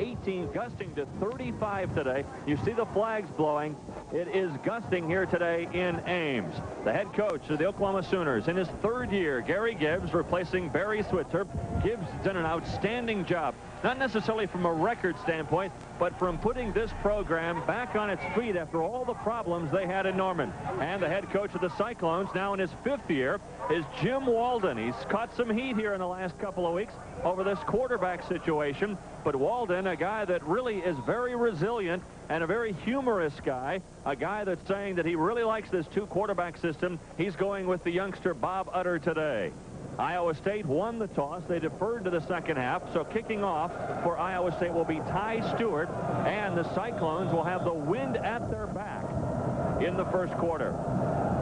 18, gusting to 35 today. You see the flags blowing. It is gusting here today in Ames. The head coach of the Oklahoma Sooners in his 3rd year, Gary Gibbs, replacing Barry Switzer. Gibbs done an outstanding job, not necessarily from a record standpoint, but from putting this program back on its feet after all the problems they had in Norman. And the head coach of the Cyclones, now in his 5th year, is Jim Walden. He's caught some heat here in the last couple of weeks over this quarterback situation. But Walden, a guy that really is very resilient and a very humorous guy, a guy that's saying that he really likes this 2-quarterback system. He's going with the youngster Bob Utter today. Iowa State won the toss. They deferred to the second half. So kicking off for Iowa State will be Ty Stewart, and the Cyclones will have the wind at their back in the first quarter.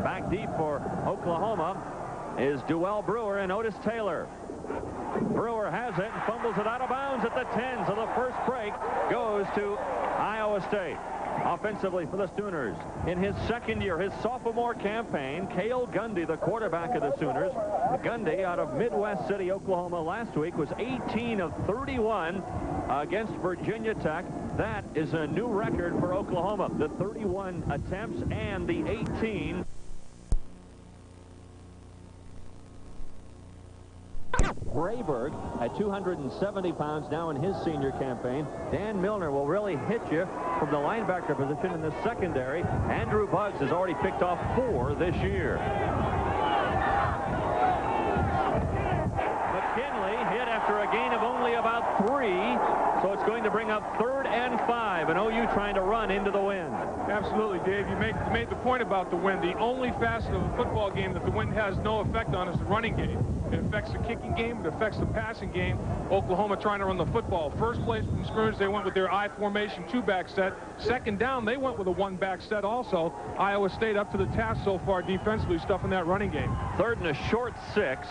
Back deep for Oklahoma is Duell Brewer and Otis Taylor. Brewer has it and fumbles it out of bounds at the 10, so the first break goes to Iowa State. Offensively for the Sooners, in his 2nd year, his sophomore campaign, Cale Gundy, the quarterback of the Sooners. Gundy out of Midwest City, Oklahoma, last week was 18 of 31 against Virginia Tech. That is a new record for Oklahoma. The 31 attempts and the 18. Brayberg at 270 pounds now in his senior campaign. Dan Milner will really hit you from the linebacker position in the secondary. Andrew Buggs has already picked off 4 this year. McKinley hit after a gain of only about 3, so it's going to bring up 3rd and 5, and OU trying to run into the wind. Absolutely, Dave. You made the point about the wind. The only facet of a football game that the wind has no effect on is the running game. It affects the kicking game. It affects the passing game. Oklahoma trying to run the football. First place from scrimmage, they went with their I formation 2-back set. Second down, they went with a 1-back set also. Iowa State up to the task so far defensively, stuffing that running game. 3rd and a short 6.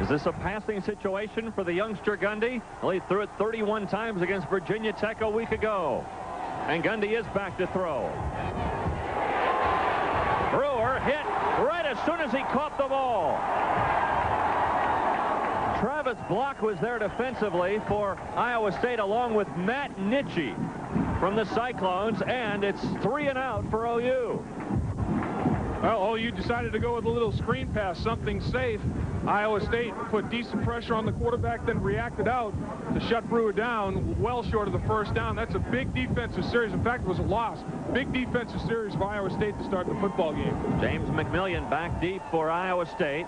Is this a passing situation for the youngster Gundy? Well, he threw it 31 times against Virginia Tech a week ago. And Gundy is back to throw. Brewer hit right as soon as he caught the ball. Travis Block was there defensively for Iowa State, along with Matt Nitchie from the Cyclones, and it's 3 and out for OU. Well, OU decided to go with a little screen pass, something safe. Iowa State put decent pressure on the quarterback, then reacted out to shut Brewer down, well short of the first down. That's a big defensive series. In fact, it was a loss. Big defensive series for Iowa State to start the football game. James McMillian back deep for Iowa State.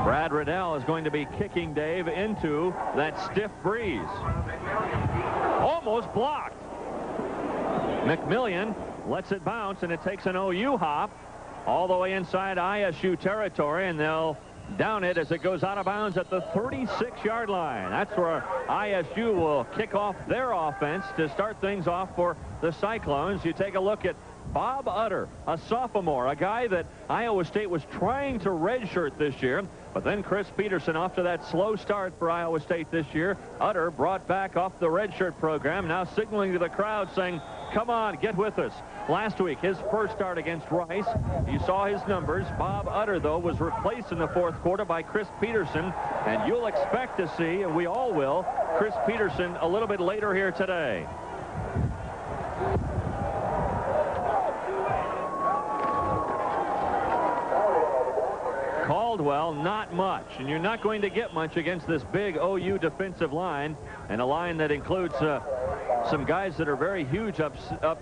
Brad Riddell is going to be kicking Dave into that stiff breeze. Almost blocked. McMillian lets it bounce, and it takes an OU hop all the way inside ISU territory, and they'll down it as it goes out of bounds at the 36-yard line. That's where ISU will kick off their offense to start things off for the Cyclones. You take a look at Bob Utter, a sophomore, a guy that Iowa State was trying to redshirt this year. But then Chris Peterson, off to that slow start for Iowa State this year. Utter brought back off the redshirt program, now signaling to the crowd saying, come on, get with us. Last week, his first start against Rice. You saw his numbers. Bob Utter, though, was replaced in the 4th quarter by Chris Peterson. And you'll expect to see, and we all will, Chris Peterson a little bit later here today. Caldwell, not much, and you're not going to get much against this big OU defensive line, and a line that includes some guys that are very huge up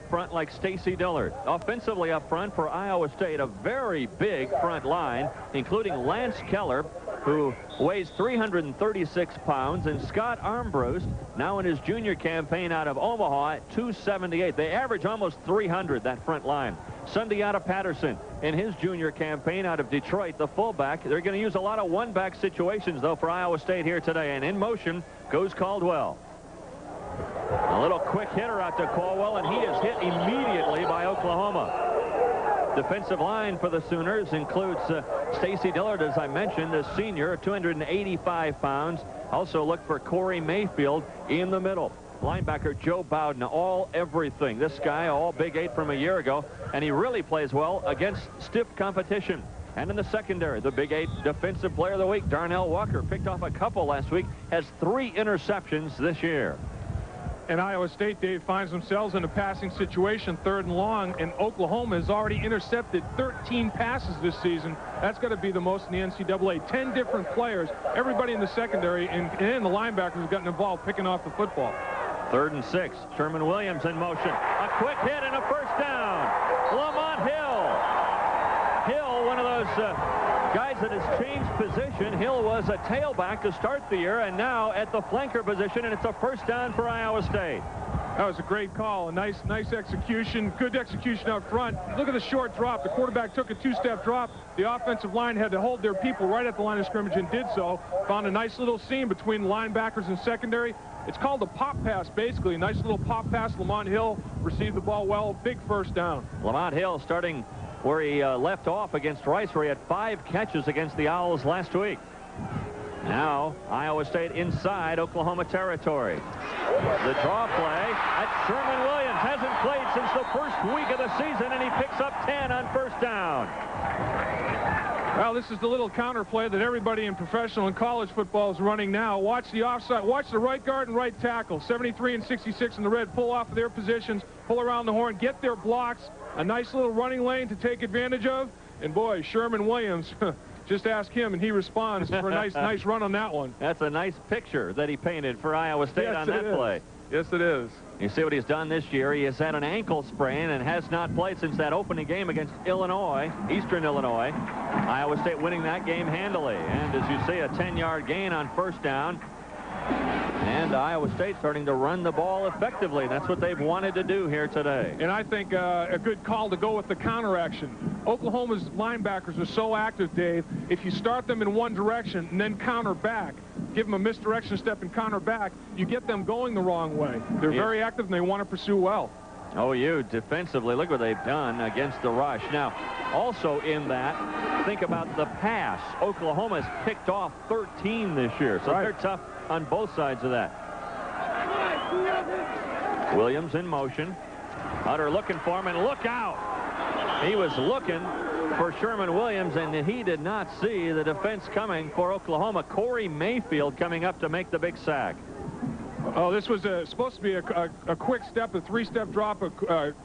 front, like Stacy Dillard. Offensively up front for Iowa State, a very big front line, including Lance Keller, who weighs 336 pounds, and Scott Armbrust, now in his junior campaign out of Omaha, at 278. They average almost 300, that front line. Sundiata Patterson in his junior campaign out of Detroit, the fullback. They're going to use a lot of 1-back situations, though, for Iowa State here today. And in motion goes Caldwell. A little quick hitter out to Caldwell, and he is hit immediately by Oklahoma. Defensive line for the Sooners includes Stacy Dillard, as I mentioned, the senior, 285 pounds. Also look for Corey Mayfield in the middle. Linebacker Joe Bowden, all everything. This guy, all Big 8 from a year ago, and he really plays well against stiff competition. And in the secondary, the Big 8 Defensive Player of the Week, Darnell Walker, picked off a couple last week, has 3 interceptions this year. And Iowa State, Dave, finds themselves in a passing situation, 3rd and long, and Oklahoma has already intercepted 13 passes this season. That's got to be the most in the NCAA. 10 different players, everybody in the secondary and the linebackers have gotten involved picking off the football. 3rd and 6. Sherman Williams in motion. A quick hit and a first down. Lamont Hill. Hill, one of those guys that has changed position. Hill was a tailback to start the year and now at the flanker position, and it's a first down for Iowa State. That was a great call. A nice execution. Good execution up front. Look at the short drop. The quarterback took a 2-step drop. The offensive line had to hold their people right at the line of scrimmage and did so. Found a nice little seam between linebackers and secondary. It's called a pop pass, basically. A nice little pop pass. Lamont Hill received the ball well. Big first down. Lamont Hill starting where he left off against Rice, where he had 5 catches against the Owls last week. Now, Iowa State inside Oklahoma territory. The draw play at Sherman Williams. Hasn't played since the first week of the season, and he picks up 10 on first down. Well, this is the little counter play that everybody in professional and college football is running now. Watch the offside. Watch the right guard and right tackle. 73 and 66 in the red. Pull off of their positions. Pull around the horn. Get their blocks. A nice little running lane to take advantage of. And, boy, Sherman Williams, just ask him, and he responds for a nice run on that one. That's a nice picture that he painted for Iowa State on that play. Yes, it is. You see what he's done this year. He has had an ankle sprain and has not played since that opening game against Illinois, Eastern Illinois. Iowa State winning that game handily. And as you see, a 10-yard gain on first down. And Iowa State starting to run the ball effectively. That's what they've wanted to do here today. And I think a good call to go with the counter action. Oklahoma's linebackers are so active, Dave. If you start them in one direction and then counter back, give them a misdirection step and counter back, you get them going the wrong way. They're very active and they want to pursue well. OU defensively, look what they've done against the rush. Now, also in that, think about the pass. Oklahoma's picked off 13 this year, so they're tough on both sides of that. Williams in motion. Hutter looking for him, and look out. He was looking for Sherman Williams, and he did not see the defense coming for Oklahoma. Corey Mayfield coming up to make the big sack. Oh, this was supposed to be a quick step, a 3-step drop,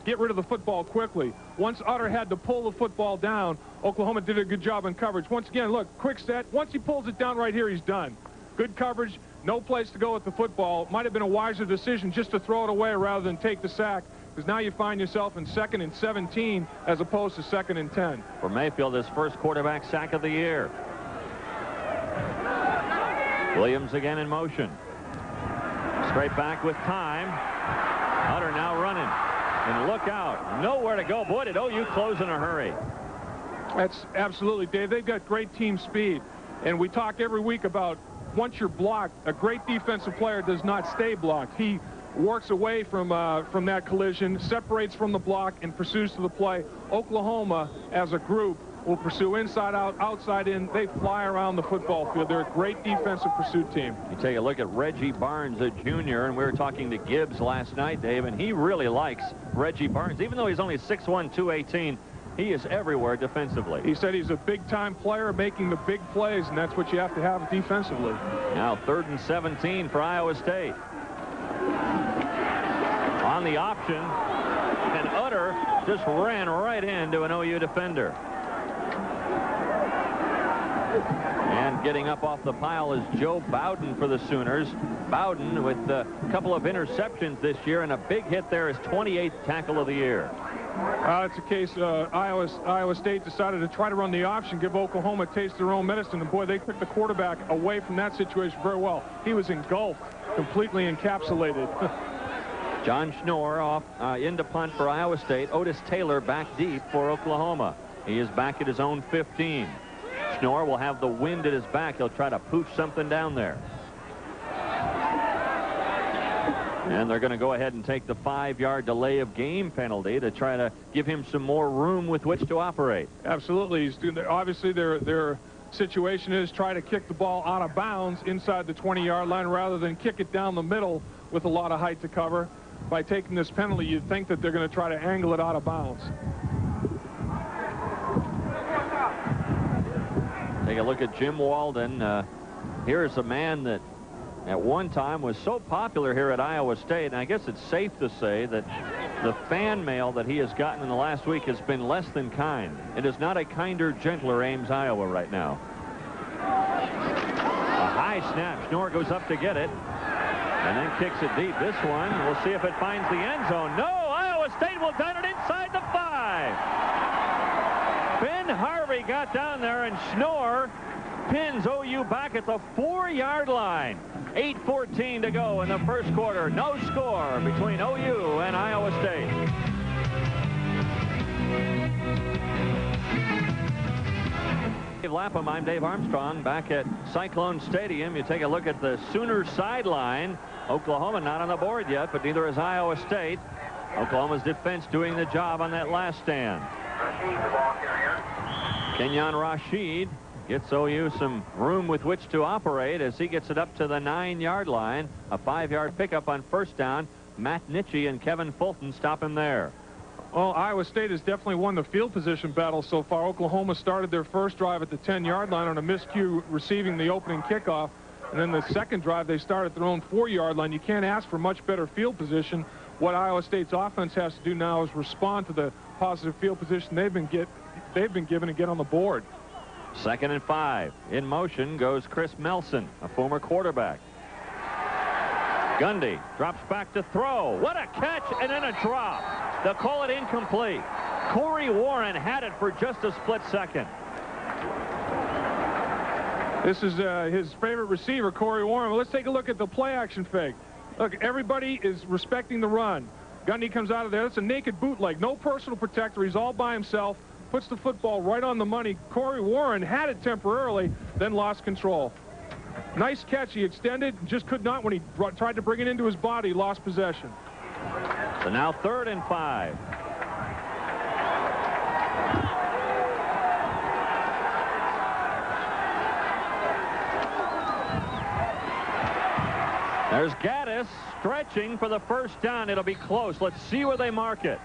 get rid of the football quickly. Once Utter had to pull the football down, Oklahoma did a good job in coverage. Once again, look, quick set. Once he pulls it down right here, he's done. Good coverage, no place to go with the football. Might have been a wiser decision just to throw it away rather than take the sack, because now you find yourself in 2nd and 17 as opposed to 2nd and 10. For Mayfield, his first quarterback sack of the year. Williams again in motion. Straight back with time. Hutter now running. And look out. Nowhere to go. Boy, did OU close in a hurry. That's absolutely, Dave. They've got great team speed. And we talk every week about once you're blocked, a great defensive player does not stay blocked. He works away from that collision, separates from the block, and pursues to the play. Oklahoma, as a group, will pursue inside out, outside in. They fly around the football field. They're a great defensive pursuit team. You take a look at Reggie Barnes, a junior, and we were talking to Gibbs last night, Dave, and he really likes Reggie Barnes. Even though he's only 6'1", 218, he is everywhere defensively. He said he's a big-time player making the big plays, and that's what you have to have defensively. Now 3rd and 17 for Iowa State. On the option, and Utter just ran right into an OU defender. And getting up off the pile is Joe Bowden for the Sooners. Bowden with a couple of interceptions this year, and a big hit there, his 28th tackle of the year. It's a case Iowa State decided to try to run the option, give Oklahoma a taste of their own medicine, and boy, they took the quarterback away from that situation very well. He was engulfed, completely encapsulated. John Schnorr off into punt for Iowa State. Otis Taylor back deep for Oklahoma. He is back at his own 15. Schnorr will have the wind at his back. He'll try to pooch something down there. And they're going to go ahead and take the 5-yard delay of game penalty to try to give him some more room with which to operate. Absolutely. Obviously, their situation is try to kick the ball out of bounds inside the 20-yard line rather than kick it down the middle with a lot of height to cover. By taking this penalty, you'd think that they're going to try to angle it out of bounds. Take a look at Jim Walden. Here's a man that at one time was so popular here at Iowa State, and I guess it's safe to say that the fan mail that he has gotten in the last week has been less than kind. It is not a kinder, gentler Ames, Iowa right now. A high snap. Schnorr goes up to get it and then kicks it deep. This one, we'll see if it finds the end zone. No, Iowa State will dine it inside the 5. Ben Harvey got down there, and Schnorr pins OU back at the 4-yard line. 8:14 to go in the first quarter. No score between OU and Iowa State. Dave Lapham, I'm Dave Armstrong, back at Cyclone Stadium. You take a look at the Sooners sideline. Oklahoma not on the board yet, but neither is Iowa State. Oklahoma's defense doing the job on that last stand. Kenyon Rashid gets OU some room with which to operate as he gets it up to the 9-yard line. A 5-yard pickup on first down. Matt Nitchie and Kevin Fulton stop him there. Well, Iowa State has definitely won the field position battle so far. Oklahoma started their first drive at the 10-yard line on a miscue receiving the opening kickoff. And then the second drive, they start at their own 4-yard line. You can't ask for much better field position. What Iowa State's offense has to do now is respond to the positive field position they've been given and get on the board. 2nd and 5. In motion goes Chris Melson, a former quarterback. Gundy drops back to throw. What a catch, and then a drop. They'll call it incomplete. Corey Warren had it for just a split second. This is his favorite receiver, Corey Warren. Well, let's take a look at the play action fake. Look, everybody is respecting the run. Gundy comes out of there. That's a naked bootleg. No personal protector. He's all by himself. Puts the football right on the money. Corey Warren had it temporarily, then lost control. Nice catch. He extended, just could not. When he tried to bring it into his body, lost possession. So now 3rd and 5. There's Gaddis stretching for the first down. It'll be close. Let's see where they mark it.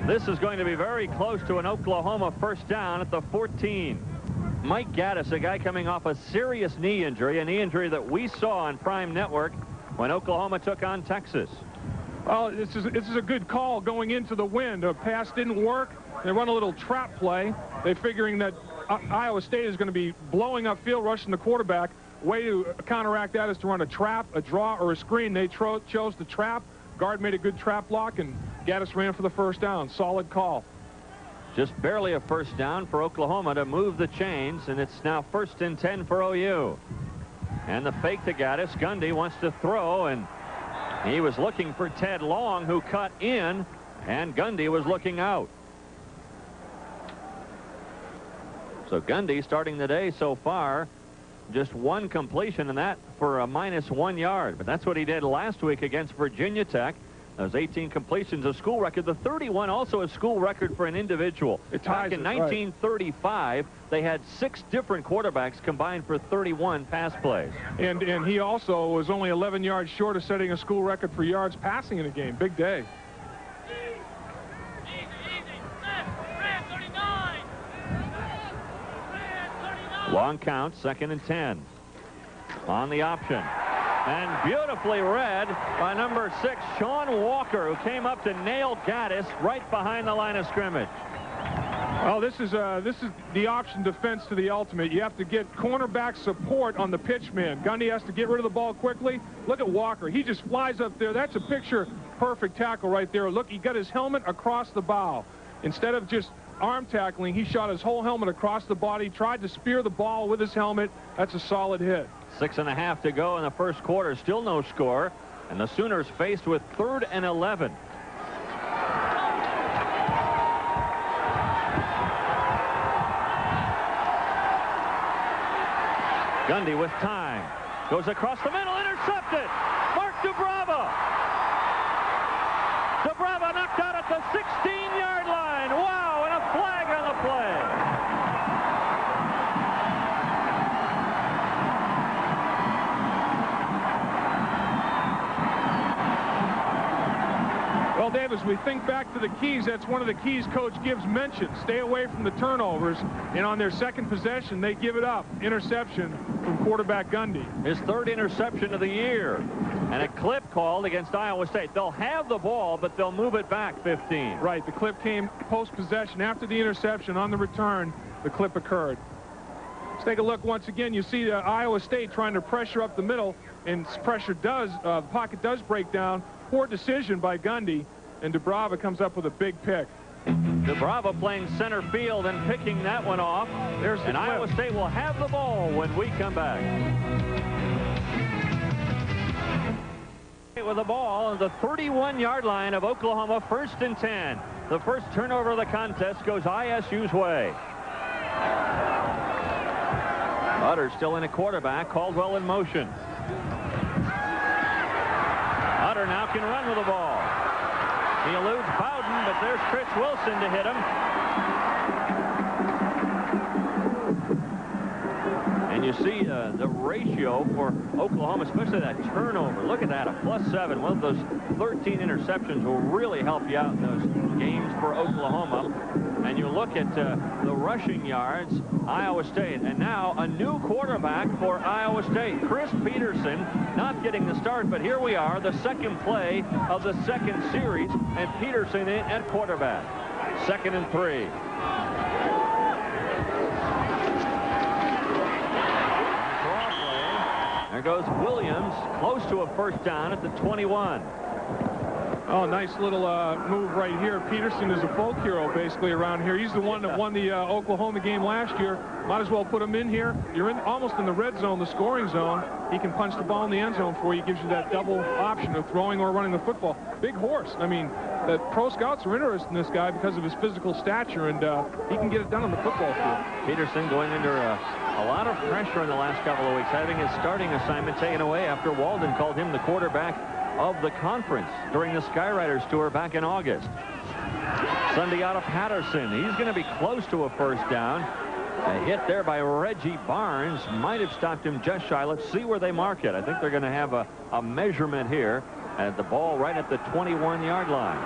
This is going to be very close to an Oklahoma first down at the 14. Mike Gaddis, a guy coming off a serious knee injury, a knee injury that we saw on Prime Network when Oklahoma took on Texas. Well, this is a good call going into the wind. A pass didn't work. They run a little trap play. They're figuring that Iowa State is going to be blowing up field, rushing the quarterback. Way to counteract that is to run a trap, a draw, or a screen. They chose the trap. Guard made a good trap block, and Gaddis ran for the first down. Solid call. Just barely a first down for Oklahoma to move the chains, and it's now 1st and 10 for OU. And the fake to Gaddis. Gundy wants to throw, and he was looking for Ted Long, who cut in, and Gundy was looking out. So Gundy starting the day so far, just 1 completion, and that for a -1 yard. But that's what he did last week against Virginia Tech. Those 18 completions, a school record. The 31 also a school record for an individual. Back in 1935, they had 6 different quarterbacks combined for 31 pass plays. And he also was only 11 yards short of setting a school record for yards passing in a game. Big day. Long count, 2nd and 10. On the option. And beautifully read by number 6, Sean Walker, who came up to nail Gaddis right behind the line of scrimmage. Oh, this is the option defense to the ultimate. You have to get cornerback support on the pitch man. Gundy has to get rid of the ball quickly. Look at Walker. He just flies up there. That's a picture-perfect tackle right there. Look, he got his helmet across the bow. Instead of just arm tackling, he shot his whole helmet across the body, tried to spear the ball with his helmet. That's a solid hit. 6.5 to go in the first quarter. Still no score. And the Sooners faced with 3rd and 11. Gundy with time. Goes across the middle. Intercepted. Mark DuBrava. DuBrava knocked out at the 16-yard line. Wow, and a flag on the play. Well, Well, Dave, as we think back to the keys, that's one of the keys Coach Gibbs mentioned. Stay away from the turnovers, and on their second possession, they give it up. Interception from quarterback Gundy. His third interception of the year, and a clip called against Iowa State. They'll have the ball, but they'll move it back 15. Right, the clip came post-possession. After the interception, on the return, the clip occurred. Let's take a look once again. You see Iowa State trying to pressure up the middle, and pressure does, the pocket does break down. Poor decision by Gundy, and Dubrava comes up with a big pick. Dubrava playing center field and picking that one off. There's the and clip. Iowa State will have the ball when we come back. With the ball on the 31-yard line of Oklahoma, 1st and 10. The first turnover of the contest goes ISU's way. Utter still in a quarterback. Caldwell in motion. Utter now can run with the ball. He eludes Bowden, but there's Chris Wilson to hit him. And you see the ratio for Oklahoma, especially that turnover. Look at that, a +7. One of those 13 interceptions will really help you out in those games for Oklahoma. And you look at the rushing yards, Iowa State. And now a new quarterback for Iowa State. Chris Peterson not getting the start, but here we are, the second play of the second series, and Peterson in at quarterback. 2nd and 3. There goes Williams, close to a first down at the 21. Oh, nice little move right here. Peterson is a folk hero basically around here. He's the one that won the Oklahoma game last year. Might as well put him in here. You're almost in the red zone, the scoring zone. He can punch the ball in the end zone for you. Gives you that double option of throwing or running the football. Big horse. I mean, the pro scouts are interested in this guy because of his physical stature, and he can get it done on the football field. Peterson going under a lot of pressure in the last couple of weeks, having his starting assignment taken away after Walden called him the quarterback of the conference during the Skywriters tour back in August. Sunday out of Patterson. He's going to be close to a first down. A hit there by Reggie Barnes might have stopped him just shy. Let's see where they mark it. I think they're going to have a measurement here at the ball right at the 21-yard line.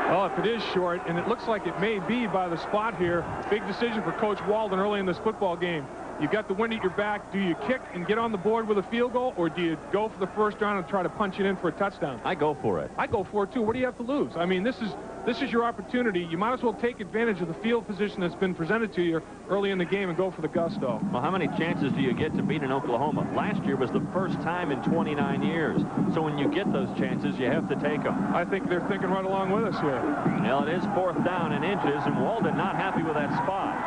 Well, if it is short, and it looks like it may be by the spot here, big decision for Coach Walden early in this football game. You got the wind at your back. Do you kick and get on the board with a field goal, or do you go for the first down and try to punch it in for a touchdown? I go for it. I go for it, too. What do you have to lose? I mean, this is your opportunity. You might as well take advantage of the field position that's been presented to you early in the game and go for the gusto. Well, how many chances do you get to beat in Oklahoma? Last year was the first time in 29 years. So when you get those chances, you have to take them. I think they're thinking right along with us here. Well, it is 4th down and inches, and Walden not happy with that spot.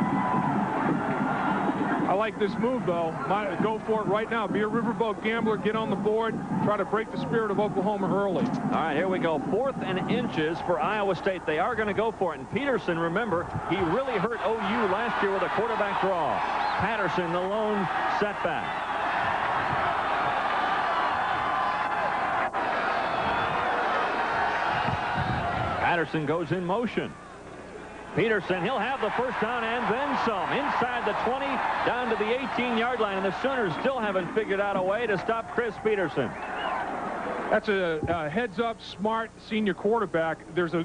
I like this move, though. Go for it right now. Be a riverboat gambler. Get on the board. Try to break the spirit of Oklahoma early. All right, here we go. 4th and inches for Iowa State. They are going to go for it. And Peterson, remember, he really hurt OU last year with a quarterback draw. Patterson, the lone setback. Patterson goes in motion. Peterson, he'll have the first down and then some. Inside the 20, down to the 18-yard line, and the Sooners still haven't figured out a way to stop Chris Peterson. That's a heads-up, smart senior quarterback.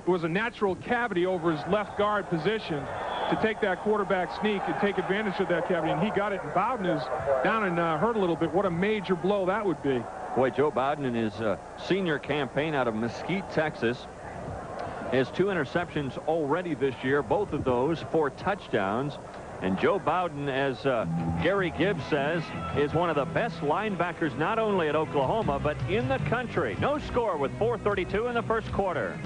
Was a natural cavity over his left guard position to take that quarterback sneak and take advantage of that cavity, and he got it. And Bowden is down and hurt a little bit. What a major blow that would be. Boy, Joe Bowden in his senior campaign out of Mesquite, Texas, has 2 interceptions already this year, both of those 4 touchdowns. And Joe Bowden, as Gary Gibbs says, is one of the best linebackers not only at Oklahoma, but in the country. No score with 4:32 in the first quarter.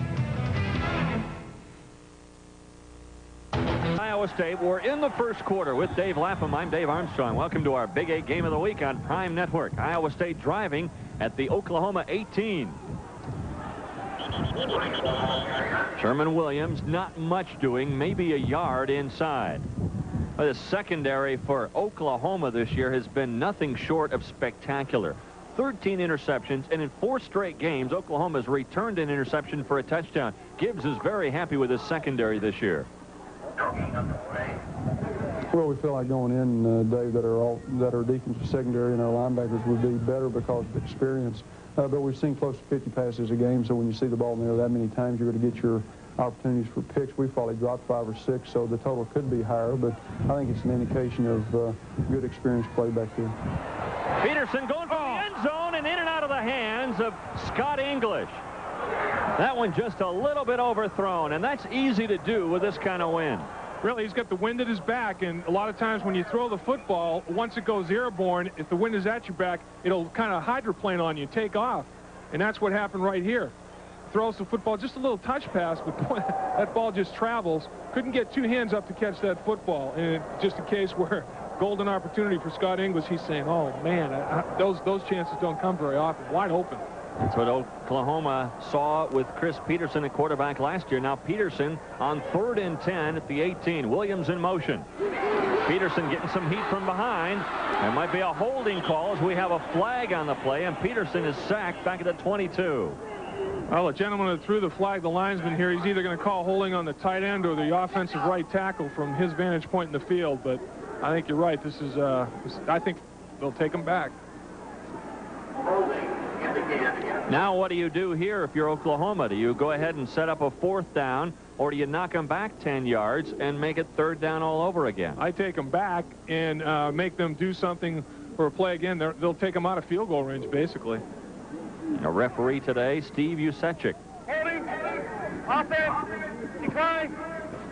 Iowa State, we're in the first quarter with Dave Lapham. I'm Dave Armstrong. Welcome to our Big 8 game of the week on Prime Network. Iowa State driving at the Oklahoma 18. Sherman Williams, not much doing, maybe a yard inside. The secondary for Oklahoma this year has been nothing short of spectacular. 13 interceptions, and in 4 straight games, Oklahoma's returned an interception for a touchdown. Gibbs is very happy with his secondary this year. Well, we feel like going in, Dave, that our defensive secondary and our linebackers would be better because of experience. but we've seen close to 50 passes a game, so when you see the ball in there that many times, you're going to get your opportunities for picks. We've probably dropped 5 or 6, so the total could be higher, but I think it's an indication of good experience play back there. Peterson going for the end zone and in and out of the hands of Scott English. That one just a little bit overthrown, and that's easy to do with this kind of wind. Really, he's got the wind at his back, and a lot of times when you throw the football, once it goes airborne, if the wind is at your back, it'll kind of hydroplane on you, take off. And that's what happened right here. Throws the football, just a little touch pass, but that ball just travels. Couldn't get 2 hands up to catch that football. And just a case where golden opportunity for Scott English. He's saying, oh, man, those chances don't come very often. Wide open. That's what Oklahoma saw with Chris Peterson at quarterback last year. Now Peterson on 3rd and 10 at the 18. Williams in motion. Peterson getting some heat from behind. There might be a holding call as we have a flag on the play, and Peterson is sacked back at the 22. Well, the gentleman that threw the flag, the linesman here, he's either going to call holding on the tight end or the offensive right tackle from his vantage point in the field. But I think you're right. This is, I think they'll take him back. Now what do you do here if you're Oklahoma? Do you go ahead and set up a 4th down, or do you knock them back 10 yards and make it 3rd down all over again? I take them back and make them do something for a play again. They'll take them out of field goal range, basically. A referee today, Steve Usechik. Holding, offense, decline,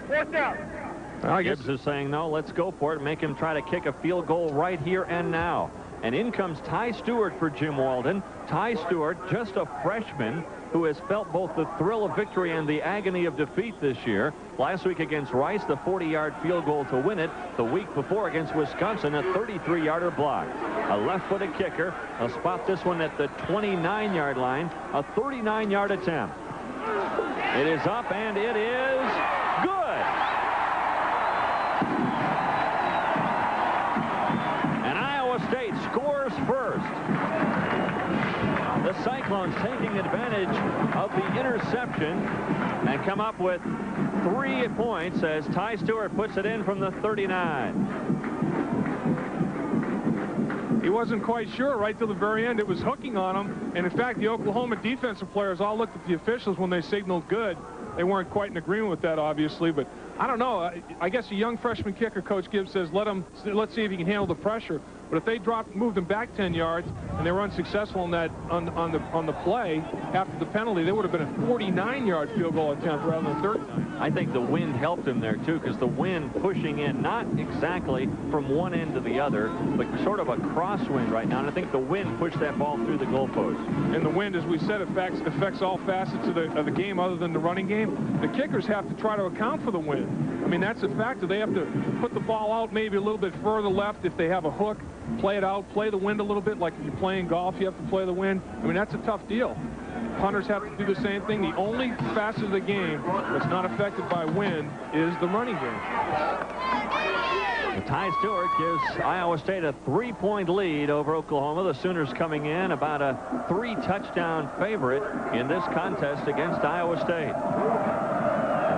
4th down. Gibbs is saying, no, let's go for it. Make him try to kick a field goal right here and now. And in comes Ty Stewart for Jim Walden. Ty Stewart, just a freshman who has felt both the thrill of victory and the agony of defeat this year. Last week against Rice, the 40-yard field goal to win it. The week before against Wisconsin, a 33-yarder block. A left-footed kicker. They'll spot this one at the 29-yard line. A 39-yard attempt. It is up, and it is good. And Iowa State scores first. The Cyclones taking advantage of the interception and come up with 3 points as Ty Stewart puts it in from the 39. He wasn't quite sure right till the very end. It was hooking on him. And in fact, the Oklahoma defensive players all looked at the officials when they signaled good. They weren't quite in agreement with that, obviously, but I don't know. I guess a young freshman kicker, Coach Gibbs says, let's see if he can handle the pressure. But if they moved him back 10 yards and they were unsuccessful in that on the play after the penalty, they would have been a 49-yard field goal attempt rather than 39. I think the wind helped him there too, because the wind pushing in not exactly from one end to the other, but sort of a crosswind right now. And I think the wind pushed that ball through the goalpost. And the wind, as we said, affects all facets of the game other than the running game. The kickers have to try to account for the wind. I mean, that's a factor. They have to put the ball out maybe a little bit further left if they have a hook, play it out, play the wind a little bit. Like if you're playing golf, you have to play the wind. I mean, that's a tough deal. Punters have to do the same thing. The only facet of the game that's not affected by wind is the running game. Ty Stewart gives Iowa State a 3-point lead over Oklahoma. The Sooners coming in about a 3-touchdown favorite in this contest against Iowa State.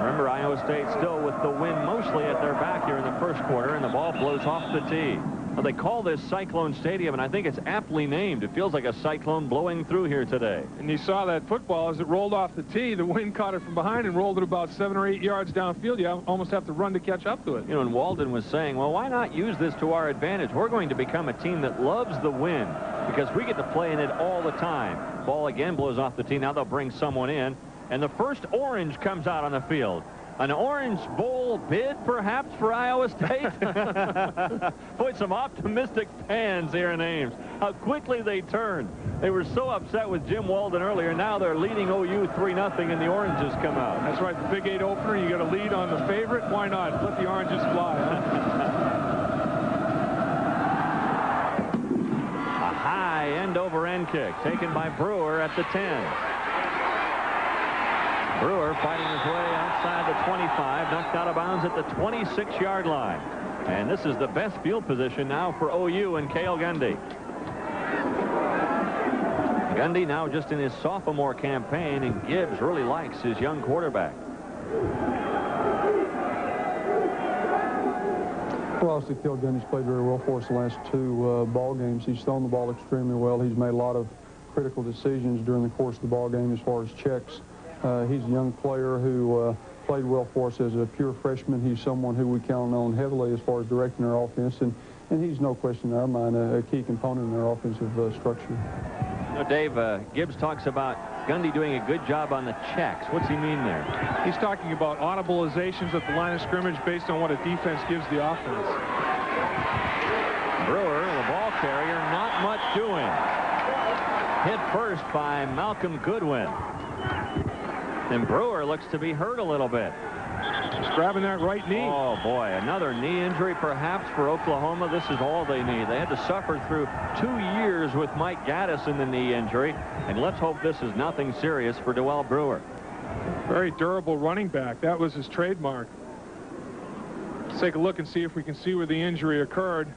Remember, Iowa State still with the wind mostly at their back here in the first quarter, and the ball blows off the tee. Now, they call this Cyclone Stadium, and I think it's aptly named. It feels like a cyclone blowing through here today. And you saw that football as it rolled off the tee. The wind caught it from behind and rolled it about 7 or 8 yards downfield. You almost have to run to catch up to it. You know, and Walden was saying, well, why not use this to our advantage? We're going to become a team that loves the wind because we get to play in it all the time. Ball again blows off the tee. Now they'll bring someone in. And the first orange comes out on the field. An Orange Bowl bid, perhaps, for Iowa State? Boy, some optimistic fans here in Ames. How quickly they turned. They were so upset with Jim Walden earlier. Now they're leading OU 3-0, and the oranges come out. That's right. The Big 8 opener, you got a lead on the favorite. Why not? Let the oranges fly, huh? A high end-over-end kick taken by Brewer at the 10. Brewer fighting his way outside the 25, knocked out of bounds at the 26-yard line. And this is the best field position now for OU and Cale Gundy. Gundy now just in his sophomore campaign, and Gibbs really likes his young quarterback. Well, obviously, Cale Gundy's played very well for us the last 2 ball games. He's thrown the ball extremely well. He's made a lot of critical decisions during the course of the ball game as far as checks. He's a young player who played well for us as a pure freshman. He's someone who we count on heavily as far as directing our offense, and he's no question in our mind a key component in our offensive structure. You know, Dave, Gibbs talks about Gundy doing a good job on the checks. What's he mean there? He's talking about audibilizations at the line of scrimmage based on what a defense gives the offense. Brewer, the ball carrier, not much doing. Hit first by Malcolm Goodwin. And Brewer looks to be hurt a little bit. He's grabbing that right knee. Oh, boy, another knee injury perhaps for Oklahoma. This is all they need. They had to suffer through 2 years with Mike Gaddis in the knee injury, and let's hope this is nothing serious for Dewell Brewer. Very durable running back. That was his trademark. Let's take a look and see if we can see where the injury occurred.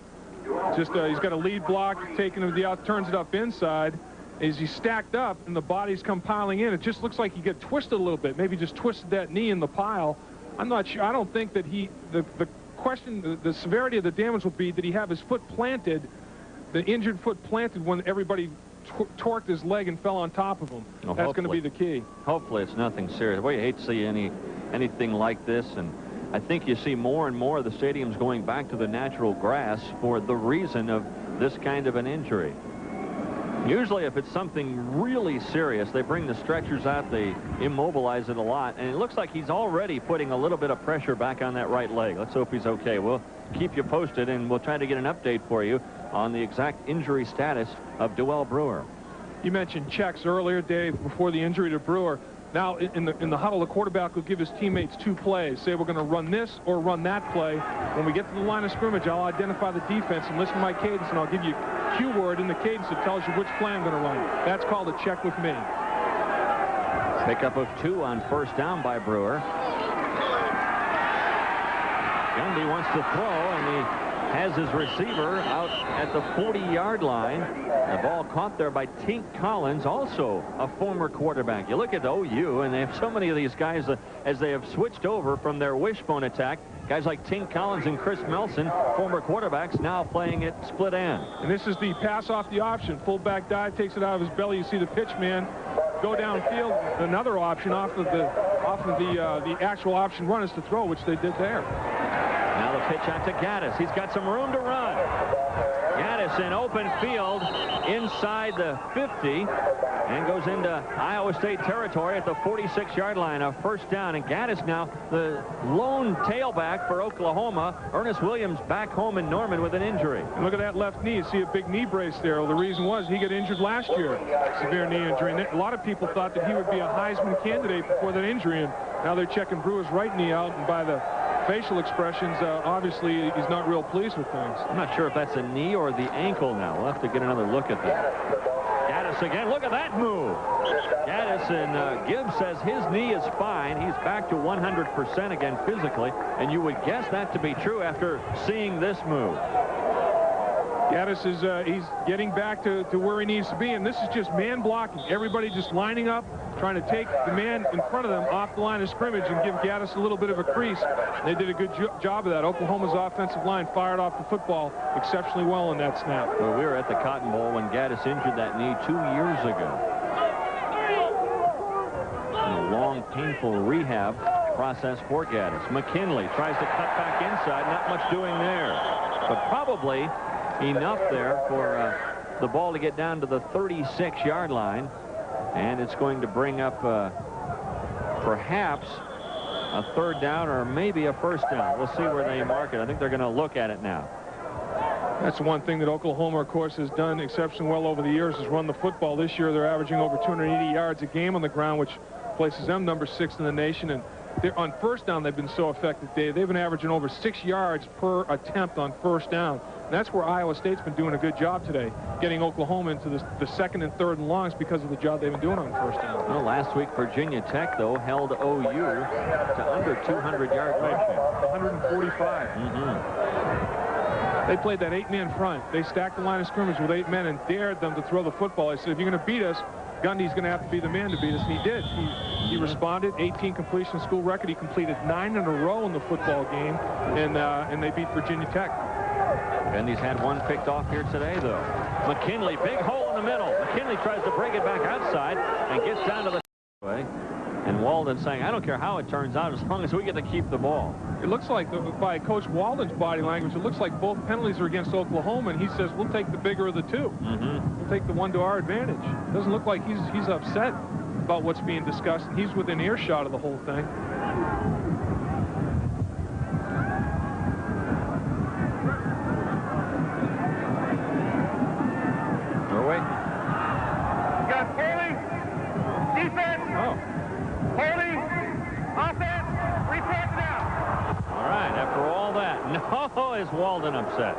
Just he's got a lead block, taking him to the out, turns it up inside. As he's stacked up and the bodies come piling in, it just looks like he got twisted a little bit. Maybe just twisted that knee in the pile. I'm not sure. I don't think that the severity of the damage will be, did he have his foot planted, the injured foot planted when everybody torqued his leg and fell on top of him? Well, that's going to be the key. Hopefully it's nothing serious. Well, you hate to see anything like this, and I think you see more and more of the stadiums going back to the natural grass for the reason of this kind of an injury. Usually if it's something really serious, they bring the stretchers out, they immobilize it a lot, and it looks like he's already putting a little bit of pressure back on that right leg. Let's hope he's okay. We'll keep you posted, and we'll try to get an update for you on the exact injury status of Dewell Brewer. You mentioned checks earlier, Dave, before the injury to Brewer. Now, in the huddle, the quarterback will give his teammates 2 plays. Say we're going to run this or run that play. When we get to the line of scrimmage, I'll identify the defense and listen to my cadence, and I'll give you a cue word in the cadence that tells you which play I'm going to run. That's called a check with me. Pickup of 2 on first down by Brewer. Gundy wants to throw, and he has his receiver out at the 40-yard line. The ball caught there by Tink Collins, also a former quarterback. You look at OU, and they have so many of these guys as they have switched over from their wishbone attack. Guys like Tink Collins and Chris Melson, former quarterbacks, now playing at split end. And this is the pass off the option. Fullback dive, takes it out of his belly. You see the pitch man go downfield. Another option off of the actual option run is to throw, which they did there. Now the pitch out to Gaddis. He's got some room to run. Gaddis in open field inside the 50 and goes into Iowa State territory at the 46-yard line. A first down, and Gaddis now the lone tailback for Oklahoma. Ernest Williams back home in Norman with an injury. And look at that left knee. You see a big knee brace there. Well, the reason was he got injured last year. Severe knee injury. And a lot of people thought that he would be a Heisman candidate before that injury, and now they're checking Brewer's right knee out, and by the facial expressions, obviously he's not real pleased with things. I'm not sure if that's a knee or the ankle now. We'll have to get another look at that. Gaddis again. Look at that move. Gaddis, and Gibbs says his knee is fine. He's back to 100% again physically, and you would guess that to be true after seeing this move. Gaddis is he's getting back to where he needs to be, and this is just man blocking. Everybody just lining up, trying to take the man in front of them off the line of scrimmage and give Gaddis a little bit of a crease. They did a good job of that. Oklahoma's offensive line fired off the football exceptionally well in that snap. Well, we were at the Cotton Bowl when Gaddis injured that knee 2 years ago. And a long, painful rehab process for Gaddis. McKinley tries to cut back inside. Not much doing there, but probably enough there for the ball to get down to the 36-yard line, and it's going to bring up perhaps a third down or maybe a first down. We'll see where they mark it. I think they're going to look at it now. That's one thing that Oklahoma, of course, has done exceptionally well over the years, is run the football. This year they're averaging over 280 yards a game on the ground, which places them number 6 in the nation. And on first down, they've been so effective, Dave. They've been averaging over 6 yards per attempt on first down. And that's where Iowa State's been doing a good job today, getting Oklahoma into the second and third and longs because of the job they've been doing on first down. Well, last week, Virginia Tech, though, held OU to under 200-yard rushing. 145. They played that 8-man front. They stacked the line of scrimmage with 8 men and dared them to throw the football. They said, if you're going to beat us, Gundy's going to have to be the man to beat us, and he did. He responded. 18 completion, school record. He completed 9 in a row in the football game, and they beat Virginia Tech. Gundy's had 1 picked off here today, though. McKinley, big hole in the middle. McKinley tries to break it back outside and gets down to the way. And Walden saying, I don't care how it turns out as long as we get to keep the ball. It looks like, by Coach Walden's body language, it looks like both penalties are against Oklahoma, and he says, we'll take the bigger of the two. We'll take the one to our advantage. Doesn't look like he's upset about what's being discussed, and he's within earshot of the whole thing. Norway. You got holding, defense, holding, offense, report now. All right, after all that, no, is Walden upset?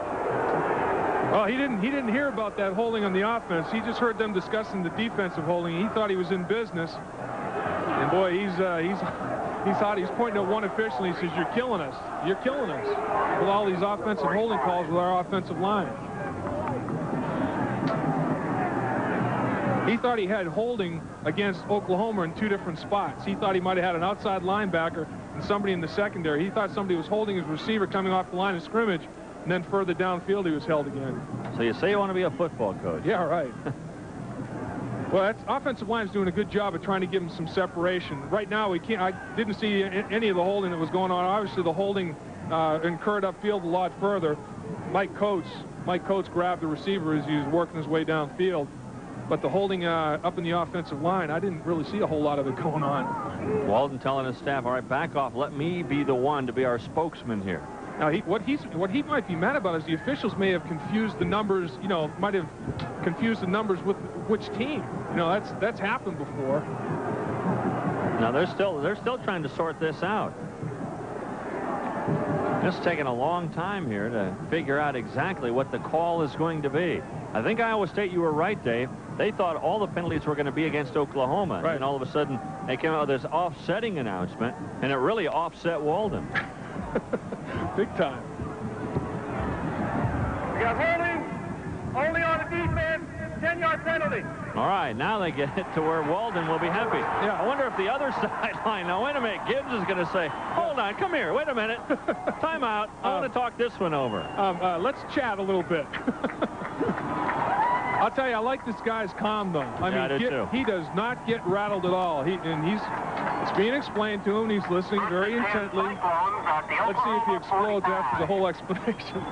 Well, he didn't hear about that holding on the offense. He just heard them discussing the defensive holding. He thought he was in business. And boy, he's hot. He's pointing at one official. And he says, "You're killing us. You're killing us with all these offensive holding calls with our offensive line." He thought he had holding against Oklahoma in two different spots. He thought he might have had an outside linebacker and somebody in the secondary. He thought somebody was holding his receiver coming off the line of scrimmage, and then further downfield he was held again. So you say you want to be a football coach? Yeah, right. Well, that offensive line is doing a good job of trying to give him some separation. Right now, we can't. I didn't see any of the holding that was going on. Obviously, the holding incurred upfield a lot further. Mike Coates grabbed the receiver as he was working his way downfield. But the holding up in the offensive line, I didn't really see a whole lot of it going on. Walden telling his staff, all right, back off. Let me be the one to be our spokesman here. Now, what he might be mad about is the officials may have confused the numbers, might have confused the numbers with which team. That's happened before. Now, they're still trying to sort this out. It's taken a long time here to figure out exactly what the call is going to be. I think Iowa State, you were right, Dave. They thought all the penalties were going to be against Oklahoma. Right. And all of a sudden, they came out with this offsetting announcement, and it really offset Walden. Big time. We got holding on the defense, 10-yard penalty. All right, now they get it to where Walden will be happy. Yeah. I wonder if the other sideline, now wait a minute, Gibbs is going to say, hold on, come here, wait a minute, time out, I want to talk this one over. Let's chat a little bit. I'll tell you, I like this guy's calm, though. I mean, he does not get rattled at all. It's being explained to him, and he's listening very intently. Let's see if he explodes after the whole explanation.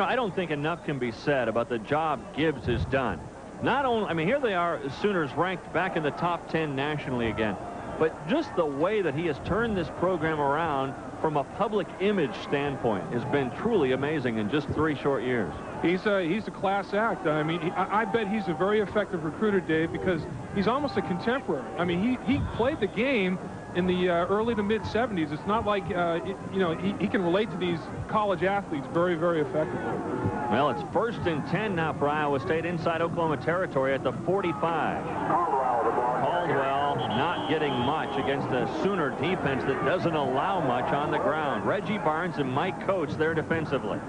I don't think enough can be said about the job Gibbs has done. Not only, I mean, here they are, Sooners ranked back in the top 10 nationally again, but just the way that he has turned this program around from a public image standpoint has been truly amazing in just 3 short years. He's a class act. I mean, I bet he's a very effective recruiter, Dave, because he's almost a contemporary. I mean, he played the game in the early to mid 70s. It's not like he can relate to these college athletes very, very effectively. Well, it's 1st and 10 now for Iowa State inside Oklahoma territory at the 45. Caldwell not getting much against a Sooner defense that doesn't allow much on the ground. Reggie Barnes and Mike Coates there defensively.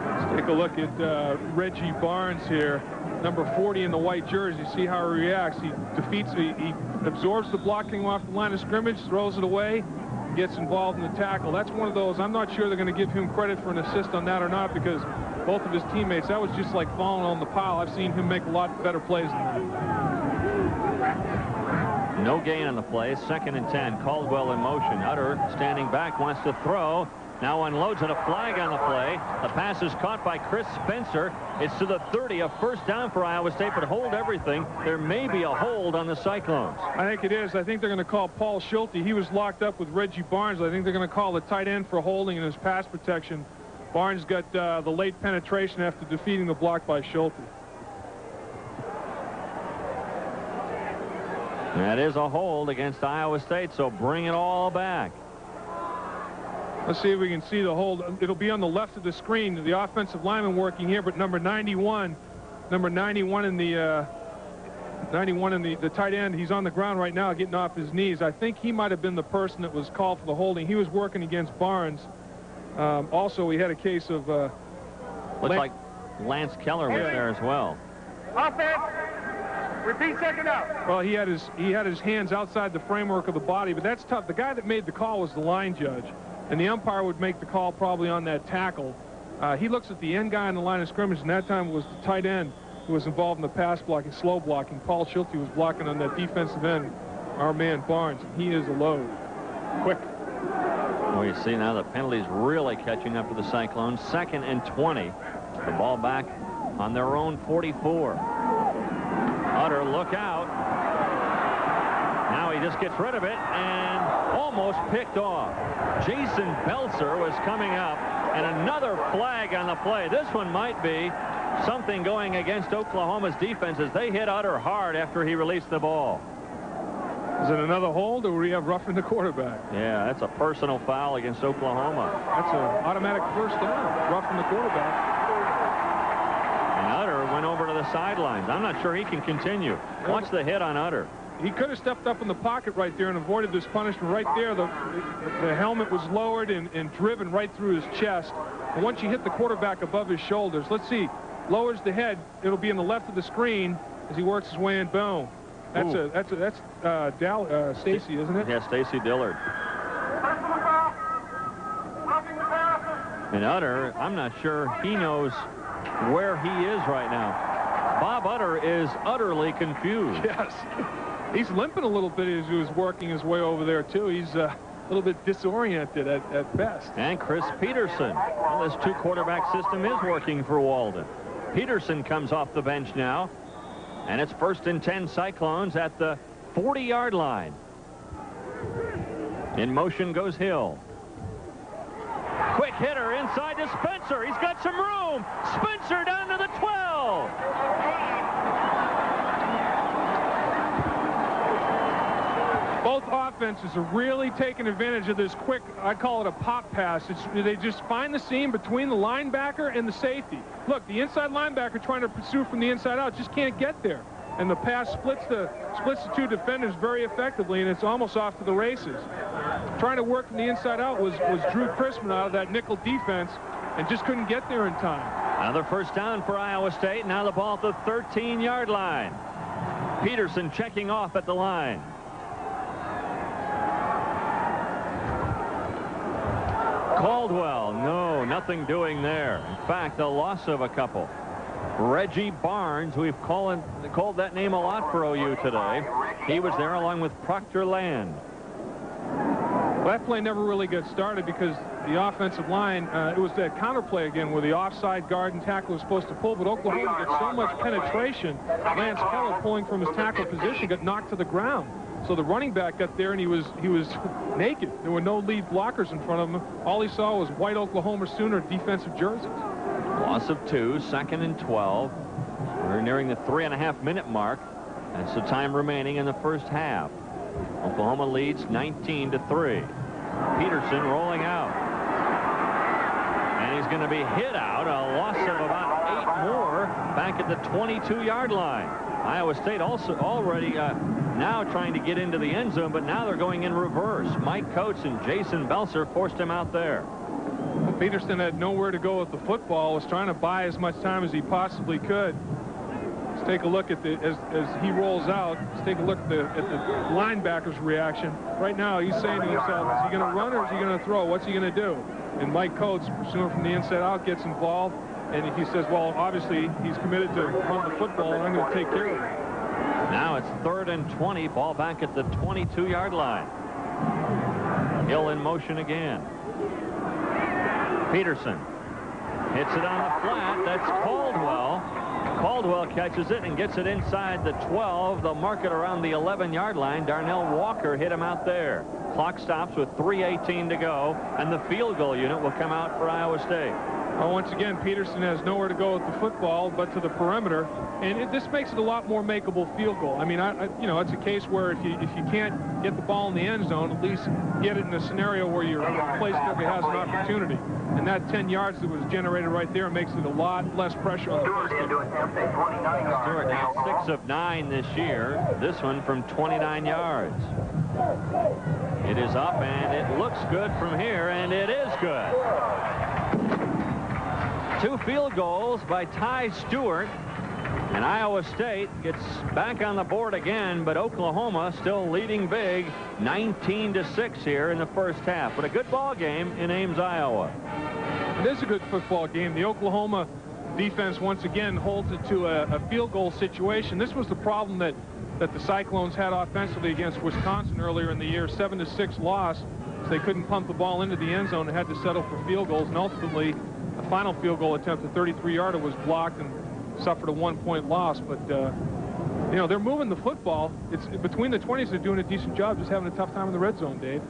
Let's take a look at Reggie Barnes here, number 40 in the white jersey. See how he reacts. He absorbs the blocking off the line of scrimmage, throws it away, gets involved in the tackle. That's one of those. I'm not sure they're going to give him credit for an assist on that or not, because both of his teammates, that was just like falling on the pile. I've seen him make a lot better plays than that. No gain on the play. 2nd and 10. Caldwell in motion. Utter standing back, wants to throw. Now unloads and a flag on the play. The pass is caught by Chris Spencer. It's to the 30, a first down for Iowa State, but hold everything. There may be a hold on the Cyclones. I think it is. I think they're going to call Paul Schulte. He was locked up with Reggie Barnes. I think they're going to call the tight end for holding in his pass protection. Barnes got the late penetration after defeating the block by Schulte. That is a hold against Iowa State, so bring it all back. Let's see if we can see the hold. It'll be on the left of the screen. The offensive lineman working here, but number 91 in the the tight end, he's on the ground right now getting off his knees. I think he might have been the person that was called for the holding. He was working against Barnes. Also, we had a case of looks like Lance Keller was there as well. Offense. Repeat, second out. Well, he had his hands outside the framework of the body, but that's tough. The guy that made the call was the line judge, and the umpire would make the call probably on that tackle. He looks at the end guy on the line of scrimmage, and that time it was the tight end who was involved in the pass blocking, slow blocking. Paul Schulte was blocking on that defensive end, our man Barnes. He is a load. Quick. Well, you see now the penalties really catching up to the Cyclones. 2nd and 20. The ball back on their own 44. Utter, look out. Now he just gets rid of it and almost picked off. Jason Belzer was coming up, and another flag on the play. This one might be something going against Oklahoma's defense as they hit Utter hard after he released the ball. Is it another hold, or we have roughing the quarterback? Yeah, that's a personal foul against Oklahoma. That's an automatic first down, roughing the quarterback. And Utter went over to the sidelines. I'm not sure he can continue. Watch the hit on Utter. He could have stepped up in the pocket right there and avoided this punishment right there. The helmet was lowered and driven right through his chest. And once you hit the quarterback above his shoulders, let's see, lowers the head. It'll be in the left of the screen as he works his way in. Boom. That's Stacy, isn't it? Yeah, Stacy Dillard. And Utter, I'm not sure he knows where he is right now. Bob Utter is utterly confused. Yes. He's limping a little bit as he was working his way over there, too. He's a little bit disoriented at best. And Chris Peterson. Well, this two-quarterback system is working for Walden. Peterson comes off the bench now. And it's 1st and 10 Cyclones at the 40-yard line. In motion goes Hill. Quick hitter inside to Spencer. He's got some room. Spencer down to the 12. Both offenses are really taking advantage of this quick, I call it a pop pass. They just find the seam between the linebacker and the safety. Look, the inside linebacker trying to pursue from the inside out just can't get there. And the pass splits the two defenders very effectively, and it's almost off to the races. Trying to work from the inside out was Drew Chrisman out of that nickel defense and just couldn't get there in time. Another first down for Iowa State. Now the ball at the 13-yard line. Peterson checking off at the line. Caldwell, no, nothing doing there. In fact, the loss of a couple. Reggie Barnes, we've called that name a lot for OU today. He was there along with Proctor Land. Well, that play never really got started because the offensive line, it was that counterplay again where the offside guard and tackle was supposed to pull, but Oklahoma got so much penetration. Lance Keller, pulling from his tackle position, got knocked to the ground. So the running back got there and he was naked. There were no lead blockers in front of him. All he saw was white Oklahoma Sooner defensive jerseys. Loss of 2, 2nd and 12. We're nearing the 3.5-minute mark. That's the time remaining in the first half. Oklahoma leads 19-3. Peterson rolling out. And he's going to be hit out. A loss of about 8 more back at the 22-yard line. Iowa State also already now trying to get into the end zone, but now they're going in reverse. Mike Coates and Jason Belzer forced him out there. Well, Peterson had nowhere to go with the football, was trying to buy as much time as he possibly could. Let's take a look at as he rolls out. Let's take a look at the linebacker's reaction. Right now, he's saying to himself, is he going to run or is he going to throw? What's he going to do? And Mike Coates, pursuing from the inside out, gets involved. And he says, well, obviously, he's committed to run the football, and I'm going to take care of it. Now it's 3rd and 20. Ball back at the 22-yard line. Hill in motion again. Peterson hits it on the flat. That's Caldwell. Caldwell catches it and gets it inside the 12. They'll mark it around the 11-yard line. Darnell Walker hit him out there. Clock stops with 3:18 to go, and the field goal unit will come out for Iowa State. Well, once again, Peterson has nowhere to go with the football but to the perimeter, and this makes it a lot more makeable field goal. I mean, you know, it's a case where if you can't get the ball in the end zone, at least get it in a scenario where your place never has an opportunity. And that 10 yards that was generated right there makes it a lot less pressure on the place. Stewart now 6 of 9 this year. This one from 29 yards. It is up, and it looks good from here, and it is good. 2 field goals by Ty Stewart, and Iowa State gets back on the board again, but Oklahoma still leading big 19-6 here in the first half. But a good ball game in Ames, Iowa. It is a good football game. The Oklahoma defense once again holds it to a field goal situation. This was the problem that the Cyclones had offensively against Wisconsin earlier in the year. 7-6 loss. So they couldn't pump the ball into the end zone and had to settle for field goals. And ultimately, a final field goal attempt, a 33-yarder, was blocked and suffered a 1-point loss. But you know, they're moving the football. It's between the 20s. They're doing a decent job, just having a tough time in the red zone, Dave.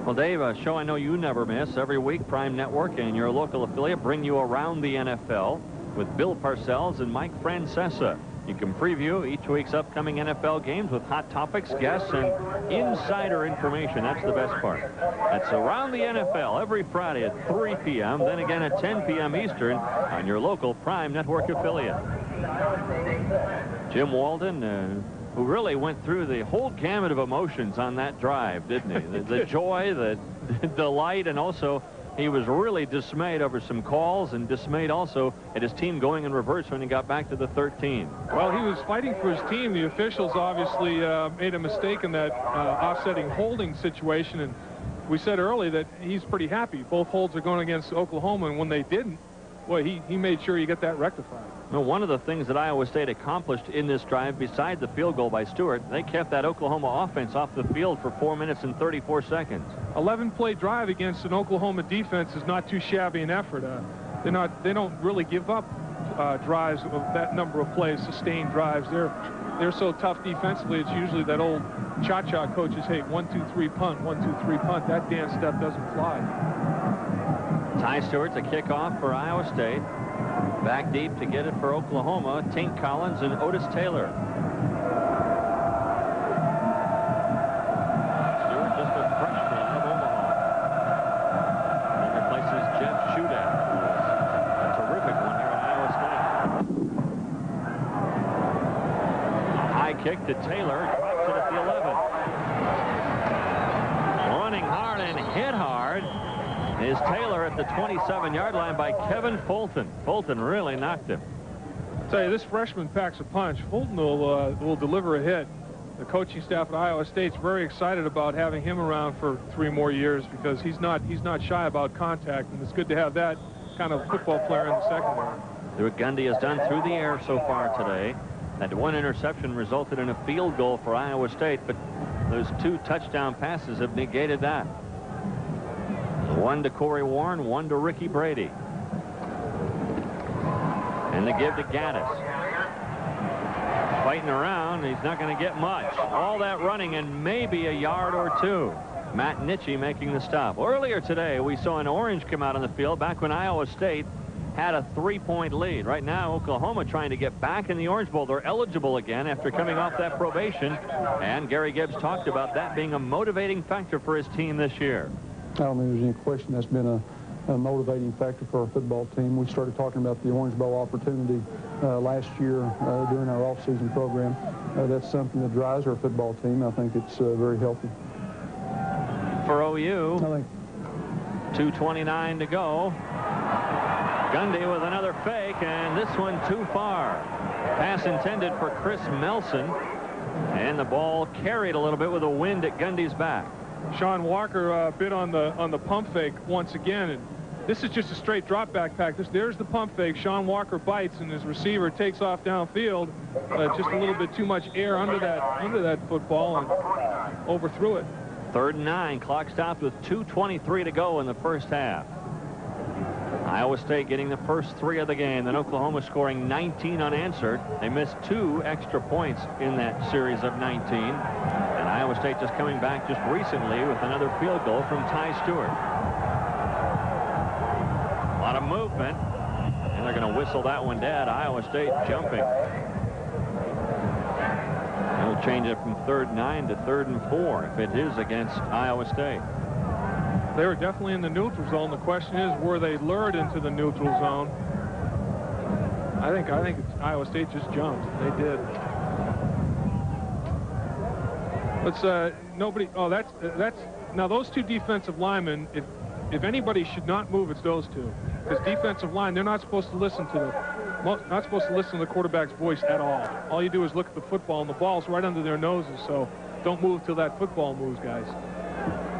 Well, Dave, a show I know you never miss. Every week, Prime Network and your local affiliate bring you Around the NFL with Bill Parcells and Mike Francesa. You can preview each week's upcoming NFL games with hot topics, guests, and insider information. That's the best part. That's Around the NFL every Friday at 3 p.m., then again at 10 p.m. Eastern on your local Prime Network affiliate. Jim Walden, who really went through the whole gamut of emotions on that drive, didn't he? The joy, the delight, and also he was really dismayed over some calls and dismayed also at his team going in reverse when he got back to the 13. Well, he was fighting for his team. The officials obviously made a mistake in that offsetting holding situation, and we said earlier that he's pretty happy. Both holds are going against Oklahoma, and when they didn't, well, he made sure you get that rectified. Well, one of the things that Iowa State accomplished in this drive, besides the field goal by Stewart, they kept that Oklahoma offense off the field for 4 minutes and 34 seconds. 11-play drive against an Oklahoma defense is not too shabby an effort. They don't really give up drives of that number of plays, sustained drives. They're so tough defensively. It's usually that old cha-cha coaches hate 1-2-3 punt, 1-2-3 punt. That dance step doesn't fly. Ty Stewart's a kickoff for Iowa State. Back deep to get it for Oklahoma, Tink Collins and Otis Taylor. Stewart, just a freshman out of Omaha. He replaces Jeff Shudak, who is a terrific one here at Iowa State. High kick to Taylor, drops it at the 11. Running hard and hit hard is Taylor at the 27-yard line by Kevin Fulton. Fulton really knocked him. I'll tell you, this freshman packs a punch. Fulton will deliver a hit. The coaching staff at Iowa State's very excited about having him around for 3 more years because he's not shy about contact, and it's good to have that kind of football player in the secondary. See what Gundy has done through the air so far today. That one interception resulted in a field goal for Iowa State, but those 2 touchdown passes have negated that. 1 to Corey Warren, 1 to Ricky Brady. And the give to Gaddis. Fighting around, he's not going to get much. All that running and maybe a yard or 2. Matt Nitchie making the stop. Earlier today, we saw an orange come out on the field back when Iowa State had a 3-point lead. Right now, Oklahoma trying to get back in the Orange Bowl. They're eligible again after coming off that probation. And Gary Gibbs talked about that being a motivating factor for his team this year. I don't think there's any question that's been a motivating factor for our football team. We started talking about the Orange Bowl opportunity last year during our off-season program. That's something that drives our football team. I think it's very healthy. For OU, I think 2:29 to go. Gundy with another fake, and this one too far. Pass intended for Chris Melson, and the ball carried a little bit with the wind at Gundy's back. Sean Walker bit on the pump fake once again, and this is just a straight drop back pack. There's the pump fake. Sean Walker bites, and his receiver takes off downfield. Just a little bit too much air under that football and overthrew it. 3rd and 9. Clock stopped with 2:23 to go in the first half. Iowa State getting the first 3 of the game. Then Oklahoma scoring 19 unanswered. They missed 2 extra points in that series of 19. And Iowa State just coming back just recently with another field goal from Ty Stewart. A lot of movement. And they're going to whistle that one dead. Iowa State jumping. They'll change it from 3rd and 9 to 3rd and 4 if it is against Iowa State. They were definitely in the neutral zone. The question is, were they lured into the neutral zone? I think Iowa State just jumped. They did. Let's nobody. Oh, that's now those 2 defensive linemen. If anybody should not move, it's those 2. Because defensive line, they're not supposed to listen to the quarterback's voice at all. All you do is look at the football, and the ball's right under their noses. So don't move till that football moves, guys.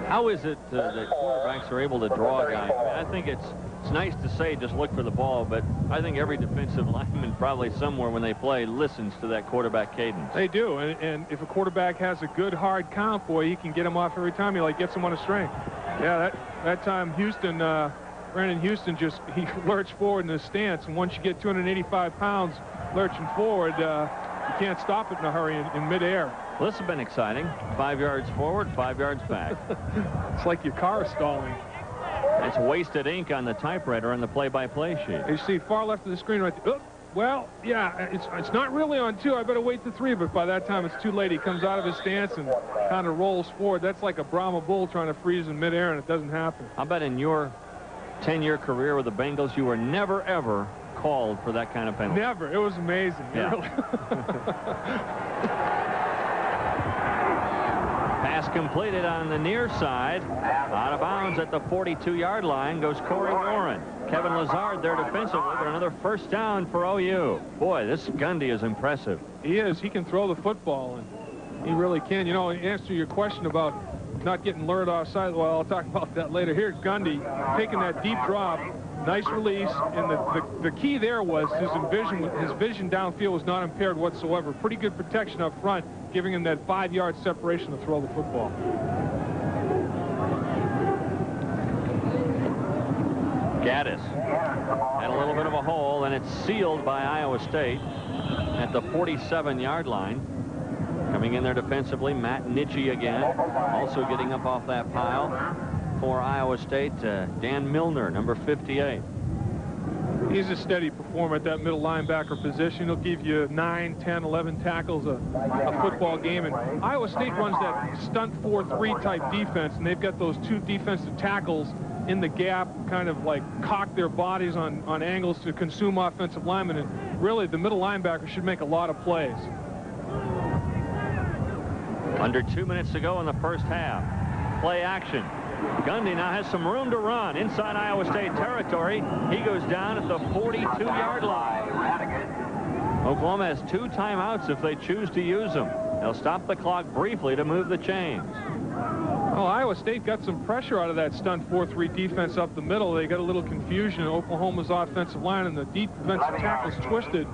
How is it that quarterbacks are able to draw a guy? I think it's It's nice to say just look for the ball, but I think every defensive lineman probably somewhere when they play listens to that quarterback cadence. They do, and if a quarterback has a good hard count, boy, he can get him off every time. He gets him on a string. Yeah, that time Brandon Houston he lurched forward in his stance, and once you get 285 pounds lurching forward, you can't stop it in a hurry in midair. Well, this has been exciting. 5 yards forward, 5 yards back. It's like your car is stalling. It's wasted ink on the typewriter on the play-by-play sheet. You see far left of the screen right there. Oh, well, yeah, it's not really on 2. I better wait to 3, but by that time it's too late. He comes out of his stance and kind of rolls forward. That's like a Brahma bull trying to freeze in midair, and it doesn't happen. I bet in your 10-year career with the Bengals, you were never, ever called for that kind of penalty. Never. It was amazing. Yeah. Pass completed on the near side. Out of bounds at the 42-yard line goes Corey Warren. Kevin Lazard there defensively, but another first down for OU. Boy, this Gundy is impressive. He is. He can throw the football, and he really can. You know, in answer to your question about not getting lured offside, well, I'll talk about that later. Here, Gundy taking that deep drop. Nice release, and the key there was his vision downfield was not impaired whatsoever. Pretty good protection up front, giving him that 5-yard separation to throw the football. Gaddis had a little bit of a hole, and it's sealed by Iowa State at the 47-yard line. Coming in there defensively, Matt Nitchie again, also getting up off that pile. For Iowa State, Dan Milner, number 58. He's a steady performer at that middle linebacker position. He'll give you 9, 10, 11 tackles a football game. And Iowa State runs that stunt 4-3 type defense, and they've got those 2 defensive tackles in the gap, kind of like cock their bodies on angles to consume offensive linemen. And really, the middle linebacker should make a lot of plays. Under 2 minutes to go in the first half. Play action. Gundy now has some room to run inside Iowa State territory. He goes down at the 42-yard line. Oklahoma has 2 timeouts if they choose to use them. They'll stop the clock briefly to move the chains. Well, Iowa State got some pressure out of that stunt 4-3 defense up the middle. They got a little confusion in Oklahoma's offensive line, and the defensive tackles twisted.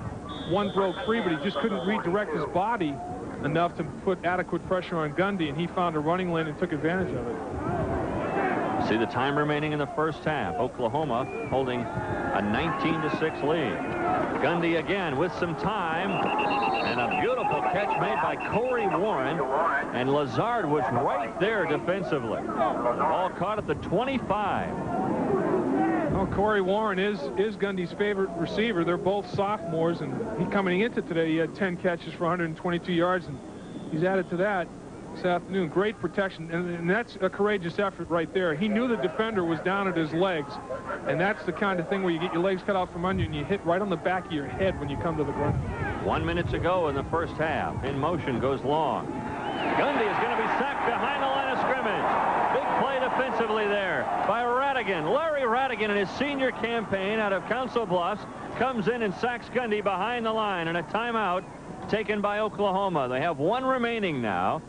One broke free, but he just couldn't redirect his body enough to put adequate pressure on Gundy, and he found a running lane and took advantage of it. See the time remaining in the first half. Oklahoma holding a 19-6 lead. Gundy again with some time, and a beautiful catch made by Corey Warren, and Lazard was right there defensively. Ball caught at the 25. Well, Corey Warren is Gundy's favorite receiver. They're both sophomores, and he coming into today, he had 10 catches for 122 yards, and he's added to that this afternoon. Great protection, and that's a courageous effort right there. He knew the defender was down at his legs, and that's the kind of thing where you get your legs cut out from under you and you hit right on the back of your head when you come to the ground. 1 minute to go in the first half. In motion goes long. Gundy is going to be sacked behind the line of scrimmage. Big play defensively there by Radigan. Larry Radigan in his senior campaign out of Council Bluffs comes in and sacks Gundy behind the line, and a timeout taken by Oklahoma. They have 1 remaining now.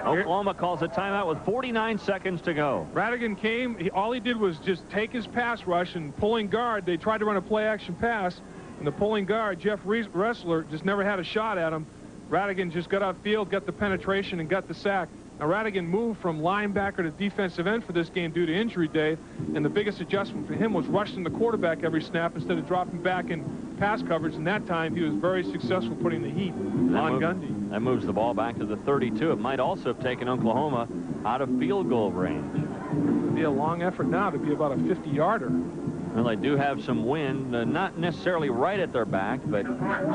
Oklahoma calls a timeout with 49 seconds to go. Radigan came. All he did was just take his pass rush, and pulling guard, they tried to run a play-action pass, and the pulling guard, Jeff Ressler, just never had a shot at him. Radigan just got upfield, got the penetration, and got the sack. Now, Radigan moved from linebacker to defensive end for this game due to injury day, and the biggest adjustment for him was rushing the quarterback every snap instead of dropping back in pass coverage, and that time he was very successful putting the heat on Gundy. That moves the ball back to the 32. It might also have taken Oklahoma out of field goal range. It'd be a long effort now to be about a 50-yarder. Well, they do have some wind, not necessarily right at their back, but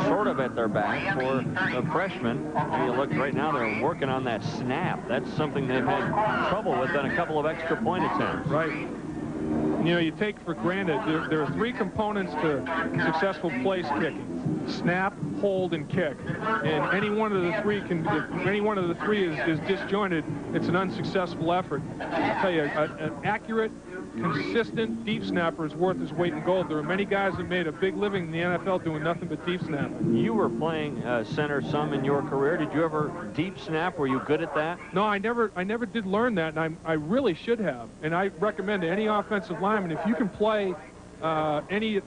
sort of at their back for the freshmen. You look right now, they're working on that snap. That's something they've had trouble with on a couple of extra point attempts. Right. You know, you take for granted there are 3 components to successful place kicking: snap, hold, and kick. And any one of the 3 if any one of the 3 is disjointed, it's an unsuccessful effort. I'll tell you, an accurate, consistent deep snapper is worth his weight in gold. There are many guys that made a big living in the NFL doing nothing but deep snapping. You were playing center some in your career. Did you ever deep snap? Were you good at that? No, I never did learn that, and I really should have. And I recommend to any offensive lineman, if you can play any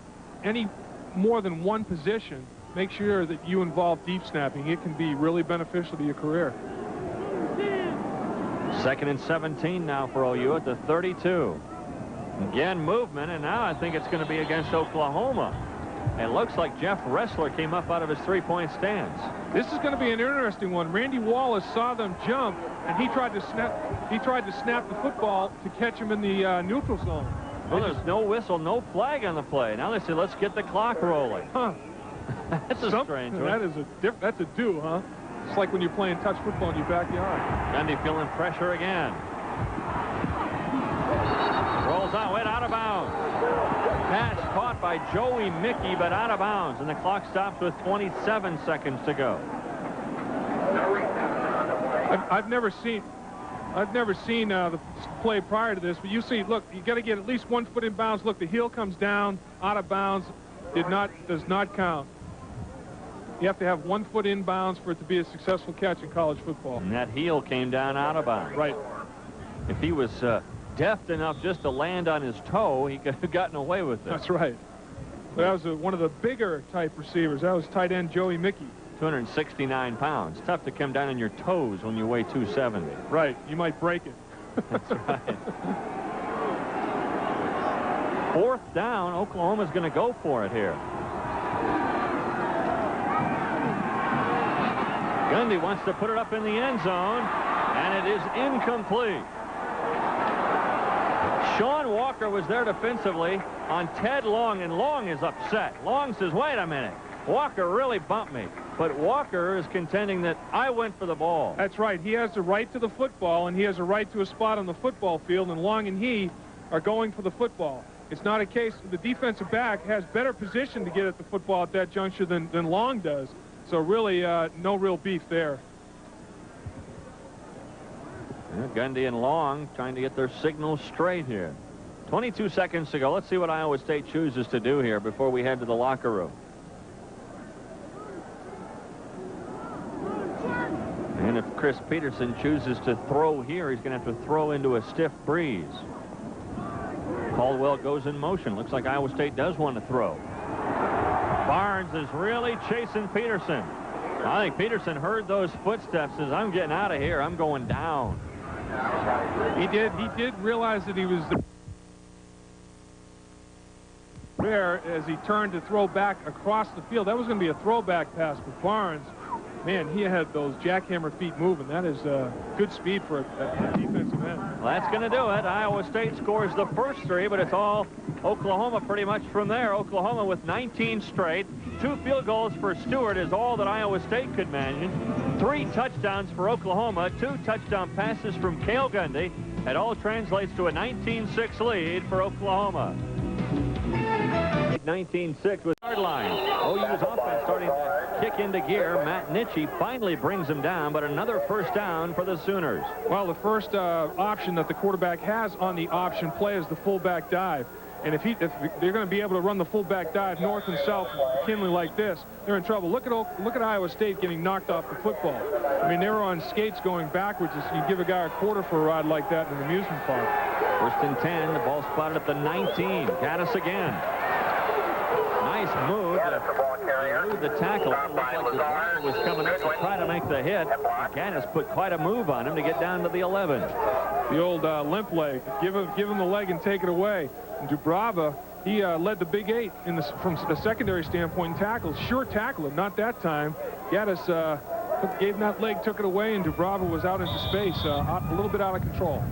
more than one position, make sure that you involve deep snapping. It can be really beneficial to your career. 2nd and 17 now for OU at the 32. Again, movement, and now I think it's going to be against Oklahoma. It looks like Jeff Ressler came up out of his three-point stance. This is going to be an interesting one. Randy Wallace saw them jump, and he tried to snap the football to catch him in the neutral zone. Well, there's no whistle, no flag on the play. Now they say, let's get the clock rolling. Huh. That's a strange one. That's a do, huh? It's like when you're playing touch football in your backyard. Gundy feeling pressure again. Rolls out, went out of bounds. Pass caught by Joey Mickey, but out of bounds, and the clock stops with 27 seconds to go. I've never seen the play prior to this, but you see, look, you got to get at least 1 foot in bounds. Look, the heel comes down, out of bounds, does not count. You have to have 1 foot in bounds for it to be a successful catch in college football. And that heel came down out of bounds. Right. If he was deft enough just to land on his toe, he could have gotten away with it. That's right. That was one of the bigger type receivers. That was tight end Joey Mickey. 269 pounds. Tough to come down on your toes when you weigh 270. Right. You might break it. That's right. 4th down. Oklahoma's going to go for it here. Gundy wants to put it up in the end zone, and it is incomplete. Sean Walker was there defensively on Ted Long, and Long is upset. Long says, wait a minute. Walker really bumped me. But Walker is contending that I went for the ball. That's right. He has the right to the football, and he has a right to a spot on the football field, and Long and he are going for the football. It's not a case the defensive back has better position to get at the football at that juncture than Long does. So really, no real beef there. Yeah, Gundy and Long trying to get their signals straight here. 22 seconds to go. Let's see what Iowa State chooses to do here before we head to the locker room. And if Chris Peterson chooses to throw here, he's going to have to throw into a stiff breeze. Caldwell goes in motion. Looks like Iowa State does want to throw. Barnes is really chasing Peterson. I think Peterson heard those footsteps, says, I'm getting out of here. I'm going down. He did realize that he was there as he turned to throw back across the field. That was going to be a throwback pass, but Barnes, man, he had those jackhammer feet moving. That is good speed for a defensive end. Well, that's going to do it. Iowa State scores the first 3, but it's all Oklahoma pretty much from there. Oklahoma with 19 straight. 2 field goals for Stewart is all that Iowa State could manage. 3 touchdowns for Oklahoma. 2 touchdown passes from Cale Gundy. It all translates to a 19-6 lead for Oklahoma. 19-6 with yard line. OU's offense starting to kick into gear. Matt Nitchie finally brings him down, but another first down for the Sooners. Well, the first option that the quarterback has on the option play is the fullback dive. And if they're going to be able to run the fullback dive north and south McKinley like this, they're in trouble. Look at Iowa State getting knocked off the football. I mean, they were on skates going backwards. You give a guy a quarter for a ride like that in an amusement park. 1st and 10. The ball spotted at the 19. Gaddis again. Nice move to elude the tackle. It looked like the driver was coming up to try to make the hit. Gaddis put quite a move on him to get down to the 11. The old limp leg. Give him the leg and take it away. And Dubrava, he led the Big 8 from the secondary standpoint in tackles. Sure tackler, not that time. Gaddis gave him that leg, took it away, and Dubrava was out into space, a little bit out of control.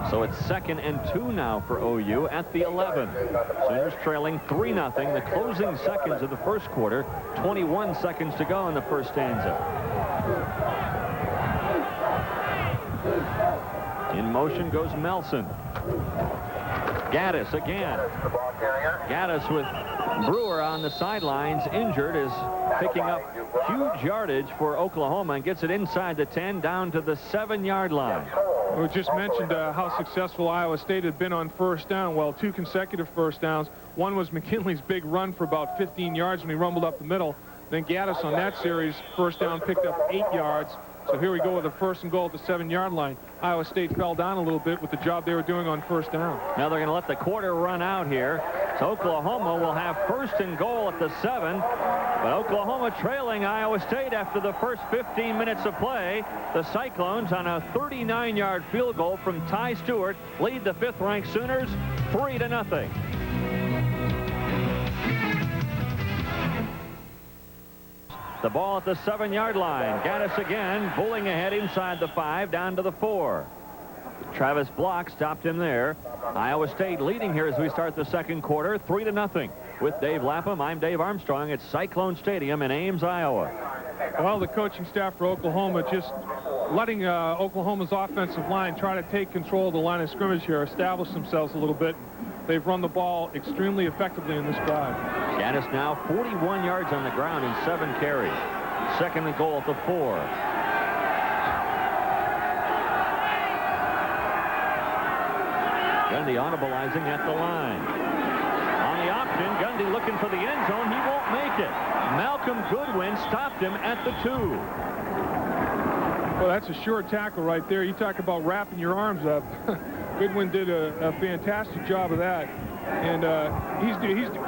So it's 2nd and 2 now for OU at the 11. Sooners trailing 3-0. The closing seconds of the first quarter. 21 seconds to go in the first stanza. In motion goes Melson. Gaddis again. Gaddis with Brewer on the sidelines, injured, is picking up huge yardage for Oklahoma and gets it inside the 10 down to the 7-yard line. We just mentioned how successful Iowa State had been on first down. Well, 2 consecutive first downs. One was McKinley's big run for about 15 yards when he rumbled up the middle. Then Gaddis on that series, first down, picked up 8 yards. So here we go with a 1st and goal at the 7-yard line. Iowa State fell down a little bit with the job they were doing on 1st down. Now they're going to let the quarter run out here. So Oklahoma will have 1st and goal at the 7. But Oklahoma trailing Iowa State after the first 15 minutes of play. The Cyclones on a 39-yard field goal from Ty Stewart lead the 5th-ranked Sooners 3-0. The ball at the 7-yard line. Gaddis again, pulling ahead inside the 5, down to the 4. Travis Block stopped him there. Iowa State leading here as we start the 2nd quarter, 3-0. With Dave Lapham, I'm Dave Armstrong at Cyclone Stadium in Ames, Iowa. Well, the coaching staff for Oklahoma just letting Oklahoma's offensive line try to take control of the line of scrimmage here, establish themselves a little bit. They've run the ball extremely effectively in this drive. Gaddis now 41 yards on the ground in 7 carries. 2nd and goal at the 4. Gundy audibleizing at the line. On the option, Gundy looking for the end zone. He won't make it. Malcolm Goodwin stopped him at the 2. Well, that's a sure tackle right there. You talk about wrapping your arms up. Goodwin did a fantastic job of that. And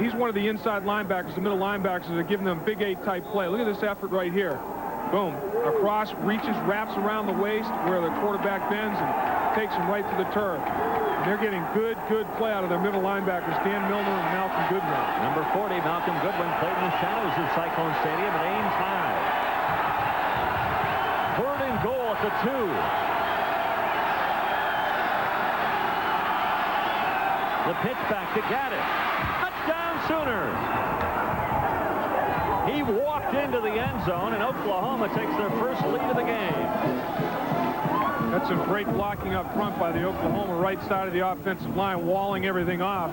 he's one of the inside linebackers, the middle linebackers that are giving them big 8 type play. Look at this effort right here. Boom. Across, reaches, wraps around the waist where the quarterback bends and takes him right to the turf. And they're getting good play out of their middle linebackers, Dan Milner and Malcolm Goodwin. Number 40, Malcolm Goodwin, played in the shadows of Cyclone Stadium at Ames High. 3rd and goal at the 2. The pitch back to Gaddis. Touchdown Sooners. He walked into the end zone, and Oklahoma takes their first lead of the game. That's some great blocking up front by the Oklahoma right side of the offensive line, walling everything off.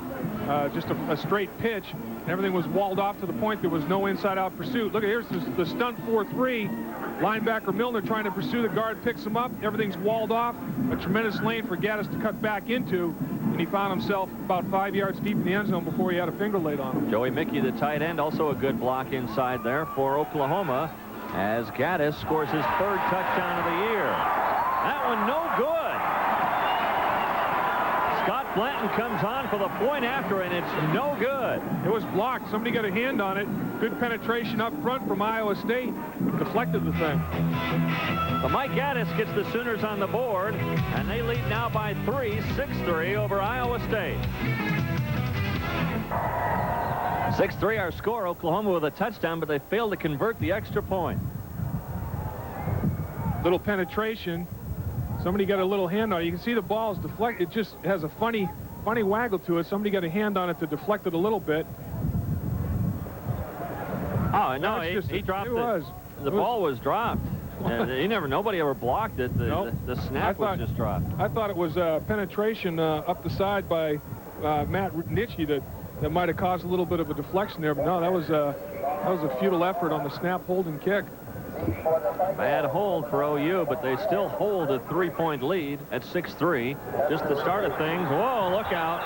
Just a straight pitch. Everything was walled off to the point there was no inside-out pursuit. Look, here's the stunt 4-3. Linebacker Milner trying to pursue the guard, picks him up. Everything's walled off. A tremendous lane for Gaddis to cut back into. And he found himself about 5 yards deep in the end zone before he had a finger laid on him. Joey Mickey, the tight end, also a good block inside there for Oklahoma as Gaddis scores his 3rd touchdown of the year. That one no good. Scott Blanton comes on for the point after, and it's no good. It was blocked. Somebody got a hand on it. Good penetration up front from Iowa State. Deflected the thing. But Mike Gaddis gets the Sooners on the board, and they lead now by 3, 6-3 over Iowa State. 6-3 our score. Oklahoma with a touchdown, but they failed to convert the extra point. Little penetration. Somebody got a little hand on it. You can see the ball is deflected. It just has a funny waggle to it. Somebody got a hand on it to deflect it a little bit. Oh, no, he dropped it. The ball was dropped. Nobody ever blocked it. The snap was just dropped. I thought it was penetration up the side by Matt Nitschke that might have caused a little bit of a deflection there. But no, that was a futile effort on the snap, hold, and kick. Bad hold for OU, but they still hold a 3-point lead at 6-3. Just the start of things. Whoa, look out.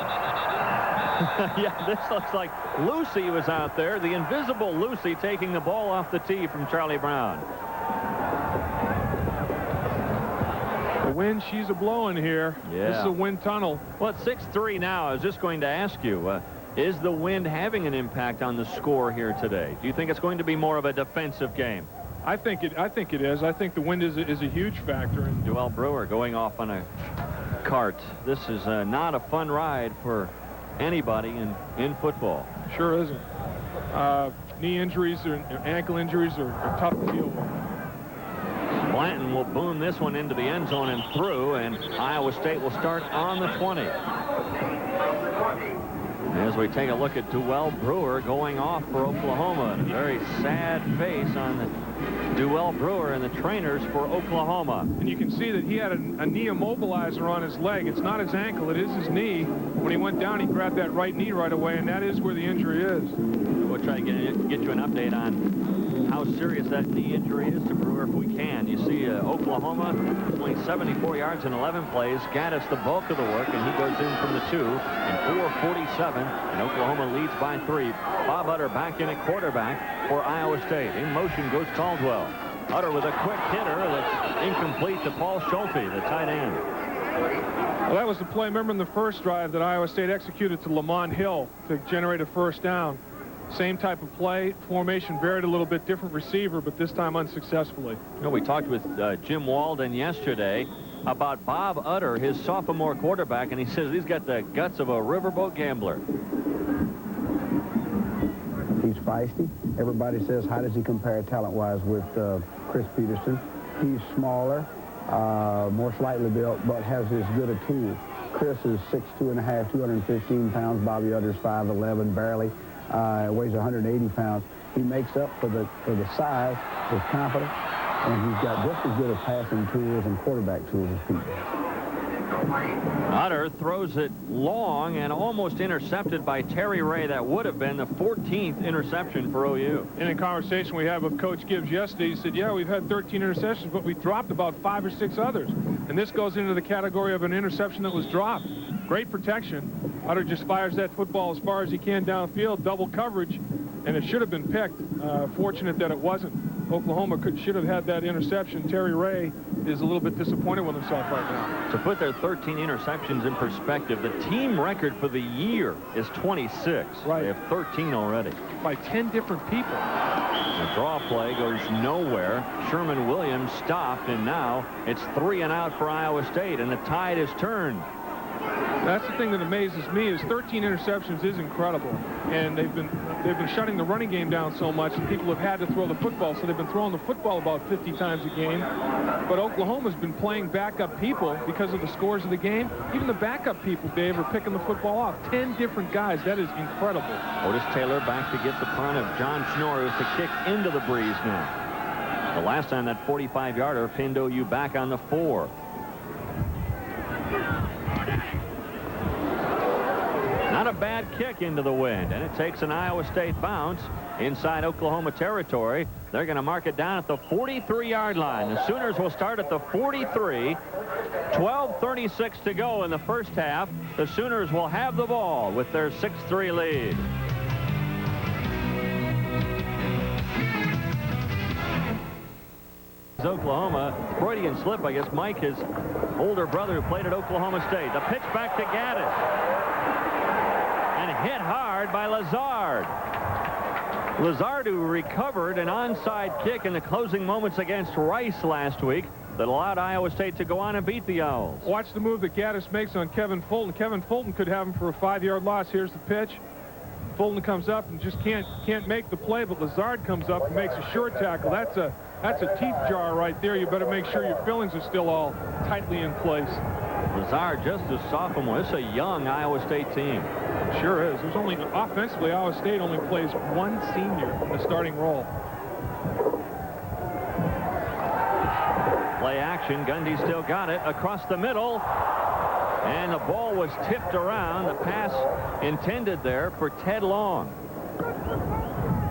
Yeah, this looks like Lucy was out there. The invisible Lucy taking the ball off the tee from Charlie Brown. The wind, she's a-blowing here. Yeah. This is a wind tunnel. Well, it's 6-3 now. I was just going to ask you, is the wind having an impact on the score here today? Do you think it's going to be more of a defensive game? I think it is. I think the wind is a huge factor. Joel Brewer going off on a cart. This is not a fun ride for anybody in football. Sure isn't. Knee injuries or ankle injuries are tough to deal with. Blanton will boom this one into the end zone and through, and Iowa State will start on the 20. As we take a look at Joel Brewer going off for Oklahoma. A very sad face on the Joel Brewer and the trainers for Oklahoma. And you can see that he had a knee immobilizer on his leg. It's not his ankle, it is his knee. When he went down, he grabbed that right knee right away, and that is where the injury is. We'll try to get you an update on how how serious that knee injury is to Brewer if we can. You see Oklahoma only 74 yards in 11 plays. Gaddis the bulk of the work, and he goes in from the 2 in 4:47, and Oklahoma leads by 3. Bob Utter back in at quarterback for Iowa State. In motion goes Caldwell. Utter with a quick hitter that's incomplete to Paul Schulte, the tight end. Well, that was the play, remember, in the first drive that Iowa State executed to Lamont Hill to generate a first down. Same type of play. Formation varied a little bit, different receiver, but this time unsuccessfully. You know, we talked with Jim Walden yesterday about Bob Utter, his sophomore quarterback, and he says he's got the guts of a riverboat gambler. He's feisty. Everybody says, how does he compare talent-wise with Chris Peterson? He's smaller, more slightly built, but has as good a tool. Chris is 6'2½", 215 pounds. Bobby Utter's 5'11", barely. Weighs 180 pounds. He makes up for the size with confidence, and he's got just as good a passing tools and quarterback tools as Pete does. Utter throws it long and almost intercepted by Terry Ray. That would have been the 14th interception for OU. In a conversation we had with Coach Gibbs yesterday, he said, yeah, we've had 13 interceptions, but we dropped about 5 or 6 others. And this goes into the category of an interception that was dropped. Great protection. Utter just fires that football as far as he can downfield, double coverage, and it should have been picked. Fortunate that it wasn't. Oklahoma should have had that interception. Terry Ray is a little bit disappointed with himself right now. To put their 13 interceptions in perspective, the team record for the year is 26. Right. They have 13 already. By 10 different people. The draw play goes nowhere. Sherman Williams stopped, and now it's 3 and out for Iowa State, and the tide is turned. That's the thing that amazes me is 13 interceptions is incredible, and they've been shutting the running game down so much, and people have had to throw the football, so they've been throwing the football about 50 times a game. But Oklahoma's been playing backup people because of the scores of the game. Even the backup people, Dave, are picking the football off. 10 different guys. That is incredible. Otis Taylor back to get the punt of John Schnorr, who's to kick into the breeze now. The last time that 45-yarder pinned OU back on the 4. Not a bad kick into the wind, and it takes an Iowa State bounce inside Oklahoma territory. They're going to mark it down at the 43-yard line. The Sooners will start at the 43. 12:36 to go in the first half. The Sooners will have the ball with their 6-3 lead. Oklahoma, Freudian slip, I guess. Mike, his older brother who played at Oklahoma State. The pitch back to Gaddis. And hit hard by Lazard. Lazard, who recovered an onside kick in the closing moments against Rice last week that allowed Iowa State to go on and beat the Owls. Watch the move that Gaddis makes on Kevin Fulton. Kevin Fulton could have him for a 5-yard loss. Here's the pitch. Fulton comes up and just can't make the play, but Lazard comes up and makes a short tackle. That's a teeth jar right there. You better make sure your fillings are still all tightly in place. Lazard, just a sophomore. It's a young Iowa State team. Sure is. There's only, offensively, Iowa State only plays 1 senior in the starting role. Play action. Gundy still got it across the middle. And the ball was tipped around. The pass intended there for Ted Long.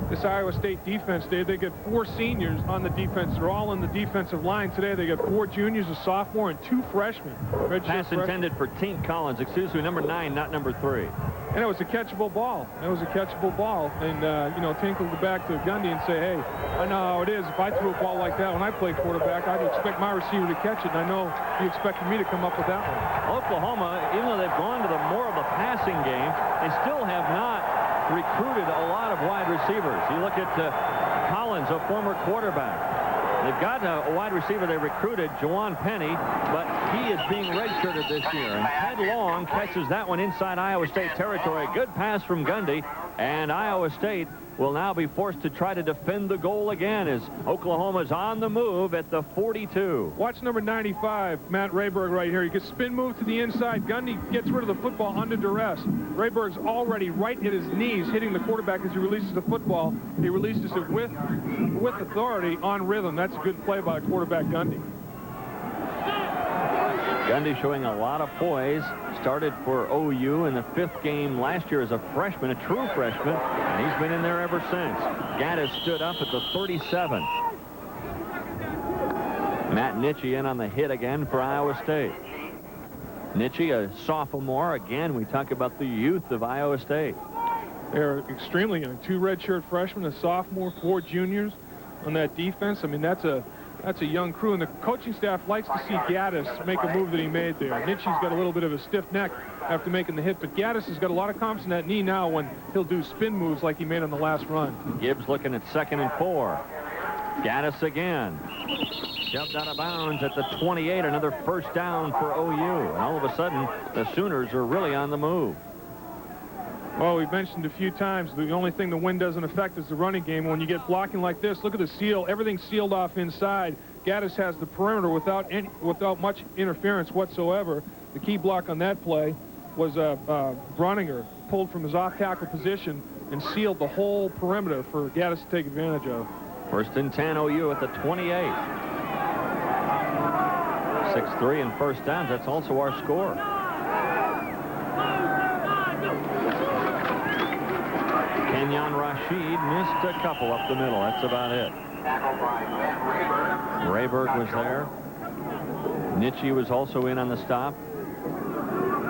This Iowa State defense, Dave, they get 4 seniors on the defense. They're all in the defensive line today. They got 4 juniors, a sophomore, and 2 freshmen. Pass intended for Tink Collins. Excuse me, number 9, not number 3. And it was a catchable ball. It was a catchable ball. And, you know, Tink will go back to Gundy and say, hey, I know how it is. If I threw a ball like that when I played quarterback, I'd expect my receiver to catch it. And I know you expected me to come up with that one. Oklahoma, even though they've gone to the more of a passing game, they still have not recruited a lot of wide receivers. You look at Collins, a former quarterback. They've got a wide receiver they recruited, Jawan Penny, but he is being redshirted this year. And Ted Long catches that one inside Iowa State territory. Good pass from Gundy, and Iowa State will now be forced to try to defend the goal again as Oklahoma's on the move at the 42. Watch number 95, Matt Rayberg right here. He gets spin move to the inside. Gundy gets rid of the football under duress. Rayberg's already right at his knees hitting the quarterback as he releases the football. He releases it with authority on rhythm. That's a good play by quarterback Gundy. Gundy showing a lot of poise. Started for OU in the 5th game last year as a freshman, a true freshman, and he's been in there ever since. Gaddis stood up at the 37. Matt Nitchie in on the hit again for Iowa State. Nitchie, a sophomore. Again, we talk about the youth of Iowa State. They're extremely young. 2 redshirt freshmen, a sophomore, 4 juniors on that defense. I mean, that's a young crew, and the coaching staff likes to see Gaddis make a move that he made there. Nitchie's got a little bit of a stiff neck after making the hit, but Gaddis has got a lot of confidence in that knee now when he'll do spin moves like he made on the last run. Gibbs looking at 2nd and 4. Gaddis again. Shoved out of bounds at the 28. Another first down for OU. And all of a sudden, the Sooners are really on the move. Well, we've mentioned a few times, the only thing the wind doesn't affect is the running game. When you get blocking like this, look at the seal. Everything's sealed off inside. Gaddis has the perimeter without much interference whatsoever. The key block on that play was Brunninger, pulled from his off-tackle position and sealed the whole perimeter for Gaddis to take advantage of. 1st and 10 OU at the 28. 6-3 and first downs. That's also our score. Kenyon Rashid missed a couple up the middle. That's about it. Rayberg was there. Nitchie was also in on the stop.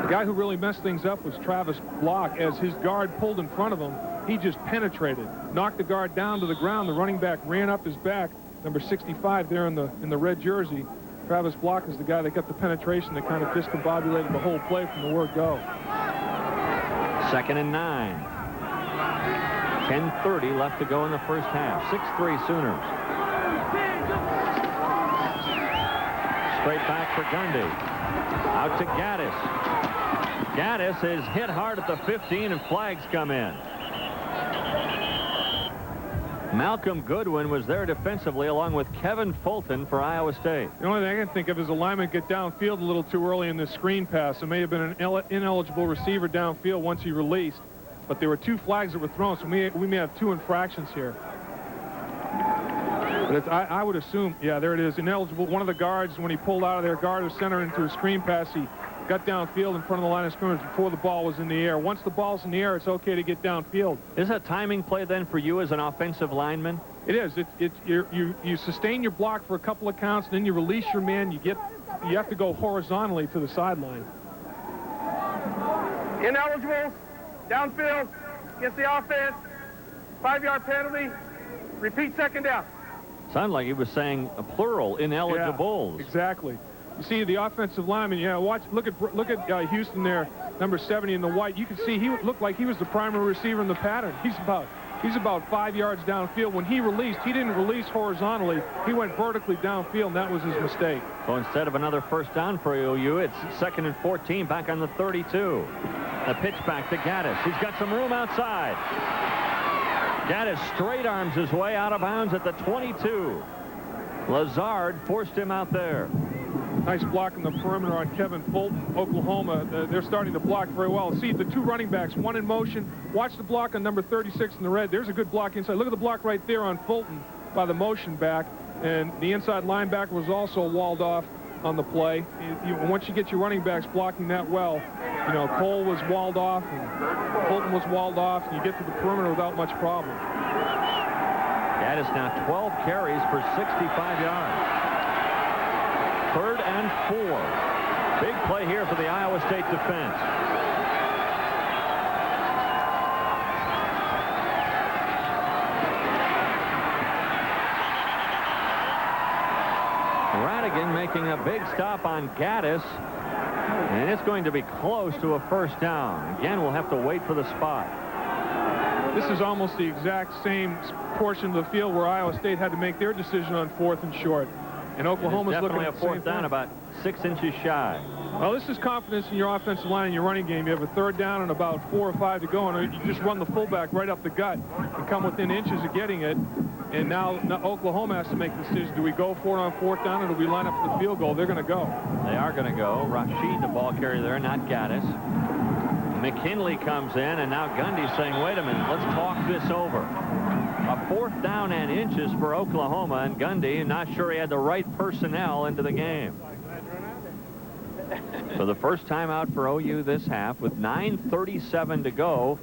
The guy who really messed things up was Travis Block. As his guard pulled in front of him, he just penetrated, knocked the guard down to the ground. The running back ran up his back. Number 65 there in the red jersey. Travis Block is the guy that got the penetration that kind of discombobulated the whole play from the word go. 2nd and 9. 10:30 left to go in the first half. 6-3 Sooners. Straight back for Gundy. Out to Gaddis. Gaddis is hit hard at the 15 and flags come in. Malcolm Goodwin was there defensively along with Kevin Fulton for Iowa State. The only thing I can think of is a lineman get downfield a little too early in this screen pass. It may have been an ineligible receiver downfield once he released, but there were 2 flags that were thrown, so we may have 2 infractions here. But I would assume, yeah, there it is, ineligible. One of the guards, when he pulled out of their guard or center into a screen pass, he got downfield in front of the line of scrimmage before the ball was in the air. Once the ball's in the air, it's okay to get downfield. Is that a timing play then for you as an offensive lineman? It is. You sustain your block for a couple of counts, and then you release your man. You have to go horizontally to the sideline. Ineligible, downfield, against the offense, 5-yard penalty, repeat 2nd down. Sounded like he was saying a plural, ineligibles. Yeah, exactly. You see the offensive lineman. Yeah, look at Houston there, number 70 in the white. You can see he looked like he was the primary receiver in the pattern. He's about 5 yards downfield. When he released, he didn't release horizontally. He went vertically downfield, and that was his mistake. So instead of another first down for OU, it's 2nd and 14 back on the 32. The pitch back to Gaddis. He's got some room outside. Gaddis straight arms his way out of bounds at the 22. Lazard forced him out there. Nice block in the perimeter on Kevin Fulton, Oklahoma. They're starting to block very well. See the 2 running backs, one in motion. Watch the block on number 36 in the red. There's a good block inside. Look at the block right there on Fulton by the motion back. And the inside linebacker was also walled off on the play. Once you get your running backs blocking that well, you know, Cole was walled off and Fulton was walled off, and you get to the perimeter without much problem. Gaddis now 12 carries for 65 yards. 3rd and 4. Big play here for the Iowa State defense. Radigan making a big stop on Gaddis, and it's going to be close to a first down. Again, we'll have to wait for the spot. This is almost the exact same portion of the field where Iowa State had to make their decision on 4th and short. And Oklahoma's looking at a 4th down, about 6 inches shy. Well, this is confidence in your offensive line and your running game. You have a 3rd down and about 4 or 5 to go, and you just run the fullback right up the gut and come within inches of getting it. And now Oklahoma has to make the decision. Do we go for it on 4th down, or do we line up for the field goal? They're going to go. They are going to go. Rashid, the ball carrier there, not Gaddis. McKinley comes in, and now Gundy's saying, wait a minute, let's talk this over. A 4th down and inches for Oklahoma, and Gundy not sure he had the right personnel into the game. So the first time out for OU this half with 9:37 to go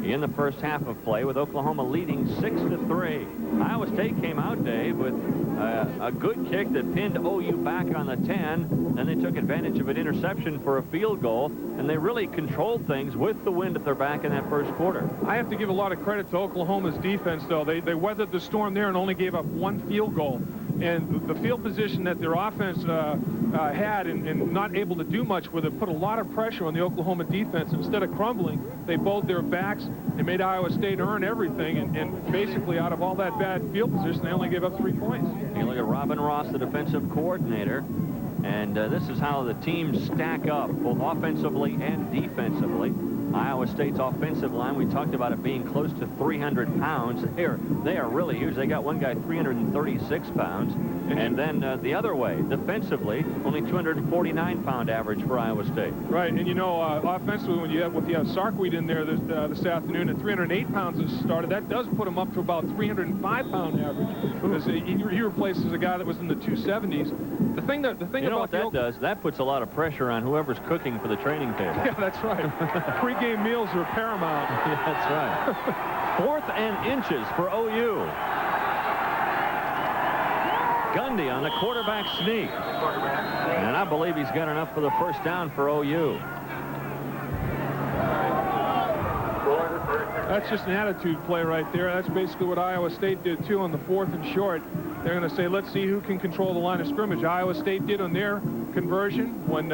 in the first half of play, with Oklahoma leading 6-3. Iowa State came out, Dave, with a good kick that pinned OU back on the 10. Then they took advantage of an interception for a field goal, and they really controlled things with the wind at their back in that first quarter. I have to give a lot of credit to Oklahoma's defense, though. They weathered the storm there and only gave up 1 field goal. And the field position that their offense had and not able to do much with it put a lot of pressure on the Oklahoma defense. Instead of crumbling, they bowed their backs and made Iowa State earn everything. And basically, out of all that bad field position, they only gave up 3 points. You look at Robin Ross, the defensive coordinator, and this is how the teams stack up, both offensively and defensively. Iowa State's offensive line, we talked about it being close to 300 pounds. They are really huge. They got one guy 336 pounds. And then the other way, defensively, only 249-pound average for Iowa State. Right, and you know, offensively, when you have Sarkweed in there this afternoon at 308 pounds as started, that does put him up to about 305-pound average. Because he replaces a guy that was in the 270s. The thing you know what that does? That puts a lot of pressure on whoever's cooking for the training table. Yeah, that's right. Pre-game meals are paramount. Yeah, that's right. 4th and inches for OU. Gundy on the quarterback sneak. And I believe he's got enough for the first down for OU. That's just an attitude play right there. That's basically what Iowa State did, too, on the 4th and short. They're going to say, let's see who can control the line of scrimmage. Iowa State did on their conversion when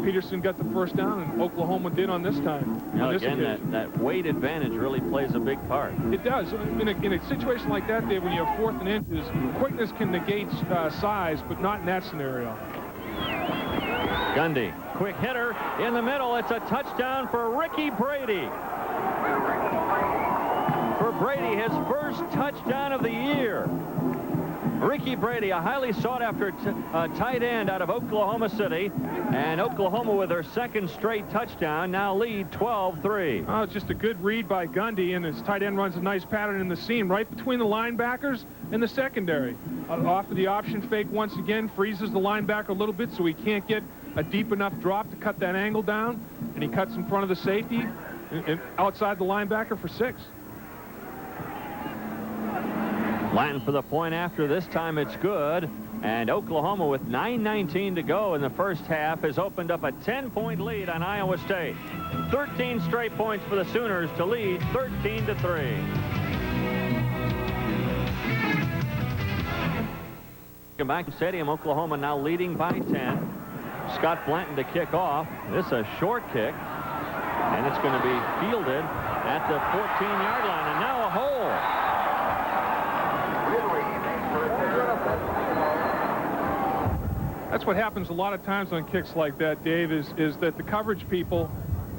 Peterson got the first down, and Oklahoma did on this time. Now, again, that weight advantage really plays a big part. It does. In a situation like that, Dave, when you have 4th and inches, quickness can negate size, but not in that scenario. Gundy, quick hitter in the middle. It's a touchdown for Ricky Brady. For Brady, his first touchdown of the year. Ricky Brady, a highly sought-after tight end out of Oklahoma City. And Oklahoma, with their 2nd straight touchdown, now lead 12-3. Oh, it's just a good read by Gundy, and his tight end runs a nice pattern in the seam right between the linebackers and the secondary. Off of the option fake once again, freezes the linebacker a little bit so he can't get a deep enough drop to cut that angle down. And he cuts in front of the safety and outside the linebacker for 6. Latin for the point after. This time it's good. And Oklahoma, with 9:19 to go in the first half, has opened up a 10-point lead on Iowa State. 13 straight points for the Sooners to lead 13-3. Back to stadium, Oklahoma now leading by 10. Scott Blanton to kick off. This is a short kick, and it's going to be fielded at the 14-yard line, and now a hole. That's what happens a lot of times on kicks like that, Dave, is that the coverage people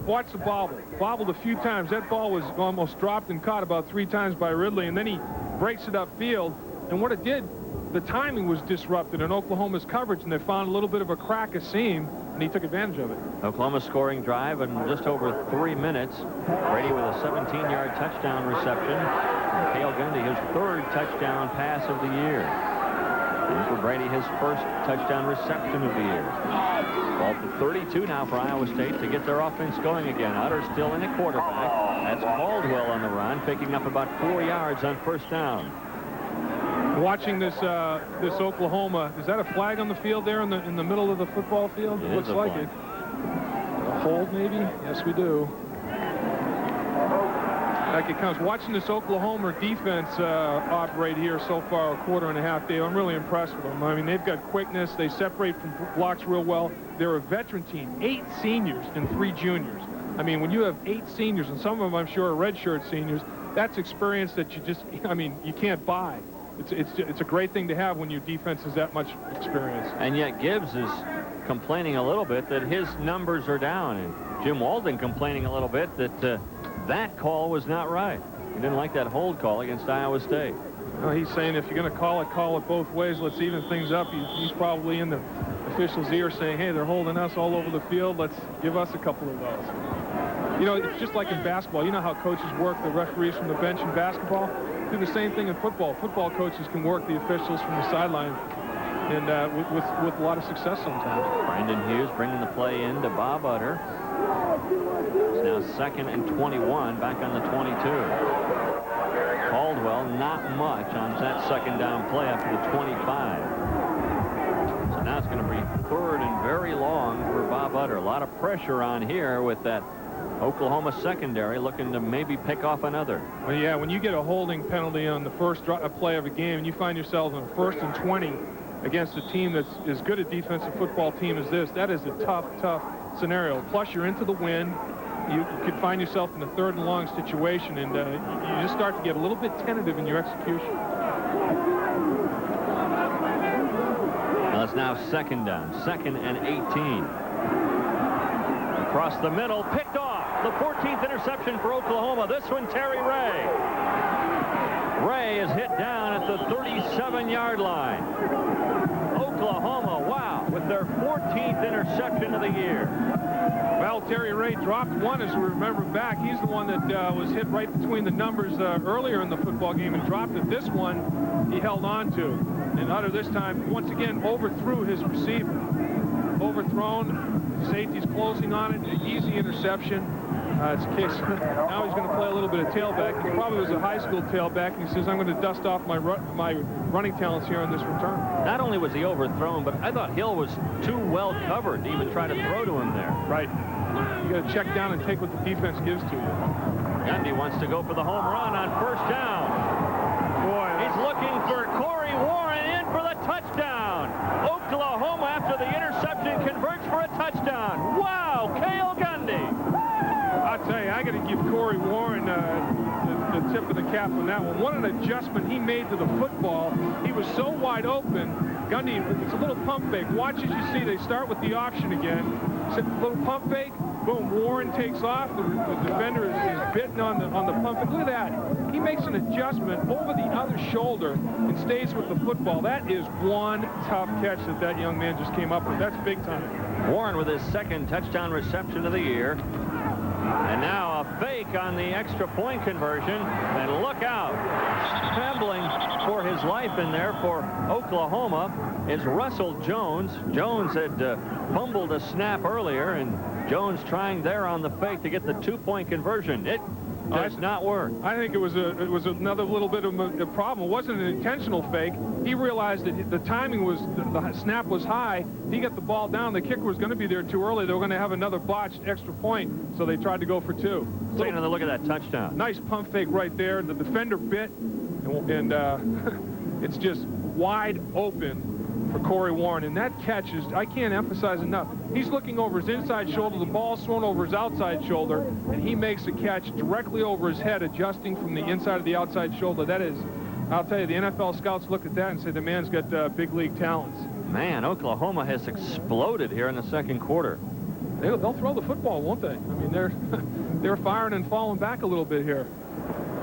watch the bobble. Bobbled a few times. That ball was almost dropped and caught about 3 times by Ridley, and then he breaks it upfield. And what it did, the timing was disrupted in Oklahoma's coverage, and they found a little bit of a crack, a seam, and he took advantage of it. Oklahoma scoring drive in just over 3 minutes. Brady with a 17-yard touchdown reception. And Cale Gundy, his 3rd touchdown pass of the year. And for Brady, his 1st touchdown reception of the year. Ball to 32 now for Iowa State to get their offense going again. Utter still in at quarterback. That's Caldwell on the run, picking up about 4 yards on first down. Watching this Oklahoma, is that a flag on the field there in the middle of the football field? It looks like it. A hold, maybe? Yes, we do. Like it comes. Watching this Oklahoma defense operate here so far, a quarter and a half, Dave, I'm really impressed with them. I mean, they've got quickness. They separate from blocks real well. They're a veteran team, 8 seniors and 3 juniors. I mean, when you have 8 seniors, and some of them I'm sure are redshirt seniors, that's experience that you just, I mean, you can't buy. It's a great thing to have when your defense has that much experience. And yet Gibbs is complaining a little bit that his numbers are down, and Jim Walden complaining a little bit that that call was not right. He didn't like that hold call against Iowa State. Well, he's saying if you're going to call it both ways. Let's even things up. He's probably in the official's ear saying, hey, they're holding us all over the field. Let's give us a couple of those. You know, it's just like in basketball. You know how coaches work the referees from the bench in basketball? Do the same thing in football. Football coaches can work the officials from the sideline. and with a lot of success sometimes. Brandon Hughes bringing the play in to Bob Utter. It's now 2nd and 21, back on the 22. Caldwell not much on that 2nd down play up to the 25. So now it's going to be 3rd and very long for Bob Utter. A lot of pressure on here with that Oklahoma secondary looking to maybe pick off another. Well, yeah, when you get a holding penalty on the first play of a game and you find yourself on 1st and 20 against a team that's as good a defensive football team as this, that is a tough scenario. Plus, you're into the wind. You could find yourself in a 3rd and long situation, and you just start to get a little bit tentative in your execution. Well, it's now 2nd down, 2nd and 18. Across the middle, picked off. The 14th interception for Oklahoma. This one, Terry Ray. Ray is hit down at the 37-yard line. Oklahoma, wow, with their 14th interception of the year. Well, Terry Ray dropped one, as we remember back. He's the one that was hit right between the numbers earlier in the football game and dropped it. This one, he held on to. And Utter this time, once again, overthrew his receiver. Overthrown. Safety's closing on it. An easy interception. It's a case. Now he's going to play a little bit of tailback. He probably was a high school tailback, and he says, I'm going to dust off my running talents here on this return. Not only was he overthrown, but I thought Hill was too well covered to even try to throw to him there. Right. You got to check down and take what the defense gives to you. Gundy wants to go for the home run on 1st down. Boy, he's looking for Corey Warren in for the touchdown. Oklahoma, after the interception, converts for a touchdown. Wow, Cale Gundy. I'll tell you, I got to give Corey Warren the tip of the cap on that one. What an adjustment he made to the football. He was so wide open. Gundy, it's a little pump fake. Watch as you see, they start with the option again. Little pump fake. Boom, Warren takes off. The defender is bitten on the pump fake. Look at that. He makes an adjustment over the other shoulder and stays with the football. That is one tough catch that young man just came up with. That's big time. Warren with his 2nd touchdown reception of the year. And now a fake on the extra point conversion. And look out. Scrambling for his life in there for Oklahoma is Russell Jones. Jones had fumbled a snap earlier, and Jones trying there on the fake to get the 2-point conversion. It does not work. I think it was another little bit of a problem. It wasn't an intentional fake. He realized that the timing was, the snap was high. He got the ball down. The kicker was going to be there too early. They were going to have another botched extra point, so they tried to go for 2. Take another look at that touchdown. Nice pump fake right there. The defender bit, and it's just wide open for Corey Warren, and that catch is, I can't emphasize enough. He's looking over his inside shoulder, the ball's thrown over his outside shoulder, and he makes a catch directly over his head, adjusting from the inside to the outside shoulder. That is, I'll tell you, the NFL scouts look at that and say the man's got big league talents. Man, Oklahoma has exploded here in the 2nd quarter. They'll throw the football, won't they? I mean, they're firing and falling back a little bit here.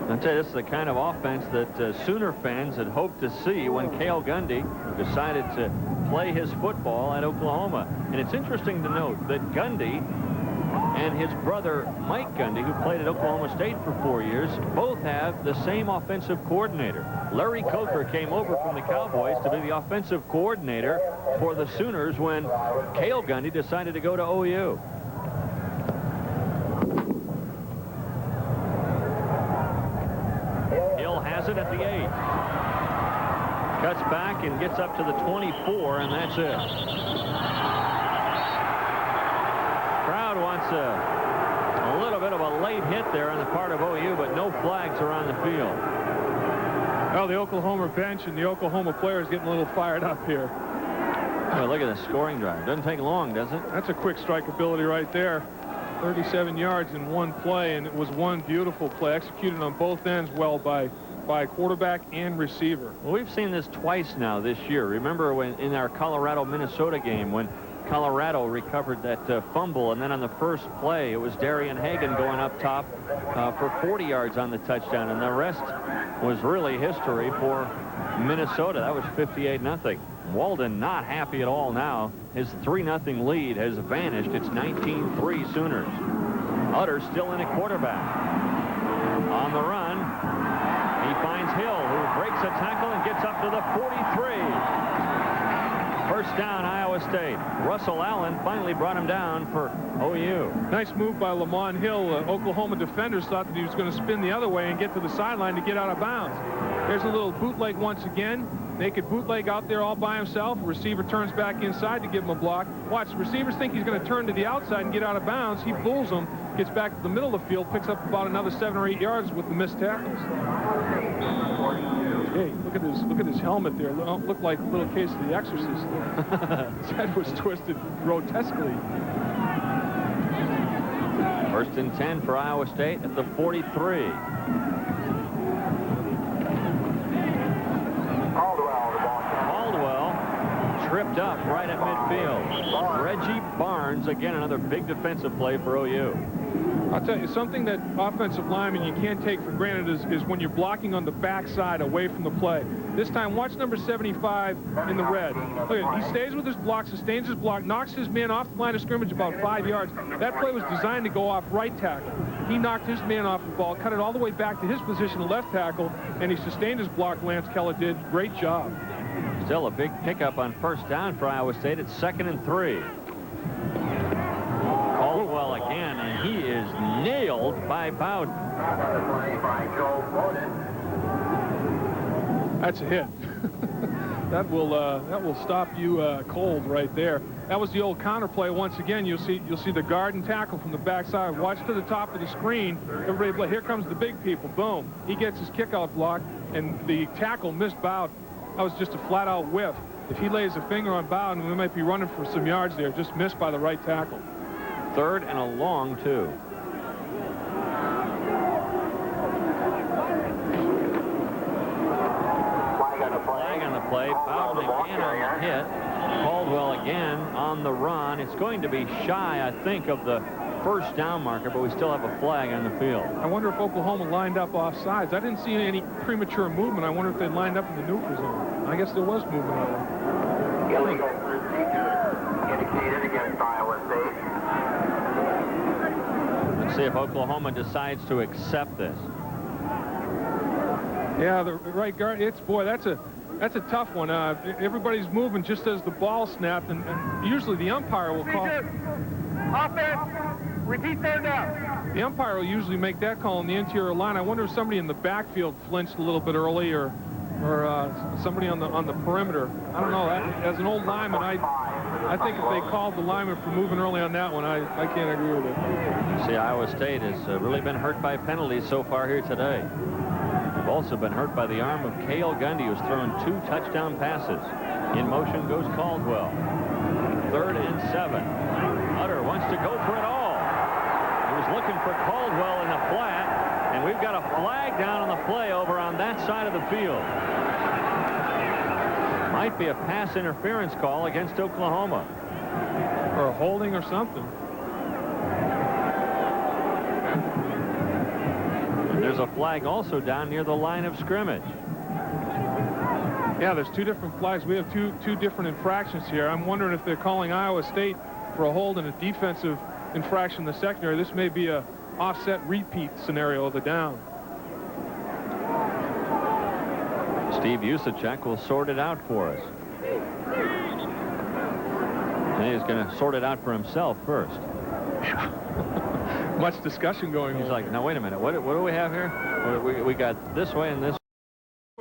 I'll tell you, this is the kind of offense that Sooner fans had hoped to see when Cale Gundy decided to play his football at Oklahoma. And it's interesting to note that Gundy and his brother Mike Gundy, who played at Oklahoma State for 4 years, both have the same offensive coordinator. Larry Coker came over from the Cowboys to be the offensive coordinator for the Sooners when Cale Gundy decided to go to OU. Has it at the 8. Cuts back and gets up to the 24, and that's it. Crowd wants a little bit of a late hit there on the part of OU, but no flags are on the field. Well, the Oklahoma bench and the Oklahoma players getting a little fired up here. Oh, look at the scoring drive. Doesn't take long, does it? That's a quick strikeability right there. 37 yards in one play, and it was one beautiful play executed on both ends well by quarterback and receiver. Well, we've seen this twice now this year. Remember when in our Colorado-Minnesota game when Colorado recovered that fumble, and then on the first play it was Darian Hagan going up top for 40 yards on the touchdown, and the rest was really history for Minnesota. That was 58-0. Walden not happy at all now. His 3-0 lead has vanished. It's 19-3 Sooners. Utter still in at quarterback. On the run, he finds Hill, who breaks a tackle and gets up to the 43. First down, Iowa State. Russell Allen finally brought him down for OU. Nice move by Lamont Hill. Oklahoma defenders thought that he was going to spin the other way and get to the sideline to get out of bounds. There's a little bootleg once again. Naked bootleg out there all by himself. Receiver turns back inside to give him a block. Watch, receivers think he's going to turn to the outside and get out of bounds. He fools them, gets back to the middle of the field, picks up about another 7 or 8 yards with the missed tackles. Hey, look at his helmet there. Looked like a little case of The Exorcist. His head was twisted grotesquely. First and 10 for Iowa State at the 43. Tripped up right at midfield. Reggie Barnes, again, another big defensive play for OU. I'll tell you, something that offensive linemen you can't take for granted is when you're blocking on the backside away from the play. This time, watch number 75 in the red. Look at it. He stays with his block, sustains his block, knocks his man off the line of scrimmage about 5 yards. That play was designed to go off right tackle. He knocked his man off the ball, cut it all the way back to his position of left tackle, and he sustained his block. Lance Keller did. Great job. Still a big pickup on first down for Iowa State. It's 2nd and 3. Caldwell again, and he is nailed by Bowden. That's a hit. that will stop you cold right there. That was the old counter play. Once again, you'll see the guard and tackle from the backside. Watch to the top of the screen. Everybody play. Here comes the big people. Boom. He gets his kickout block, and the tackle missed Bowden. That was just a flat-out whiff. If he lays a finger on Bowden, we might be running for some yards there. Just missed by the right tackle. 3rd and a long 2. Flag on the play. Bowden again on the hit. Caldwell again on the run. It's going to be shy, I think, of the first down marker, but we still have a flag on the field. I wonder if Oklahoma lined up off sides. I didn't see any premature movement. I wonder if they lined up in the neutral zone. I guess there was movement on it. Illegal procedure indicated against Iowa State. Let's see if Oklahoma decides to accept this. Yeah, the right guard. That's a tough one. Everybody's moving just as the ball snapped, and usually the umpire will call. Offense. Repeat 3rd down. The umpire will usually make that call in the interior line. I wonder if somebody in the backfield flinched a little bit early, or somebody on the perimeter. I don't know. As an old lineman, I think if they called the lineman for moving early on that one, I can't agree with it. See, Iowa State has really been hurt by penalties so far here today. They've also been hurt by the arm of Cale Gundy, who's thrown 2 touchdown passes. In motion goes Caldwell. 3rd and 7. Hutter wants to go for it all. He was looking for Caldwell in the flat, and we've got a flag down on the play over on that side of the field. Might be a pass interference call against Oklahoma. Or a holding or something. And there's a flag also down near the line of scrimmage. Yeah, there's 2 different flags. We have two different infractions here. I'm wondering if they're calling Iowa State for a hold and a defensive infraction in the secondary. This may be a offset repeat scenario of the down. Steve Usacek will sort it out for us. And he's going to sort it out for himself first. Much discussion going on. He's like, now wait a minute, what do we have here? We got this way and this.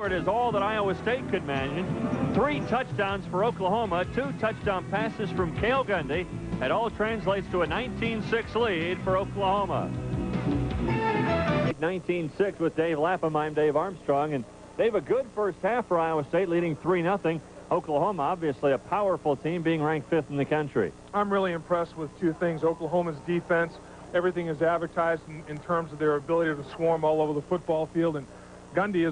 It is all that Iowa State could manage. 3 touchdowns for Oklahoma, 2 touchdown passes from Cale Gundy. It all translates to a 19-6 lead for Oklahoma. 19-6 with Dave Lapham. I'm Dave Armstrong, and they have a good first half for Iowa State, leading 3-0. Oklahoma, obviously a powerful team, being ranked 5th in the country. I'm really impressed with 2 things. Oklahoma's defense, everything is advertised in terms of their ability to swarm all over the football field, and Gundy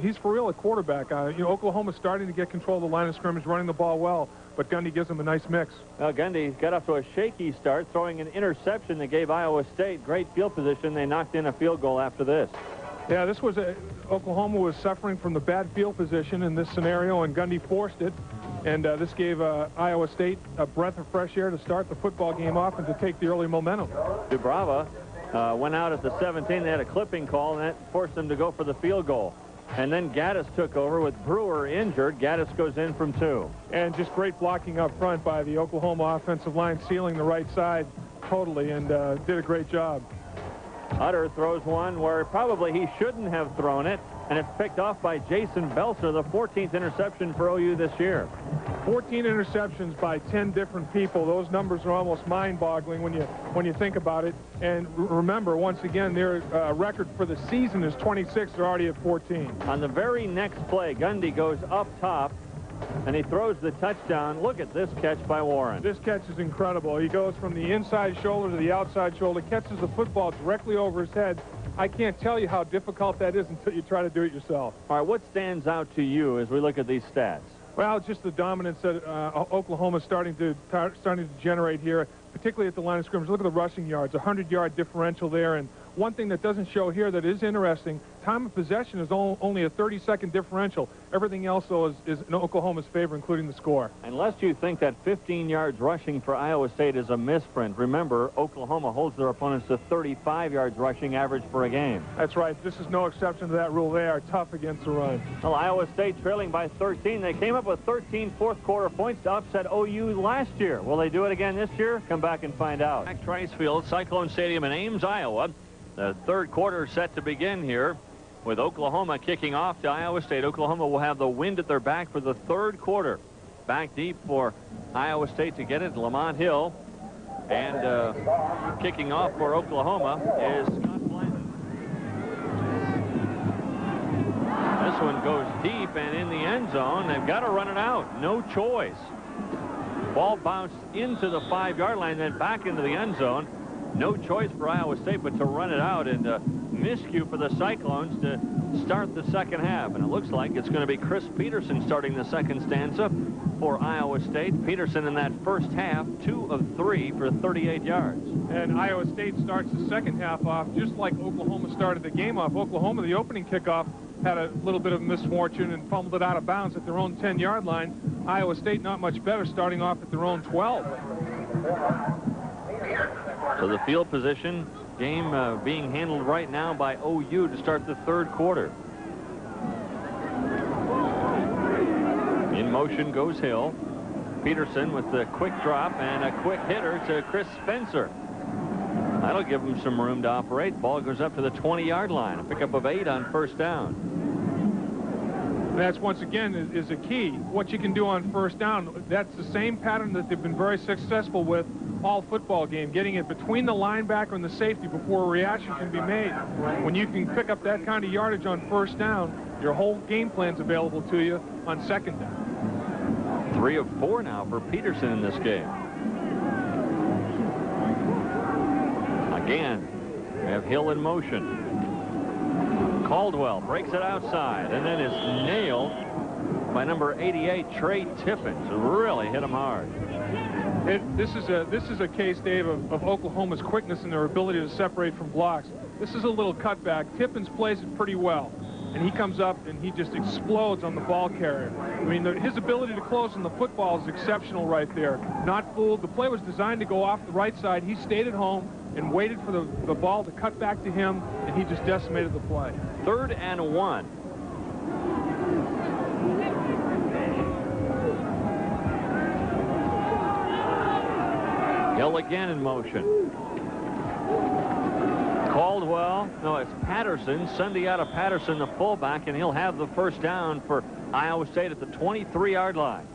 he's for real a quarterback. Oklahoma's starting to get control of the line of scrimmage, running the ball well, but Gundy gives them a nice mix. Well, Gundy got off to a shaky start, throwing an interception that gave Iowa State great field position. They knocked in a field goal after this. Yeah, Oklahoma was suffering from the bad field position in this scenario, and Gundy forced it. And this gave Iowa State a breath of fresh air to start the football game off and to take the early momentum. Dubrava went out at the 17. They had a clipping call, and that forced them to go for the field goal. And then Gaddis took over with Brewer injured. Gaddis goes in from 2. And just great blocking up front by the Oklahoma offensive line, sealing the right side totally, and did a great job. Utter throws one where probably he shouldn't have thrown it, and it's picked off by Jason Belser, the 14th interception for OU this year. 14 interceptions by 10 different people. Those numbers are almost mind-boggling when you think about it. And remember, once again, their record for the season is 26. They're already at 14. On the very next play, Gundy goes up top, and he throws the touchdown. Look at this catch by Warren. This catch is incredible. He goes from the inside shoulder to the outside shoulder, catches the football directly over his head. I can't tell you how difficult that is until you try to do it yourself. All right, what stands out to you as we look at these stats? Well, just the dominance that Oklahoma's starting to generate here, particularly at the line of scrimmage. Look at the rushing yards, a 100-yard differential there. And one thing that doesn't show here that is interesting, time of possession is only a 30-second differential. Everything else, though, is in Oklahoma's favor, including the score. Unless you think that 15 yards rushing for Iowa State is a misprint, remember, Oklahoma holds their opponents to 35 yards rushing average for a game. That's right. This is no exception to that rule. They are tough against the run. Well, Iowa State trailing by 13. They came up with 13 fourth-quarter points to upset OU last year. Will they do it again this year? Come back and find out. Back Trice Field, Cyclone Stadium in Ames, Iowa. The third quarter set to begin here with Oklahoma kicking off to Iowa State. Oklahoma will have the wind at their back for the third quarter. Back deep for Iowa State to get it, Lamont Hill. And kicking off for Oklahoma is Scott Blanton. This one goes deep and in the end zone. They've got to run it out. No choice. Ball bounced into the 5-yard line, then back into the end zone. No choice for Iowa State but to run it out, and miscue for the Cyclones to start the second half. And it looks like it's going to be Chris Peterson starting the second stanza for Iowa State. Peterson in that first half, 2 of 3 for 38 yards. And Iowa State starts the second half off just like Oklahoma started the game off. Oklahoma, the opening kickoff, had a little bit of misfortune and fumbled it out of bounds at their own 10-yard line. Iowa State not much better, starting off at their own 12. So the field position game being handled right now by OU to start the third quarter. In motion goes Hill. Peterson with the quick drop and a quick hitter to Chris Spencer. That'll give him some room to operate. Ball goes up to the 20-yard line. A pickup of 8 on first down. That's, once again, is a key. What you can do on first down, that's the same pattern that they've been very successful with all football game, getting it between the linebacker and the safety before a reaction can be made. When you can pick up that kind of yardage on first down, your whole game plan's available to you on second down. 3 of 4 now for Peterson in this game. Again, we have Hill in motion. Caldwell breaks it outside and then is nailed by number 88, Trey Tippins. Really hit him hard. This is a case, Dave, of Oklahoma's quickness and their ability to separate from blocks. This is a little cutback. Tippins plays it pretty well, and he comes up and he just explodes on the ball carrier. I mean, his ability to close on the football is exceptional right there. Not fooled. The play was designed to go off the right side. He stayed at home and waited for the ball to cut back to him, and he just decimated the play. 3rd and 1. Hill again in motion. Caldwell, no, it's Patterson. Sunday out of Patterson, the fullback, and he'll have the first down for Iowa State at the 23-yard line.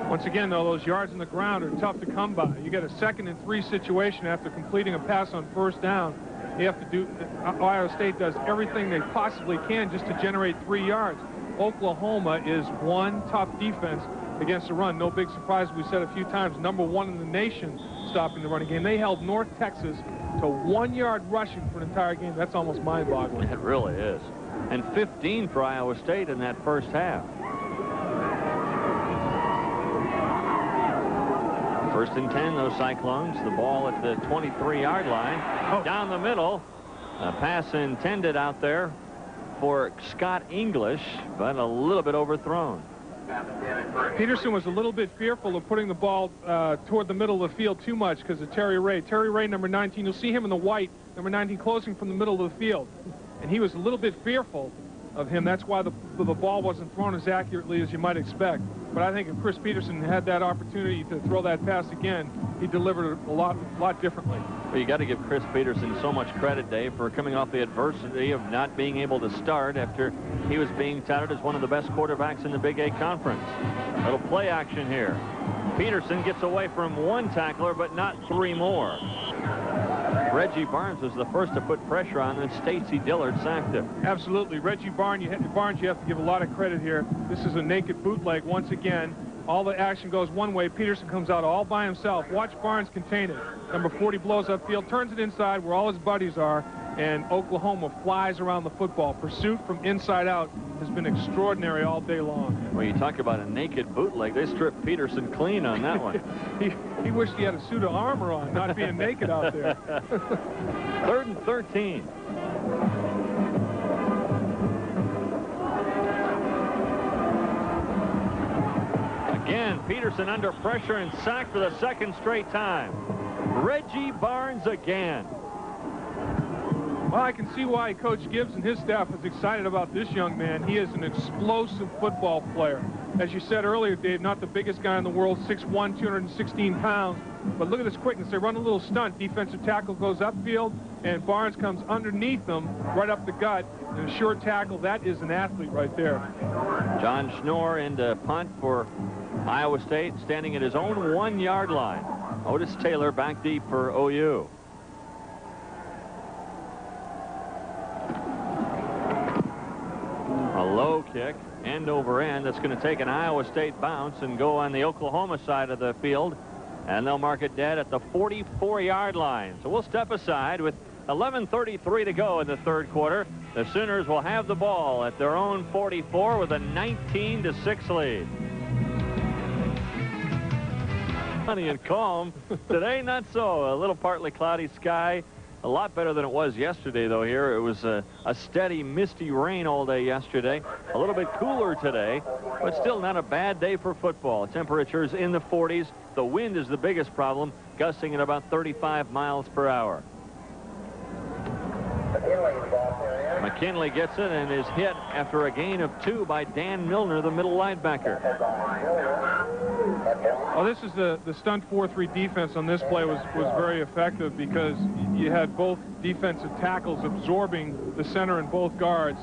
Once again, though, those yards in the ground are tough to come by. You get a 2nd and 3 situation after completing a pass on first down. You have to do, Iowa State does everything they possibly can just to generate 3 yards. Oklahoma is one tough defense against the run. No big surprise, we said a few times, number 1 in the nation stopping the running game. They held North Texas to 1 yard rushing for an entire game. That's almost mind-boggling. It really is. And 15 for Iowa State in that first half. 1st and 10, those Cyclones. The ball at the 23-yard line. Down the middle. A pass intended out there for Scott English, but a little bit overthrown. Peterson was a little bit fearful of putting the ball toward the middle of the field too much because of Terry Ray. Terry Ray, number 19, you'll see him in the white, number 19, closing from the middle of the field. And he was a little bit fearful of him. That's why the ball wasn't thrown as accurately as you might expect. But I think if Chris Peterson had that opportunity to throw that pass again, he delivered it a lot differently. Well, you got to give Chris Peterson so much credit, Dave, for coming off the adversity of not being able to start after he was being touted as one of the best quarterbacks in the Big 8 Conference. A little play action here. Peterson gets away from one tackler, but not 3 more. Reggie Barnes was the first to put pressure on, and Stacy Dillard sacked him. Absolutely. Reggie Barnes, you have to give a lot of credit here. This is a naked bootleg once again. All the action goes one way. Peterson comes out all by himself. Watch Barnes contain it. Number 40 blows upfield, turns it inside where all his buddies are, and Oklahoma flies around the football. Pursuit from inside out has been extraordinary all day long. Well, you talk about a naked bootleg. They stripped Peterson clean on that one. He wished he had a suit of armor on, not being naked out there. 3rd and 13. Again, Peterson under pressure and sacked for the 2nd straight time. Reggie Barnes again. Well, I can see why Coach Gibbs and his staff is excited about this young man. He is an explosive football player. As you said earlier, Dave, not the biggest guy in the world, 6'1", 216 pounds. But look at this quickness. They run a little stunt. Defensive tackle goes upfield, and Barnes comes underneath them, right up the gut. And a short tackle, that is an athlete right there. John Schnorr into punt for Iowa State, standing at his own 1-yard line. Otis Taylor back deep for OU. A low kick, end over end. That's going to take an Iowa State bounce and go on the Oklahoma side of the field. And they'll mark it dead at the 44-yard line. So we'll step aside with 11:33 to go in the 3rd quarter. The Sooners will have the ball at their own 44 with a 19-6 lead. Sunny and calm. Today, not so. A little partly cloudy sky. A lot better than it was yesterday, though, here. It was a steady, misty rain all day yesterday. A little bit cooler today, but still not a bad day for football. Temperatures in the 40s. The wind is the biggest problem, gusting at about 35 miles per hour. McKinley gets it and is hit after a gain of 2 by Dan Milner, the middle linebacker. Oh, this is the stunt 4-3 defense on this play was very effective because you had both defensive tackles absorbing the center and both guards,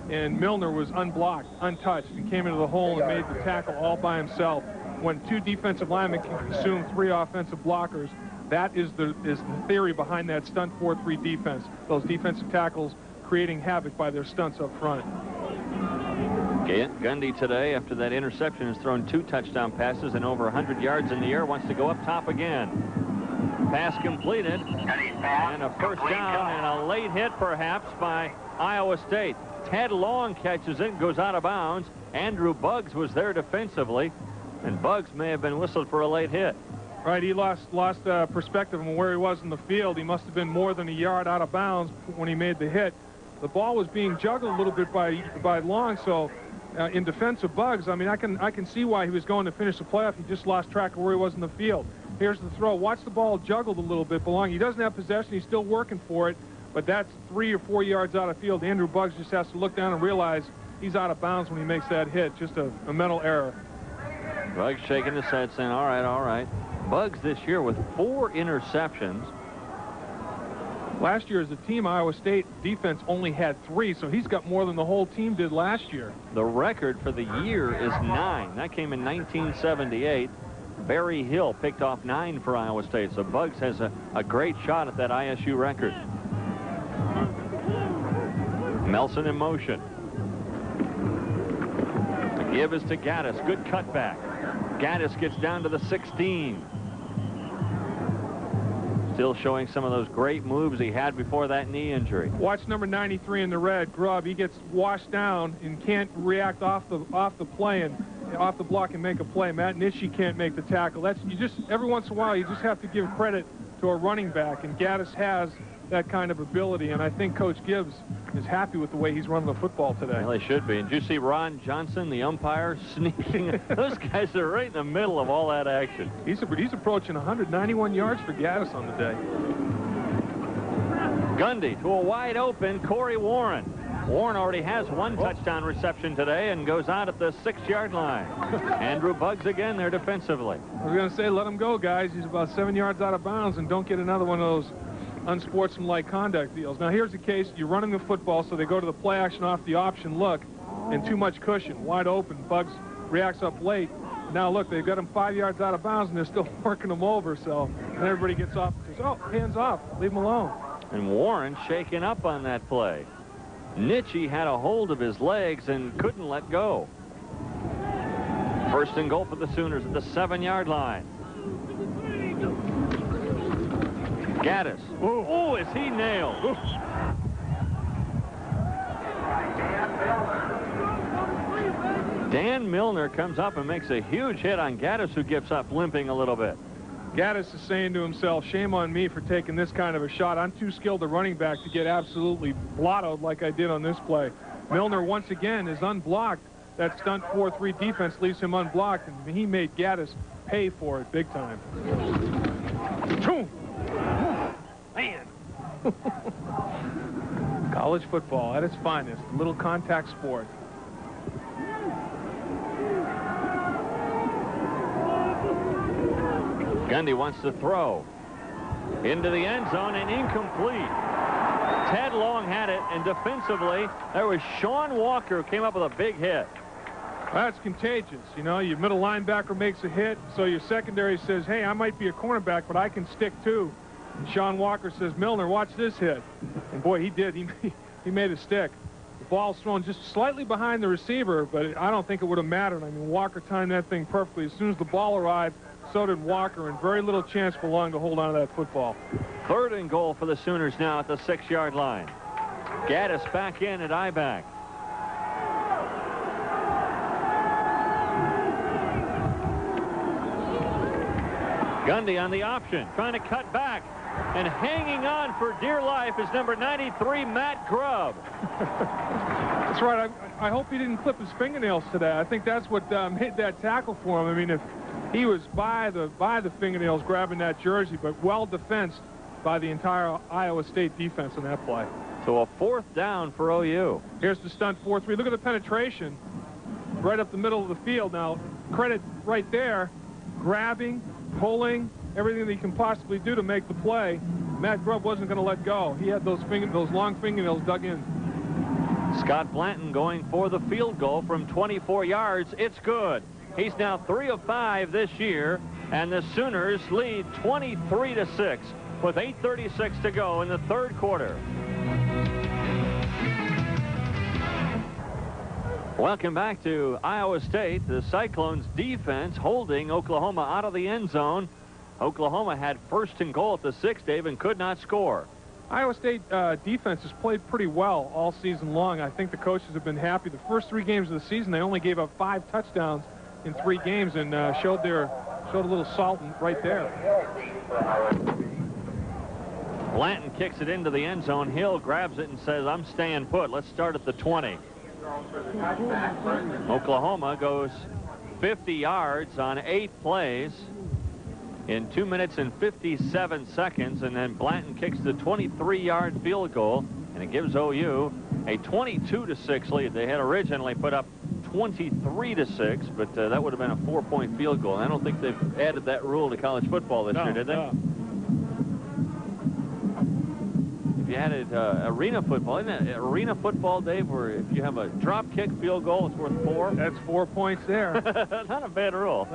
and Milner was unblocked, untouched, and came into the hole and made the tackle all by himself. When 2 defensive linemen can consume 3 offensive blockers, that is the theory behind that stunt 4-3 defense. Those defensive tackles creating havoc by their stunts up front. Gundy today, after that interception, has thrown 2 touchdown passes and over 100 yards in the air. Wants to go up top again. Pass completed, and a first down, and a late hit perhaps by Iowa State. Ted Long catches it, goes out of bounds. Andrew Buggs was there defensively, and Buggs may have been whistled for a late hit. Right, he lost perspective on where he was in the field. He must have been more than a yard out of bounds when he made the hit. The ball was being juggled a little bit by Long, so in defense of Buggs, I mean, I can see why he was going to finish the playoff. He just lost track of where he was in the field. Here's the throw. Watch the ball juggled a little bit. He doesn't have possession. He's still working for it, but that's 3 or 4 yards out of field. Andrew Buggs just has to look down and realize he's out of bounds when he makes that hit. Just a mental error. Buggs shaking his head, saying, all right, all right. Buggs this year with 4 interceptions. Last year as a team, Iowa State defense only had 3, so he's got more than the whole team did last year. The record for the year is 9. That came in 1978. Barry Hill picked off 9 for Iowa State, so Buggs has a great shot at that ISU record. Melson in motion. The give is to Gaddis. Good cutback. Gaddis gets down to the 16. Still showing some of those great moves he had before that knee injury. Watch number 93 in the red, Grubb. He gets washed down and can't react off the play and off the block and make a play. Matt Nitschke can't make the tackle. Every once in a while you just have to give credit to a running back, and Gaddis has that kind of ability, and I think Coach Gibbs is happy with the way he's running the football today. Well, he should be. And did you see Ron Johnson, the umpire, sneaking? Those guys are right in the middle of all that action. He's approaching 191 yards for Gaddis on the day. Gundy to a wide open Corey Warren. Warren already has one touchdown reception today and goes out at the 6-yard line. Andrew Buggs again there defensively. I was going to say, let him go, guys. He's about 7 yards out of bounds, and don't get another one of those unsportsmanlike conduct deals. Now, here's the case. You're running the football, so they go to the play action off the option look, and too much cushion, wide open. Buggs reacts up late. Now, look, they've got him 5 yards out of bounds, and they're still working him over, so and everybody gets off and says, oh, hands off, leave him alone. And Warren shaking up on that play. Nitchie had a hold of his legs and couldn't let go. First and goal for the Sooners at the 7-yard line. Gaddis. Oh, is he nailed? Ooh. Dan Milner comes up and makes a huge hit on Gaddis, who gives up limping a little bit. Gaddis is saying to himself, shame on me for taking this kind of a shot. I'm too skilled a running back to get absolutely blottoed like I did on this play. Milner, once again, is unblocked. That stunt 4-3 defense leaves him unblocked, and he made Gaddis pay for it big time. Man. College football at its finest, a little contact sport. Gundy wants to throw into the end zone and incomplete. Ted Long had it, and defensively there was Sean Walker who came up with a big hit. That's contagious. You know, your middle linebacker makes a hit, so your secondary says, hey, I might be a cornerback, but I can stick too. And Sean Walker says, Milner, watch this hit. And boy, he did. He made a stick. The ball's thrown just slightly behind the receiver, but I don't think it would have mattered. I mean, Walker timed that thing perfectly. As soon as the ball arrived, so did Walker, and very little chance for Long to hold on to that football. Third and goal for the Sooners now at the 6-yard line. Gaddis back in at I-back. Gundy on the option, trying to cut back, and hanging on for dear life is number 93, Matt Grubb. That's right. I hope he didn't clip his fingernails today. I think that's what made that tackle for him. I mean, if he was by the fingernails grabbing that jersey, but well defensed by the entire Iowa State defense in that play. So a 4th down for OU. Here's the stunt 4-3. Look at the penetration right up the middle of the field. Now, credit right there, grabbing, pulling, everything that he can possibly do to make the play. Matt Grubb wasn't going to let go. He had those long fingernails dug in. Scott Blanton going for the field goal from 24 yards. It's good. He's now 3 of 5 this year, and the Sooners lead 23-6 with 8:36 to go in the third quarter. Welcome back to Iowa State. The Cyclones defense holding Oklahoma out of the end zone. Oklahoma had first and goal at the 6, Dave, and could not score. Iowa State defense has played pretty well all season long. I think the coaches have been happy. The first 3 games of the season, they only gave up 5 touchdowns in 3 games, and showed a little salt right there. Blanton kicks it into the end zone. Hill grabs it and says, I'm staying put. Let's start at the 20. Oklahoma goes 50 yards on 8 plays in 2 minutes and 57 seconds, and then Blanton kicks the 23-yard field goal, and it gives OU a 22-6 lead. They had originally put up 23-6, but that would have been a 4-point field goal. I don't think they've added that rule to college football this year, did they? No. If you had it arena football, isn't it arena football, Dave, where if you have a drop kick field goal, it's worth 4? That's 4 points there. Not a bad rule.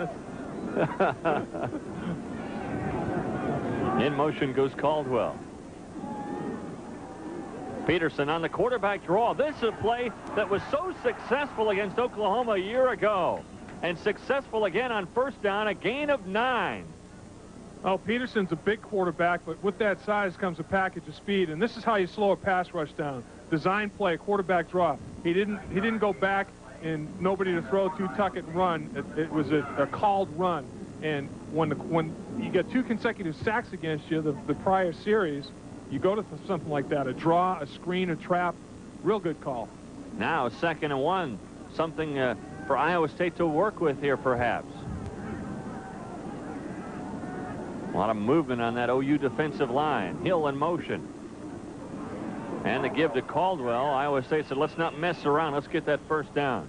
In motion goes Caldwell. Peterson on the quarterback draw. This is a play that was so successful against Oklahoma a year ago, and successful again on first down, a gain of 9. Oh, Peterson's a big quarterback, but with that size comes a package of speed, and this is how you slow a pass rush down. Design play, quarterback draw. He didn't go back and nobody to throw to, tuck it and run. It was a called run, and when you get 2 consecutive sacks against you, the prior series, you go to something like that, a draw, a screen, a trap. Real good call. Now 2nd and 1, something for Iowa State to work with here, perhaps. A lot of movement on that OU defensive line. Hill in motion. And the give to Caldwell. Iowa State said, let's not mess around. Let's get that first down.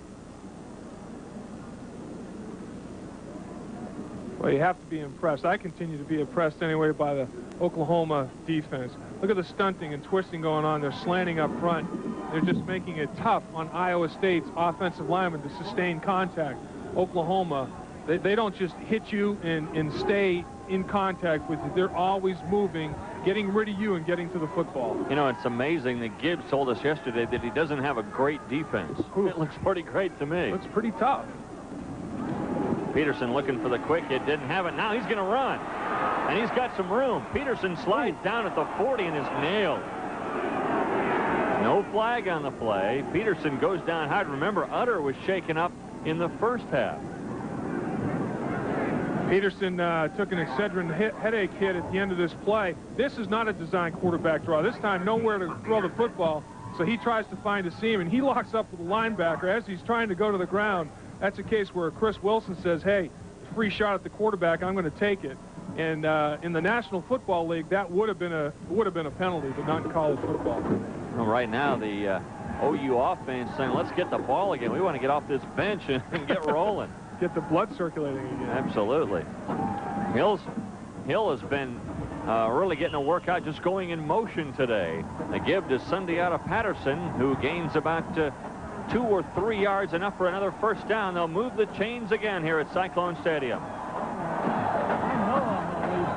Well, you have to be impressed. I continue to be impressed anyway by the Oklahoma defense. Look at the stunting and twisting going on. They're slanting up front. They're just making it tough on Iowa State's offensive linemen to sustain contact. Oklahoma, they don't just hit you and stay in contact with you. They're always moving, getting rid of you and getting to the football. You know, it's amazing that Gibbs told us yesterday that he doesn't have a great defense. Ooh. It looks pretty great to me. Looks pretty tough. Peterson looking for the quick. It didn't have it. Now he's going to run. And he's got some room. Peterson slides down at the 40 and is nailed. No flag on the play. Peterson goes down hard. Remember, Utter was shaken up in the first half. Peterson took an Excedrin headache hit at the end of this play. This is not a design quarterback draw. This time, nowhere to throw the football. So he tries to find a seam, and he locks up with the linebacker as he's trying to go to the ground. That's a case where Chris Wilson says, hey, free shot at the quarterback, I'm going to take it. And in the National Football League, that would have been a penalty, but not in college football. Well, right now, the OU offense saying, let's get the ball again. We want to get off this bench and get rolling. Get the blood circulating again. Absolutely. Hill has been really getting a workout just going in motion today. They give to Sunday out of Patterson, who gains about 2 or 3 yards, enough for another first down. They'll move the chains again here at Cyclone Stadium.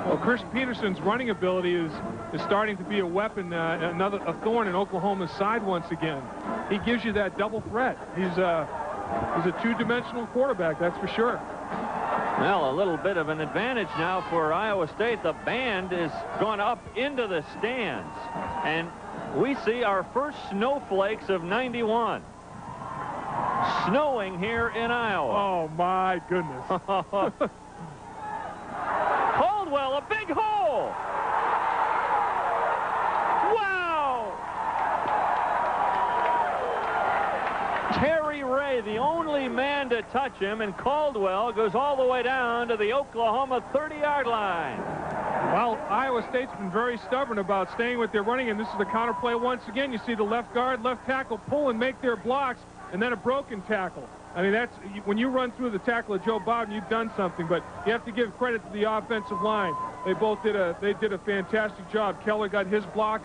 Well, Chris Peterson's running ability is starting to be a weapon, a thorn in Oklahoma's side once again. He gives you that double threat. He's a two-dimensional quarterback, that's for sure. Well, a little bit of an advantage now for Iowa State. The band is gone up into the stands, and we see our first snowflakes of 91. Snowing here in Iowa. Oh, my goodness. Caldwell, a big hole. Wow. Terry Ray, the only man to touch him, and Caldwell goes all the way down to the Oklahoma 30-yard line. Well, Iowa State's been very stubborn about staying with their running, and this is the counter play once again. You see the left guard, left tackle pull and make their blocks, and then a broken tackle. I mean, that's when you run through the tackle of Joe Bowden, you've done something, but you have to give credit to the offensive line. They both did a fantastic job. Keller got his block,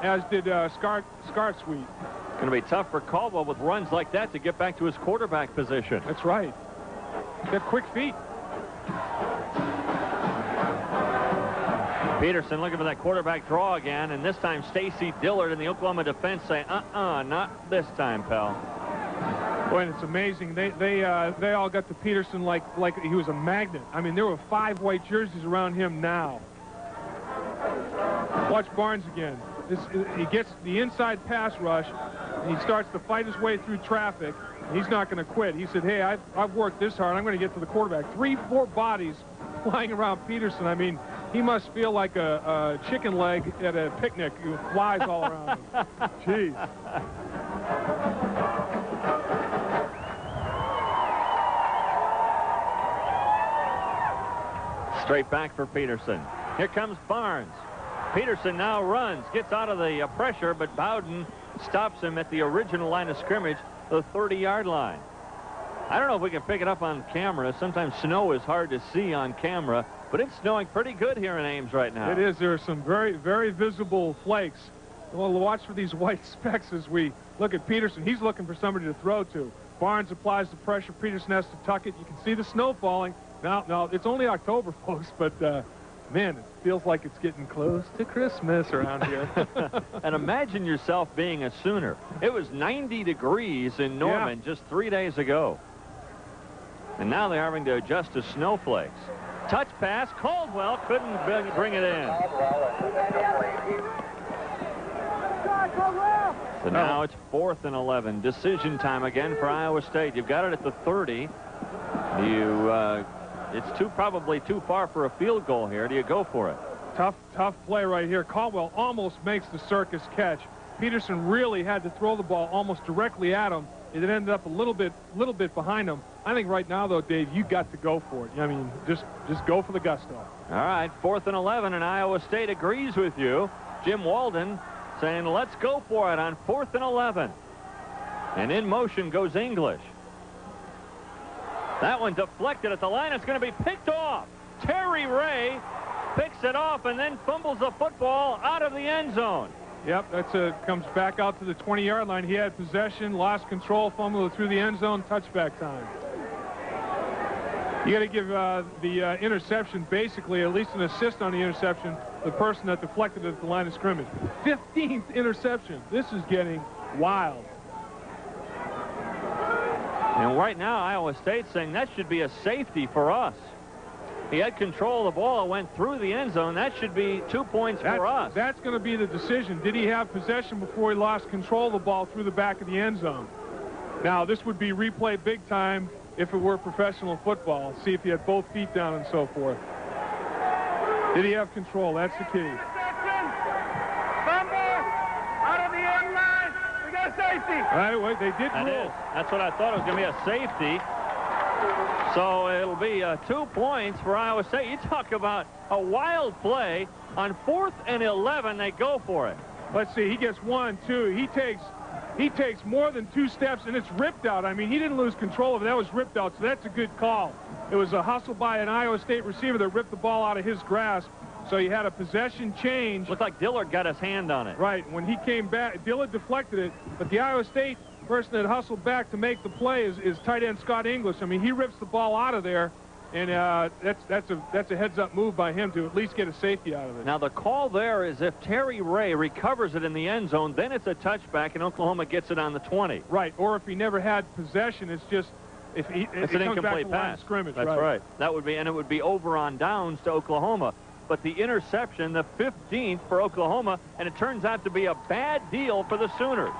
as did Scarsweet. It's going to be tough for Caldwell with runs like that to get back to his quarterback position. That's right. He's got quick feet. Peterson looking for that quarterback draw again, and this time Stacy Dillard in the Oklahoma defense saying, not this time, pal. Boy, and it's amazing. They all got to Peterson like he was a magnet. I mean, there were 5 white jerseys around him now. Watch Barnes again. He gets the inside pass rush, and he starts to fight his way through traffic. He's not going to quit. He said, hey, I've worked this hard. I'm going to get to the quarterback. 3-4 bodies flying around Peterson. I mean, he must feel like a chicken leg at a picnic with flies all around him. Jeez. Straight back for Peterson. Here comes Barnes. Peterson now runs, gets out of the pressure, but Bowden stops him at the original line of scrimmage, the 30-yard line. I don't know if we can pick it up on camera. Sometimes snow is hard to see on camera, but it's snowing pretty good here in Ames right now. It is. There are some very, very visible flakes. Well, watch for these white specks as we look at Peterson. He's looking for somebody to throw to. Barnes applies the pressure. Peterson has to tuck it. You can see the snow falling. Now, it's only October, folks, but, man, it feels like it's getting close to Christmas around here. And imagine yourself being a Sooner. It was 90 degrees in Norman just 3 days ago. And now they're having to adjust to snowflakes. Touch pass. Caldwell couldn't bring it in. So now it's 4th and 11. Decision time again for Iowa State. You've got it at the 30. It's probably too far for a field goal here. Do you go for it? Tough play right here. Caldwell almost makes the circus catch. Peterson really had to throw the ball almost directly at him. It ended up a little bit behind him. I think right now, though, Dave, you got to go for it. I mean, just go for the gusto. All right, 4th and 11, and Iowa State agrees with you. Jim Walden saying, let's go for it on 4th and 11. And in motion goes English. That one deflected at the line. It's going to be picked off. Terry Ray picks it off and then fumbles the football out of the end zone. Yep, comes back out to the 20-yard line. He had possession, lost control, fumbled it through the end zone, touchback time. You got to give the interception, basically, at least an assist on the interception, the person that deflected it at the line of scrimmage. 15th interception. This is getting wild. And right now, Iowa State's saying that should be a safety for us. He had control of the ball, went through the end zone. That should be 2 points for us. That's going to be the decision. Did he have possession before he lost control of the ball through the back of the end zone? Now, this would be replay big time if it were professional football. See if he had both feet down and so forth. Did he have control? That's the key. Out of the end line. We got a safety. Right, wait, they did rule. That's what I thought. It was going to be a safety. So it'll be 2 points for Iowa State. You talk about a wild play. On 4th and 11, they go for it. Let's see. He gets 1, 2. He takes more than 2 steps, and it's ripped out. I mean, he didn't lose control of it. That was ripped out, so that's a good call. It was a hustle by an Iowa State receiver that ripped the ball out of his grasp. So he had a possession change. Looked like Dillard got his hand on it. Right. When he came back, Dillard deflected it, but the Iowa State person that hustled back to make the play is tight end Scott English. I mean, he rips the ball out of there, and that's a heads-up move by him to at least get a safety out of it. Now, the call there is if Terry Ray recovers it in the end zone, then it's a touchback, and Oklahoma gets it on the 20. Right. Or if he never had possession, it's just it's an incomplete pass. Scrimmage. That's right. That would be, and it would be over on downs to Oklahoma. But the interception, the 15th for Oklahoma, and it turns out to be a bad deal for the Sooners.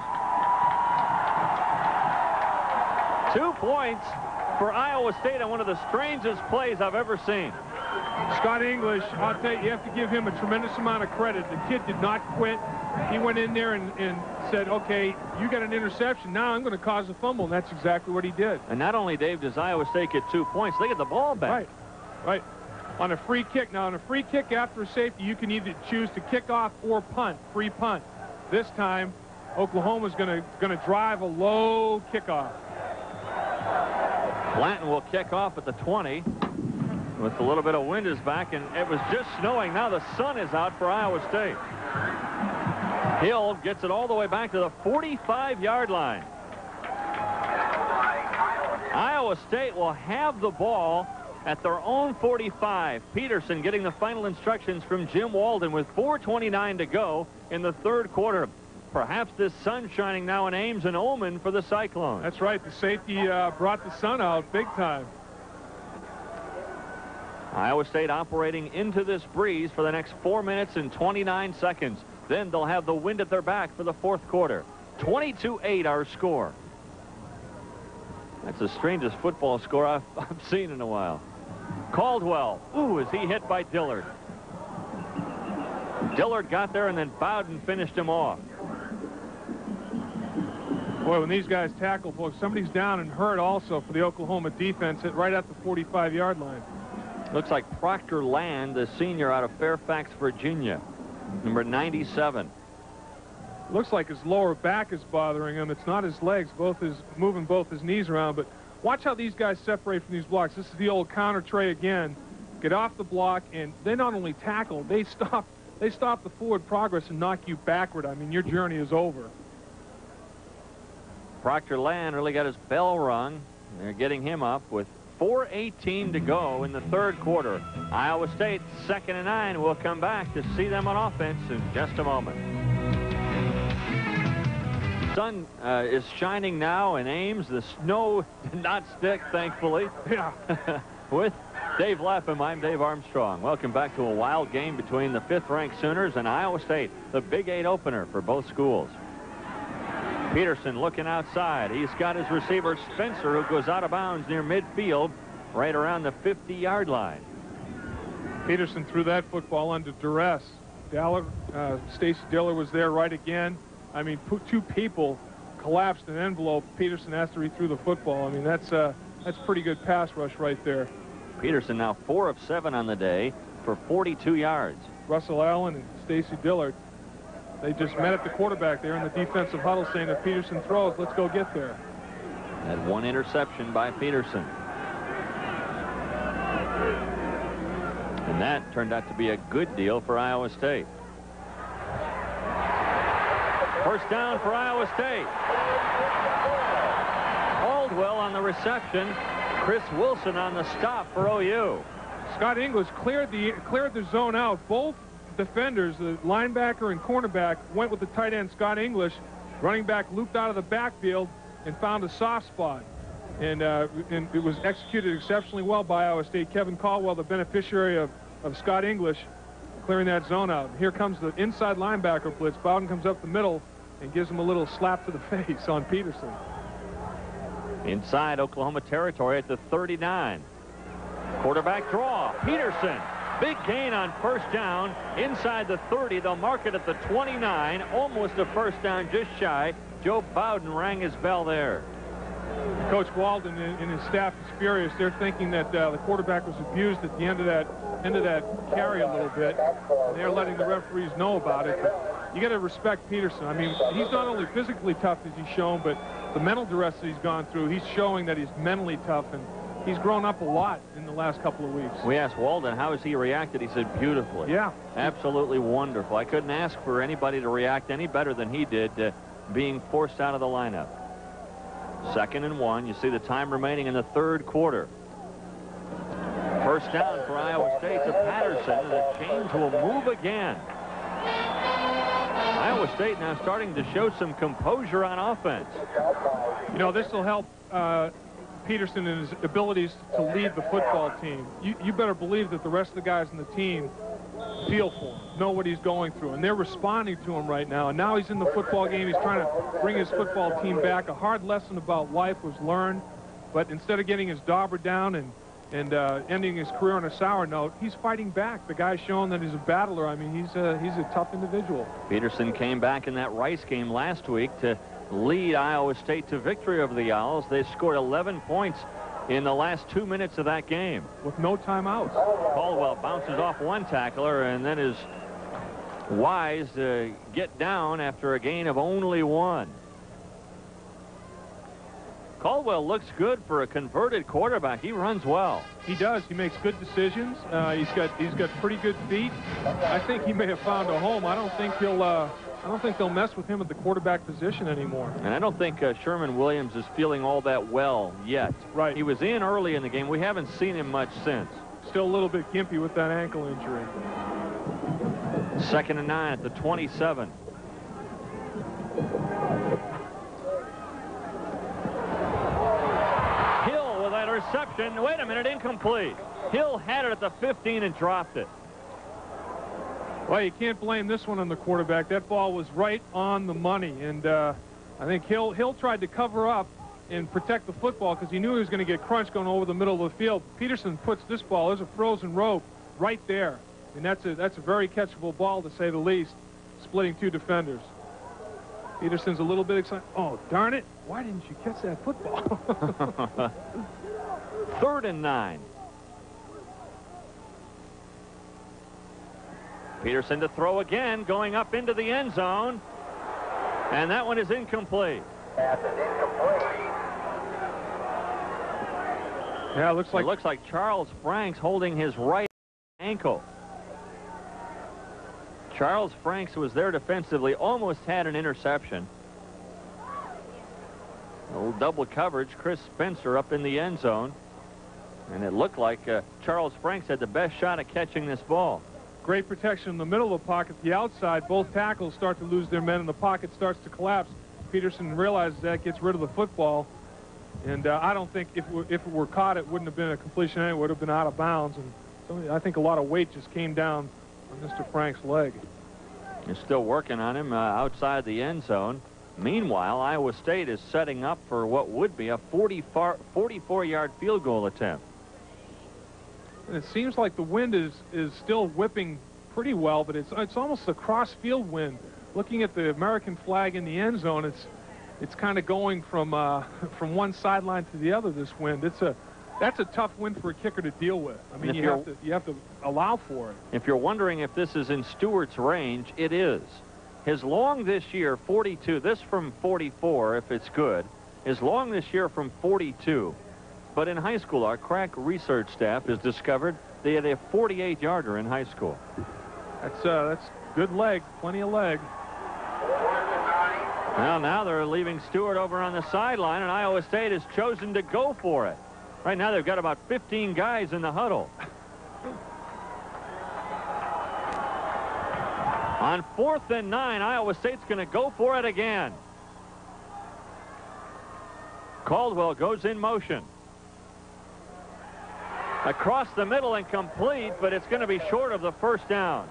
2 points for Iowa State on one of the strangest plays I've ever seen. Scott English, I'll tell you, you have to give him a tremendous amount of credit. The kid did not quit. He went in there and said, okay, you got an interception. Now I'm going to cause a fumble, and that's exactly what he did. And not only, Dave, does Iowa State get 2 points, they get the ball back. Right, right. On a free kick. Now, on a free kick after a safety, you can either choose to kick off or punt, free punt. This time, Oklahoma's going to drive a low kickoff. Blanton will kick off at the 20 with a little bit of wind is back, and it was just snowing. Now the sun is out for Iowa State. Hill gets it all the way back to the 45-yard line. Iowa State will have the ball at their own 45. Peterson getting the final instructions from Jim Walden with 4:29 to go in the third quarter. Perhaps this sun shining now in Ames an omen for the Cyclones. That's right. The safety brought the sun out big time. Iowa State operating into this breeze for the next 4 minutes and 29 seconds. Then they'll have the wind at their back for the fourth quarter. 22-8 our score. That's the strangest football score I've seen in a while. Caldwell, ooh, is he hit by Dillard. Dillard got there and then Bowden finished him off. Boy, when these guys tackle, folks, somebody's down and hurt also for the Oklahoma defense right at the 45-yard line. Looks like Proctor Land, the senior out of Fairfax, Virginia, number 97. Looks like his lower back is bothering him. It's not his legs, moving both his knees around. But watch how these guys separate from these blocks. This is the old counter tray again. Get off the block, and they not only tackle, they stop the forward progress and knock you backward. I mean, your journey is over. Proctor Land really got his bell rung. They're getting him up with 4:18 to go in the third quarter. Iowa State 2nd and 9. We'll come back to see them on offense in just a moment. Sun is shining now in Ames. The snow did not stick, thankfully. Yeah. With Dave Lapham, I'm Dave Armstrong. Welcome back to a wild game between the 5th-ranked Sooners and Iowa State, the Big 8 opener for both schools. Peterson looking outside. He's got his receiver Spencer, who goes out of bounds near midfield, right around the 50-yard line. Peterson threw that football under duress. Stacy Dillard was there right again. I mean, two people collapsed an envelope. Peterson has to rethrew the football. I mean, that's pretty good pass rush right there. Peterson now 4 of 7 on the day for 42 yards. Russell Allen and Stacy Dillard. They just met at the quarterback there in the defensive huddle saying if Peterson throws, let's go get there. Had one interception by Peterson. And that turned out to be a good deal for Iowa State. First down for Iowa State. Caldwell on the reception. Chris Wilson on the stop for OU. Scott English cleared the zone out. Both defenders, the linebacker and cornerback, went with the tight end Scott English. Running back looped out of the backfield and found a soft spot. And it was executed exceptionally well by Iowa State. Kevin Caldwell, the beneficiary of Scott English, clearing that zone out. Here comes the inside linebacker blitz. Bowden comes up the middle and gives him a little slap to the face on Peterson. Inside Oklahoma territory at the 39. Quarterback draw. Peterson. Big gain on first down. Inside the 30. They'll mark it at the 29. Almost a first down, just shy. Joe Bowden rang his bell there. Coach Walden and his staff is furious. They're thinking that the quarterback was abused at the end of that carry a little bit. And they're letting the referees know about it. But you got to respect Peterson. I mean, he's not only physically tough as he's shown, but the mental duress that he's gone through, he's showing that he's mentally tough, and he's grown up a lot in the last couple of weeks. We asked Walden how has he reacted. He said beautifully. Yeah. Absolutely wonderful. I couldn't ask for anybody to react any better than he did being forced out of the lineup. 2nd and 1. You see the time remaining in the 3rd quarter. First down for Iowa State to Patterson, and a change will move again. Iowa State now starting to show some composure on offense. You know, this will help Peterson in his abilities to lead the football team. You better believe that the rest of the guys on the team feel for him, know what he's going through, and they're responding to him right now. And now he's in the football game. He's trying to bring his football team back. A hard lesson about life was learned, but instead of getting his dauber down and ending his career on a sour note, he's fighting back. The guy's shown that he's a battler. I mean, he's a tough individual. Peterson came back in that Rice game last week to lead Iowa State to victory over the Owls. They scored 11 points in the last 2 minutes of that game. With no timeouts. Caldwell bounces off one tackler and then is wise to get down after a gain of only 1. Caldwell looks good for a converted quarterback. He runs well. He does. He makes good decisions. He's got pretty good feet. I think he may have found a home. I don't think they'll mess with him at the quarterback position anymore. And I don't think Sherman Williams is feeling all that well yet. Right. He was in early in the game. We haven't seen him much since. Still a little bit gimpy with that ankle injury. 2nd and 9 at the 27. Hill with that reception. Wait a minute, incomplete. Hill had it at the 15 and dropped it. Well, you can't blame this one on the quarterback. That ball was right on the money, and I think Hill tried to cover up and protect the football because he knew he was going to get crunched going over the middle of the field. Peterson puts this ball, there's a frozen rope right there, and that's a very catchable ball, to say the least, splitting 2 defenders. Peterson's a little bit excited. Oh, darn it. Why didn't you catch that football? 3rd and 9. Peterson to throw again, going up into the end zone. And that one is incomplete. Yeah, it looks like Charles Franks holding his right ankle. Charles Franks was there defensively, almost had an interception. A little double coverage. Chris Spencer up in the end zone. And it looked like Charles Franks had the best shot at catching this ball. Great protection in the middle of the pocket. The outside, both tackles start to lose their men, and the pocket starts to collapse. Peterson realizes that, gets rid of the football. And I don't think if it were caught, it wouldn't have been a completion. It would have been out of bounds. And so I think a lot of weight just came down on Mr. Frank's leg. They're still working on him outside the end zone. Meanwhile, Iowa State is setting up for what would be a 44-yard field goal attempt. And it seems like the wind is still whipping pretty well, but it's almost a cross-field wind. Looking at the American flag in the end zone, it's kind of going from one sideline to the other. This wind, that's a tough wind for a kicker to deal with. I mean, you have to allow for it. If you're wondering if this is in Stewart's range, it is. His long this year, 42. This from 44, if it's good. His long this year from 42. But in high school, our crack research staff has discovered they had a 48-yarder in high school. That's good leg, plenty of leg. Well, now they're leaving Stewart over on the sideline, and Iowa State has chosen to go for it. Right now, they've got about 15 guys in the huddle. On 4th and 9, Iowa State's going to go for it again. Caldwell goes in motion. Across the middle and complete, but it's going to be short of the first down.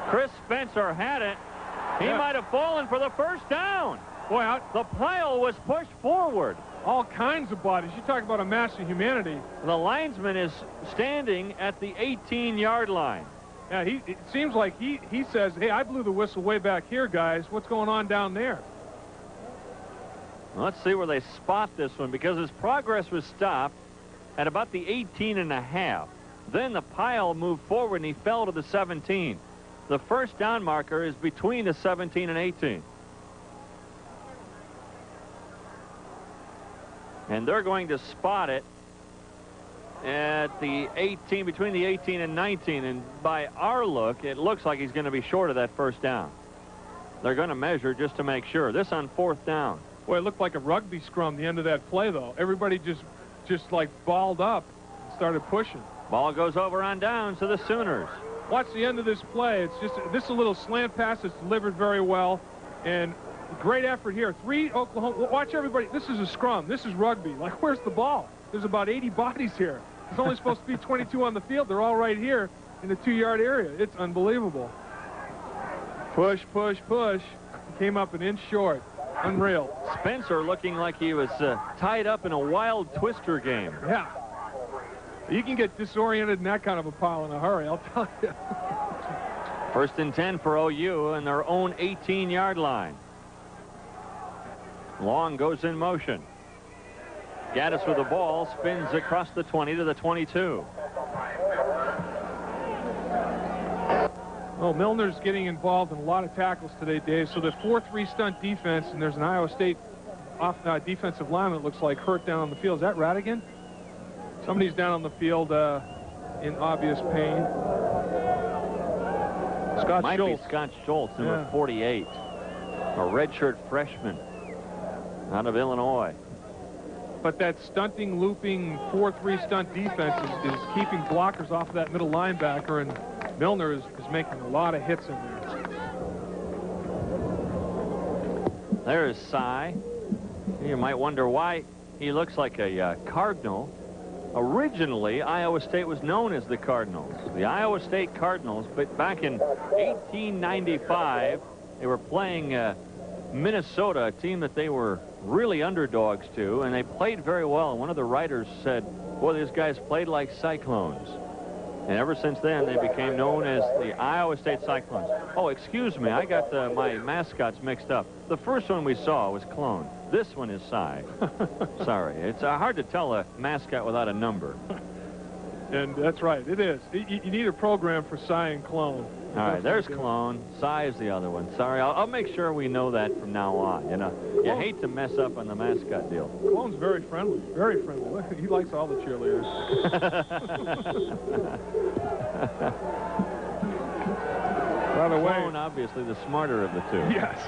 Chris Spencer had it. He might have fallen for the first down. Boy, the pile was pushed forward. All kinds of bodies. You talk about a mass of humanity. The linesman is standing at the 18-yard line. Yeah, it seems like he says, hey, I blew the whistle way back here, guys. What's going on down there? Well, let's see where they spot this one, because his progress was stopped at about the 18.5. Then the pile moved forward, and he fell to the 17. The first down marker is between the 17 and 18. And they're going to spot it at the 18, between the 18 and 19. And by our look, it looks like he's going to be short of that first down. They're going to measure just to make sure. This on 4th down. Boy, it looked like a rugby scrum, the end of that play, though. Everybody just like balled up and started pushing. Ball goes over on downs to the Sooners. Watch the end of this play. It's just this is a little slant pass that's delivered very well, and great effort here. 3 Oklahoma. Watch everybody. This is a scrum. This is rugby. Like, where's the ball? There's about 80 bodies here. There's only supposed to be 22 on the field. They're all right here in the 2-yard area. It's unbelievable. Push, push, push. Came up an inch short. Unreal. Spencer looking like he was tied up in a wild twister game. Yeah. You can get disoriented in that kind of a pile in a hurry, I'll tell you. 1st and 10 for OU and their own 18-yard line. Long goes in motion. Gaddis with the ball, spins across the 20 to the 22. Well, Milner's getting involved in a lot of tackles today, Dave. So the 4-3 stunt defense, and there's an Iowa State defensive lineman that looks like hurt down on the field. Is that Radigan? Somebody's down on the field in obvious pain. Scott Might Schultz. be Scott Schultz, number 48. A redshirt freshman out of Illinois. But that stunting, looping 4-3 stunt defense is keeping blockers off of that middle linebacker, and Milner is making a lot of hits in there. There is Cy. You might wonder why he looks like a Cardinal. Originally, Iowa State was known as the Cardinals. The Iowa State Cardinals, but back in 1895, they were playing Minnesota, a team that they were really underdogs to, and they played very well. And one of the writers said, boy, these guys played like Cyclones. And ever since then, they became known as the Iowa State Cyclones. Oh, excuse me, I got my mascots mixed up. The first one we saw was Clone. This one is Cy. Sorry, it's hard to tell a mascot without a number. And that's right, it is. You need a program for Cy and Clone. All right, there's Clone. Cy is the other one. Sorry, I'll make sure we know that from now on. You know, you hate to mess up on the mascot deal. Clone's very friendly, very friendly. He likes all the cheerleaders. By the way, Clone, obviously the smarter of the two. Yes.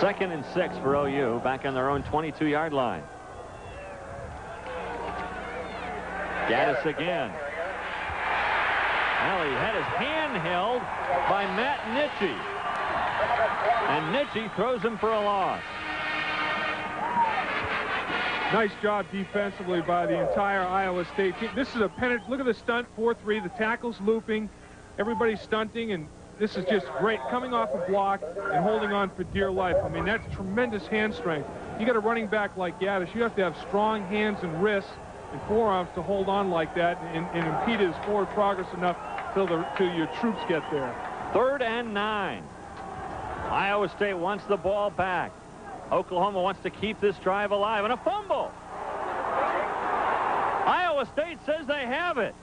2nd and 6 for OU, back on their own 22-yard line. Gaddis again. Well, he had his hand held by Matt Nitchie. And Nitchie throws him for a loss. Nice job defensively by the entire Iowa State team. This is a pennant. Look at the stunt, 4-3. The tackle's looping. Everybody's stunting, and this is just great. Coming off a block and holding on for dear life. I mean, that's tremendous hand strength. You got a running back like Gaddis. You have to have strong hands and wrists and forearms to hold on like that and impede his forward progress enough till your troops get there. 3rd and 9. Iowa State wants the ball back. Oklahoma wants to keep this drive alive, and a fumble. Iowa State says they have it.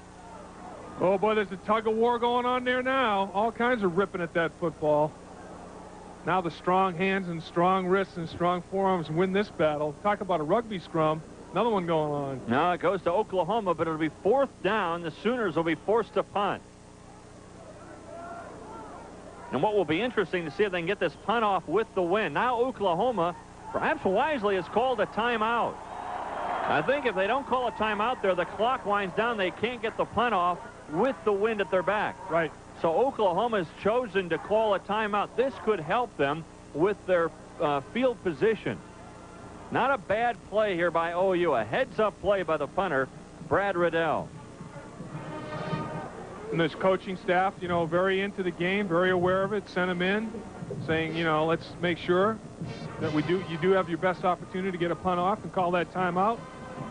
Oh, boy, there's a tug-of-war going on there now. All kinds of ripping at that football. Now the strong hands and strong wrists and strong forearms win this battle. Talk about a rugby scrum. Another one going on. Now it goes to Oklahoma, but it'll be 4th down. The Sooners will be forced to punt. And what will be interesting to see if they can get this punt off with the wind. Now Oklahoma, perhaps wisely, has called a timeout. I think if they don't call a timeout there, the clock winds down. They can't get the punt off with the wind at their back. Right. So Oklahoma has chosen to call a timeout. This could help them with their field position. Not a bad play here by OU. A heads-up play by the punter, Brad Riddell. And this coaching staff, you know, very into the game, very aware of it, sent them in, saying, you know, let's make sure that you do have your best opportunity to get a punt off and call that timeout.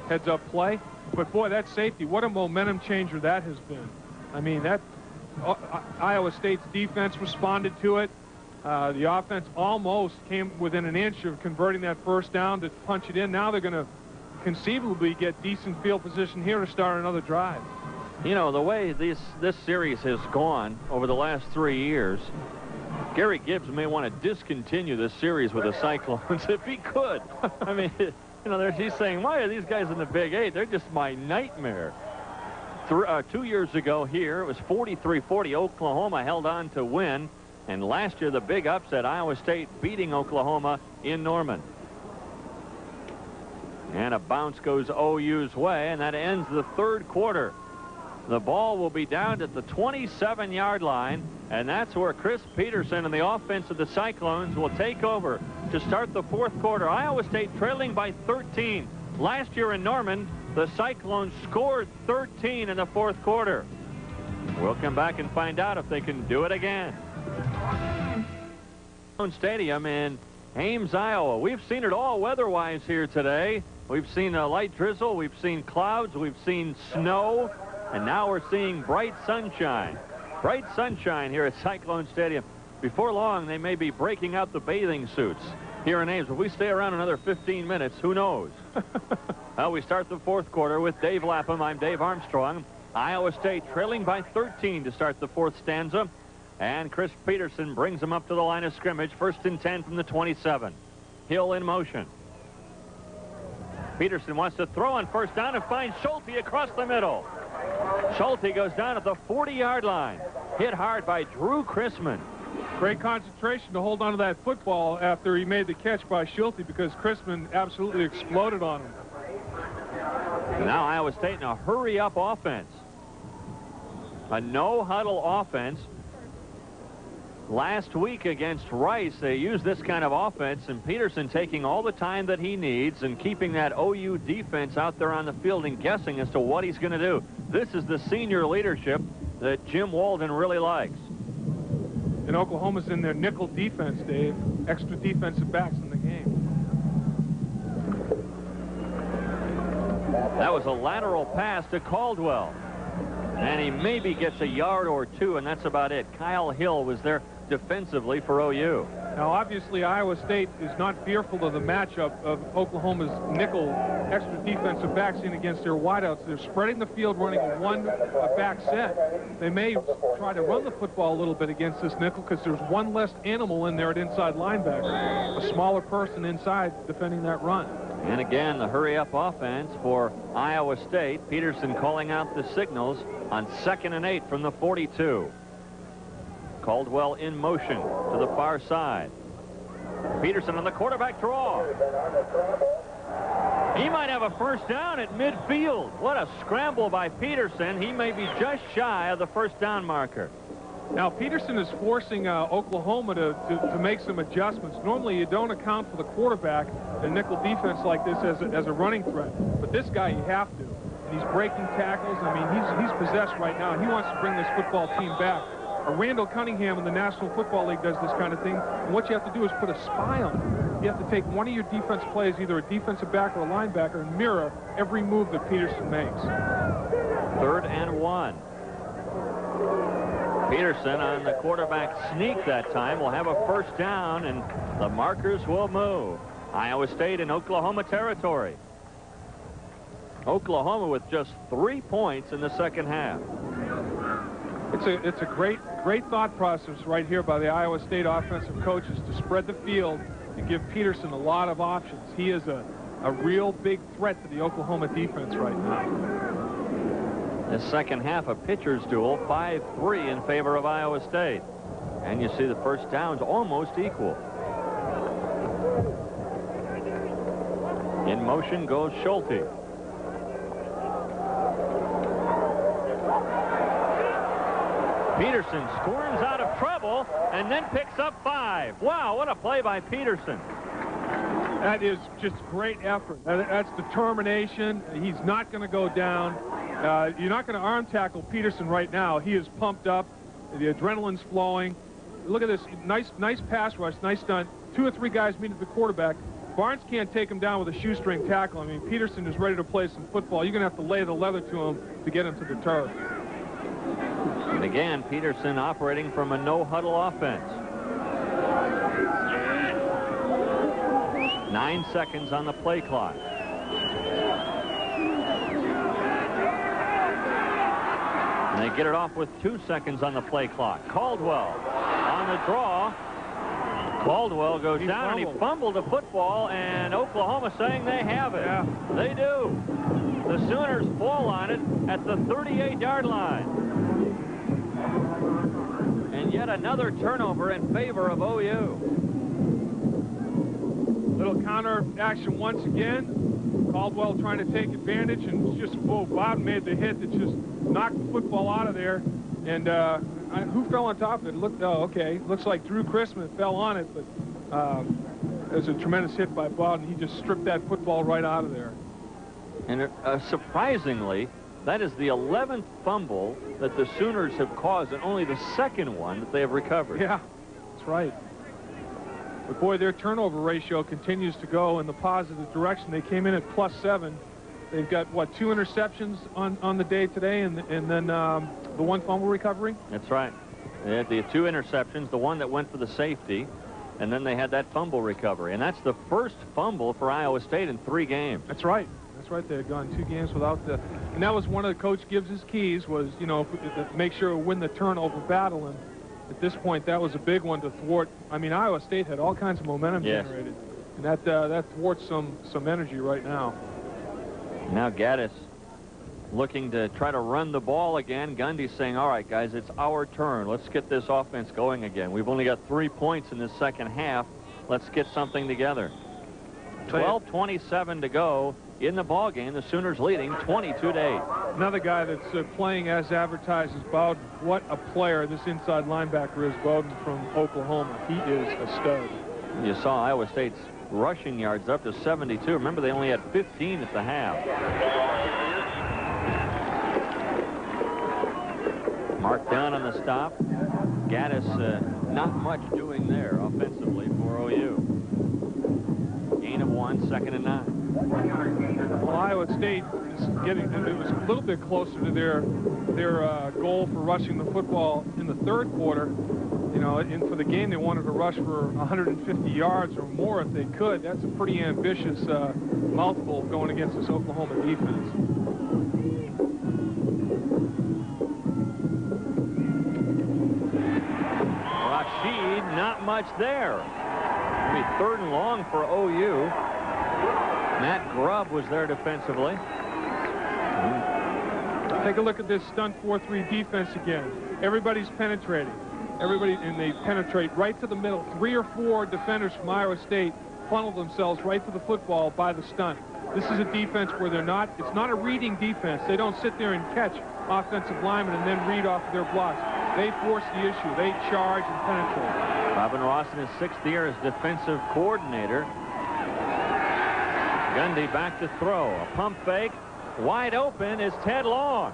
Heads-up play. But, boy, that safety, what a momentum changer that has been. I mean, that Iowa State's defense responded to it. The offense almost came within an inch of converting that first down to punch it in. Now they're going to conceivably get decent field position here to start another drive. You know, the way this series has gone over the last 3 years, Gary Gibbs may want to discontinue this series with the Cyclones if he could. I mean, you know, he's saying, why are these guys in the Big 8? They're just my nightmare. 2 years ago here, it was 43-40. Oklahoma held on to win. And last year, the big upset, Iowa State beating Oklahoma in Norman. And a bounce goes OU's way, and that ends the 3rd quarter. The ball will be down at the 27-yard line, and that's where Chris Peterson and the offense of the Cyclones will take over to start the 4th quarter. Iowa State trailing by 13. Last year in Norman, the Cyclones scored 13 in the 4th quarter. We'll come back and find out if they can do it again. Stadium in Ames, Iowa. We've seen it all weather-wise here today. We've seen a light drizzle, we've seen clouds, we've seen snow, and now we're seeing bright sunshine. Bright sunshine here at Cyclone Stadium. Before long, they may be breaking out the bathing suits here in Ames. If we stay around another 15 minutes, who knows? Well, we start the 4th quarter with Dave Lapham. I'm Dave Armstrong. Iowa State trailing by 13 to start the 4th stanza. And Chris Peterson brings them up to the line of scrimmage. 1st and 10 from the 27. Hill in motion. Peterson wants to throw on 1st down and finds Schulte across the middle. Schulte goes down at the 40-yard line. Hit hard by Drew Chrisman. Great concentration to hold on to that football after he made the catch by Schulte, because Chrisman absolutely exploded on him. And now Iowa State in a hurry-up offense. A no-huddle offense. Last week against Rice, they used this kind of offense, and Peterson taking all the time that he needs and keeping that OU defense out there on the field and guessing as to what he's going to do. This is the senior leadership that Jim Walden really likes. And Oklahoma's in their nickel defense, Dave. Extra defensive backs in the game. That was a lateral pass to Caldwell. And he maybe gets a yard or two, and that's about it. Kyle Hill was there defensively for OU. Now, obviously, Iowa State is not fearful of the matchup of Oklahoma's nickel extra defensive backs in against their wideouts. They're spreading the field, running a one-back set. They may try to run the football a little bit against this nickel because there's one less animal in there at inside linebacker, a smaller person inside defending that run. And again, the hurry-up offense for Iowa State. Peterson calling out the signals on 2nd and 8 from the 42. Caldwell in motion to the far side. Peterson on the quarterback draw. He might have a 1st down at midfield. What a scramble by Peterson. He may be just shy of the 1st down marker. Now, Peterson is forcing Oklahoma to make some adjustments. Normally, you don't account for the quarterback in nickel defense like this as a running threat. But this guy, you have to. And he's breaking tackles. I mean, he's possessed right now. He wants to bring this football team back. Randall Cunningham in the National Football League does this kind of thing. And what you have to do is put a spy on it. You have to take one of your defense plays, either a defensive back or a linebacker, and mirror every move that Peterson makes. 3rd and 1. Peterson on the quarterback sneak that time will have a 1st down, and the markers will move. Iowa State in Oklahoma territory. Oklahoma with just 3 points in the 2nd half. It's a great thought process right here by the Iowa State offensive coaches to spread the field and give Peterson a lot of options. He is a real big threat to the Oklahoma defense right now. The second half, a pitcher's duel, 5-3 in favor of Iowa State. And you see the first downs almost equal. In motion goes Schulte. Peterson squirms out of trouble and then picks up 5. Wow, what a play by Peterson. That is just great effort. That's determination. He's not going to go down. You're not going to arm tackle Peterson right now. He is pumped up. The adrenaline's flowing. Look at this. Nice pass rush. Nice stunt. 2 or 3 guys meet at the quarterback. Barnes can't take him down with a shoestring tackle. I mean, Peterson is ready to play some football. You're going to have to lay the leather to him to get him to the turf. And again, Peterson operating from a no-huddle offense. 9 seconds on the play clock. And they get it off with 2 seconds on the play clock. Caldwell on the draw. Caldwell goes down and he fumbled the football, and Oklahoma saying they have it. Yeah. They do. The Sooners fall on it at the 38-yard line. And yet another turnover in favor of OU. Little counter action once again. Caldwell trying to take advantage, and just, whoa, Bob made the hit that just knocked the football out of there. And who fell on top of it? Okay. Looks like Drew Chrisman fell on it, but it was a tremendous hit by Bowden. He just stripped that football right out of there. And surprisingly, that is the 11th fumble that the Sooners have caused, and only the second one that they have recovered. Yeah, that's right. But boy, their turnover ratio continues to go in the positive direction. They came in at +7. They've got, what, 2 interceptions on the day today, and then the 1 fumble recovery? That's right. They had the 2 interceptions, the one that went for the safety, and then they had that fumble recovery. And that's the first fumble for Iowa State in 3 games. That's right. That's right. They had gone 2 games without the... And that was one of the Coach Gibbs' keys was, you know, make sure we win the turnover battle. And at this point, that was a big one to thwart. I mean, Iowa State had all kinds of momentum generated. And that thwarts some energy right now. Now Gaddis looking to try to run the ball again. Gundy saying, all right, guys, it's our turn. Let's get this offense going again. We've only got 3 points in this second half. Let's get something together. 12:27 to go in the ball game. The Sooners leading 22-8. Another guy that's playing as advertised is Bowden. What a player this inside linebacker is, Bowden from Oklahoma. He is a stud. You saw Iowa State's rushing yards up to 72. Remember, they only had 15 at the half. Marked down on the stop. Gaddis not much doing there offensively for OU. Gain of 1, 2nd and 9. Well, Iowa State is getting, it was a little bit closer to their goal for rushing the football in the 3rd quarter. You know, and for the game, they wanted to rush for 150 yards or more if they could. That's a pretty ambitious mouthful going against this Oklahoma defense. Rashid, not much there. It'll be 3rd and long for OU. Matt Grubb was there defensively. Take a look at this stunt 4-3 defense again. Everybody's penetrating. And they penetrate right to the middle. 3 or 4 defenders from Iowa State funnel themselves right to the football by the stunt. This is a defense where it's not a reading defense. They don't sit there and catch offensive linemen and then read off of their blocks. They force the issue. They charge and penetrate. Robin Ross in his 6th year as defensive coordinator. Gundy back to throw. A pump fake. Wide open is Ted Long.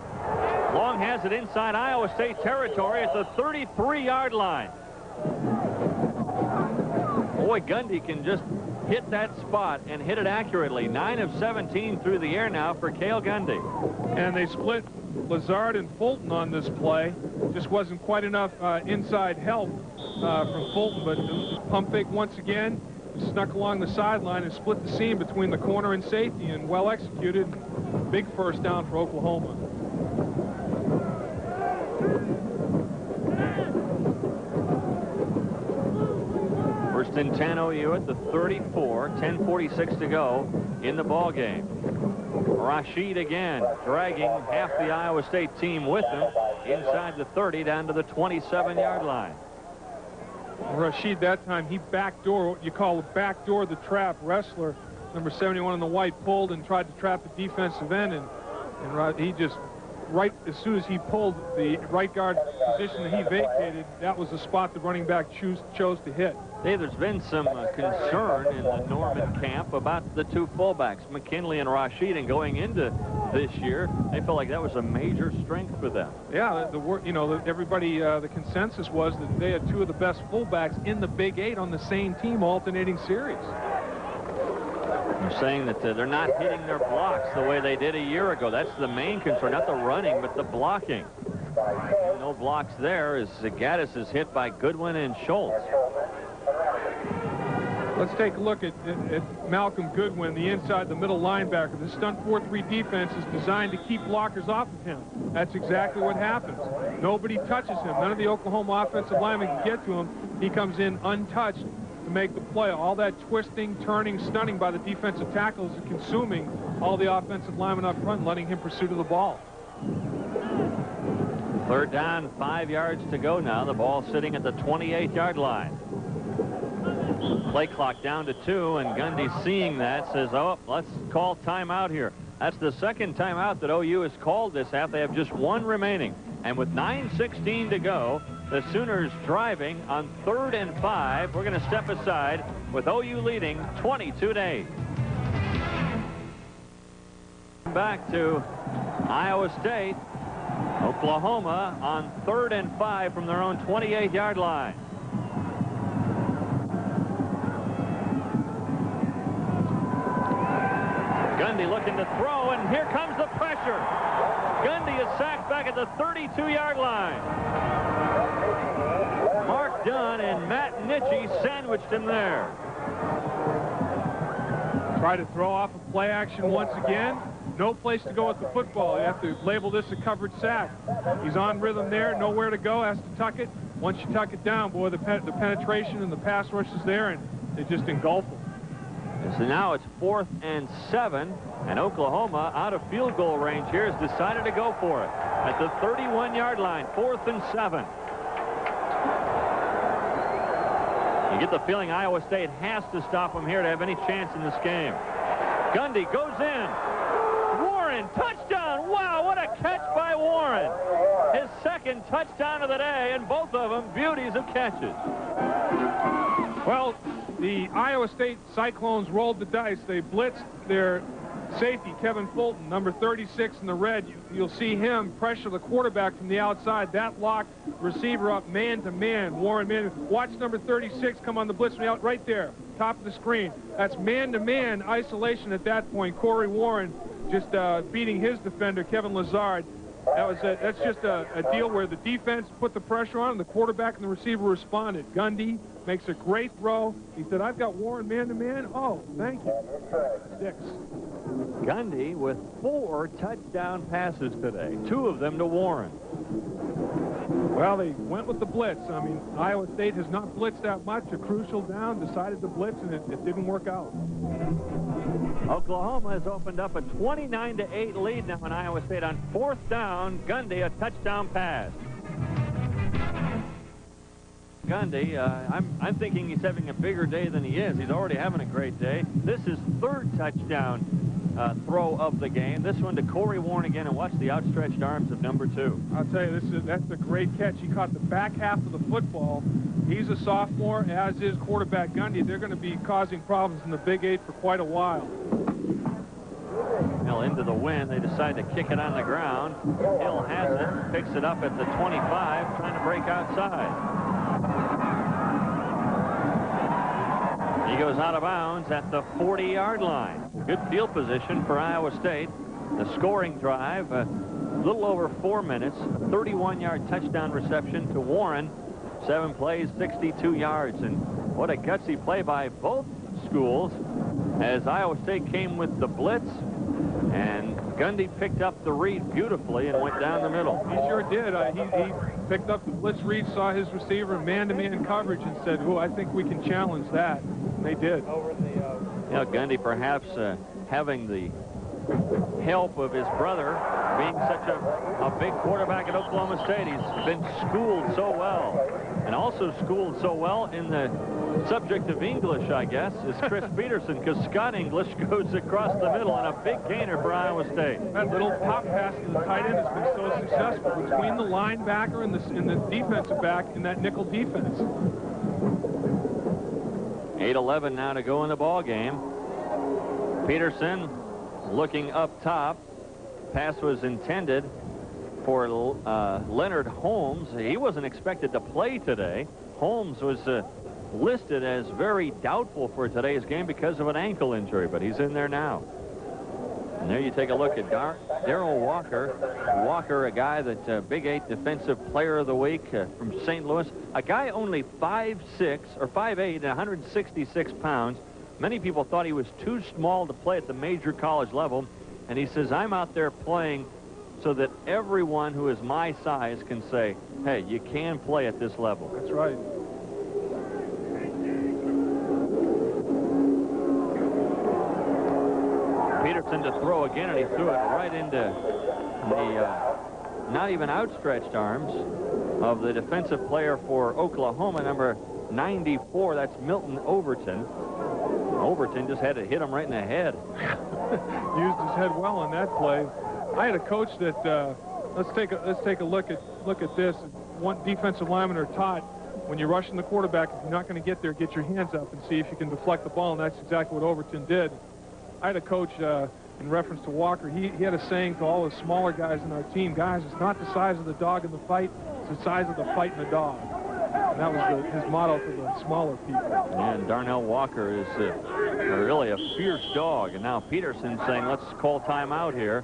Long has it inside Iowa State territory at the 33-yard line. Boy, Gundy can just hit that spot and hit it accurately. 9 of 17 through the air now for Cale Gundy. And they split Lazard and Fulton on this play. Just wasn't quite enough inside help from Fulton, but the pump fake once again. Snuck along the sideline and split the seam between the corner and safety, and well executed. Big first down for Oklahoma. Centeno OU at the 34, 10:46 to go in the ball game. Rashid again dragging half the Iowa State team with him inside the 30 down to the 27-yard line. Rashid that time, he backdoor, what you call a backdoor the trap wrestler. Number 71 in the white pulled and tried to trap the defensive end, and he just, right as soon as he pulled the right guard position that he vacated, that was the spot the running back chose to hit. Dave, there's been some concern in the Norman camp about the two fullbacks, McKinley and Rashid, and going into this year, they felt like that was a major strength for them. Yeah, everybody, the consensus was that they had two of the best fullbacks in the Big 8 on the same team, alternating series. They're saying that they're not hitting their blocks the way they did a year ago. That's the main concern, not the running, but the blocking. No blocks there as Gaddis is hit by Goodwin and Schultz. Let's take a look at Malcolm Goodwin, the inside, the middle linebacker. The stunt 4-3 defense is designed to keep blockers off of him. That's exactly what happens. Nobody touches him. None of the Oklahoma offensive linemen can get to him. He comes in untouched to make the play. All that twisting, turning, stunning by the defensive tackles is consuming all the offensive linemen up front, letting him pursue to the ball. Third down, 5 yards to go now. The ball sitting at the 28-yard line. Play clock down to 2, and Gundy, seeing that, says, oh, let's call timeout here. That's the second timeout that OU has called this half. They have just one remaining. And with 9:16 to go, the Sooners driving on 3rd and 5. We're going to step aside with OU leading 22-8. Back to Iowa State. Oklahoma on 3rd and 5 from their own 28-yard line. Gundy looking to throw, and here comes the pressure. Gundy is sacked back at the 32-yard line. Mark Dunn and Matt Nitchie sandwiched him there. Try to throw off a play action once again. No place to go with the football. You have to label this a covered sack. He's on rhythm there, nowhere to go, has to tuck it. Once you tuck it down, boy, the penetration and the pass rush is there, and they just engulf him. So now it's 4th and 7, and Oklahoma, out of field goal range here, has decided to go for it at the 31-yard line. 4th and 7. You get the feeling Iowa State has to stop them here to have any chance in this game. Gundy goes in. Warren, touchdown. Wow, what a catch by Warren. His second touchdown of the day, and both of them beauties of catches. Well, the Iowa State Cyclones rolled the dice. They blitzed their safety, Kevin Fulton, number 36 in the red. You'll see him pressure the quarterback from the outside. That locked receiver up man-to-man. Warren, man. Watch number 36 come on the blitz from the out right there, top of the screen. That's man-to-man isolation at that point. Corey Warren just beating his defender, Kevin Lazard. That's just a deal where the defense put the pressure on, and the quarterback and the receiver responded. Gundy makes a great throw. He said, I've got Warren man-to-man. Oh, thank you. 6. Gundy with 4 touchdown passes today, 2 of them to Warren. Well, they went with the blitz. I mean, Iowa State has not blitzed that much. A crucial down, decided to blitz, and it didn't work out. Oklahoma has opened up a 29-8 lead now in Iowa State on 4th down. Gundy, a touchdown pass. Gundy, I'm thinking he's having a bigger day than he is. He's already having a great day. This is 3rd touchdown throw of the game. This one to Corey Warren again, and watch the outstretched arms of number 2. I'll tell you, that's a great catch. He caught the back half of the football. He's a sophomore, as is quarterback Gundy. They're going to be causing problems in the Big 8 for quite a while. Hill into the wind. They decide to kick it on the ground. Hill has it, picks it up at the 25, trying to break outside. He goes out of bounds at the 40-yard line. Good field position for Iowa State. The scoring drive, a little over 4 minutes, a 31-yard touchdown reception to Warren. 7 plays, 62 yards, and what a gutsy play by both schools as Iowa State came with the blitz, and Gundy picked up the read beautifully and went down the middle. He sure did. He picked up the blitz read, saw his receiver in man-to-man coverage, and said, "Oh, I think we can challenge that." And they did. You know, Gundy perhaps having the help of his brother, being such a big quarterback at Oklahoma State. He's been schooled so well, and also schooled so well in the subject of English, I guess, is Chris Peterson, because Scott English goes across the middle and a big gainer for Iowa State. That little pop pass to the tight end has been so successful between the linebacker and the defensive back in that nickel defense. 8:11 now to go in the ball game. Peterson looking up top. Pass was intended for Leonard Holmes. He wasn't expected to play today. Holmes was listed as very doubtful for today's game because of an ankle injury, but he's in there now. And there you take a look at Darrell Walker. Walker, a guy that Big 8 Defensive Player of the Week from St. Louis. A guy only 5'6" or 5'8" and 166 pounds. Many people thought he was too small to play at the major college level. And he says, I'm out there playing so that everyone who is my size can say, hey, you can play at this level. That's right. Peterson to throw again, and he threw it right into the not even outstretched arms of the defensive player for Oklahoma, number 94. That's Milton Overton. Overton just had to hit him right in the head. Used his head well on that play. I had a coach that let's take a look at this. One defensive linemen are taught when you're rushing the quarterback, if you're not going to get there, get your hands up and see if you can deflect the ball, and that's exactly what Overton did. I had a coach in reference to Walker. He had a saying to all the smaller guys in our team, guys, it's not the size of the dog in the fight, it's the size of the fight in the dog. And that was his motto for the smaller people. And Darnell Walker is really a fierce dog. And now Peterson saying, let's call timeout here.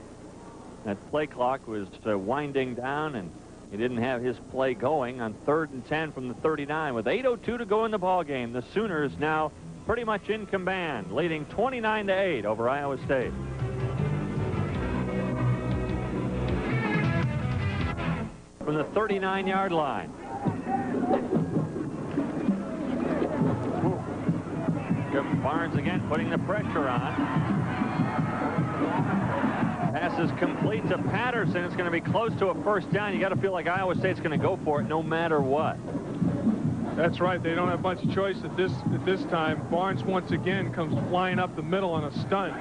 That play clock was winding down, and he didn't have his play going on 3rd and 10 from the 39. With 8:02 to go in the ball game, the Sooners now pretty much in command, leading 29-8 over Iowa State. From the 39-yard line. Barnes again putting the pressure on. Pass is complete to Patterson. It's going to be close to a first down. You got to feel like Iowa State's going to go for it no matter what. That's right. They don't have much of choice at this time. Barnes once again comes flying up the middle on a stunt,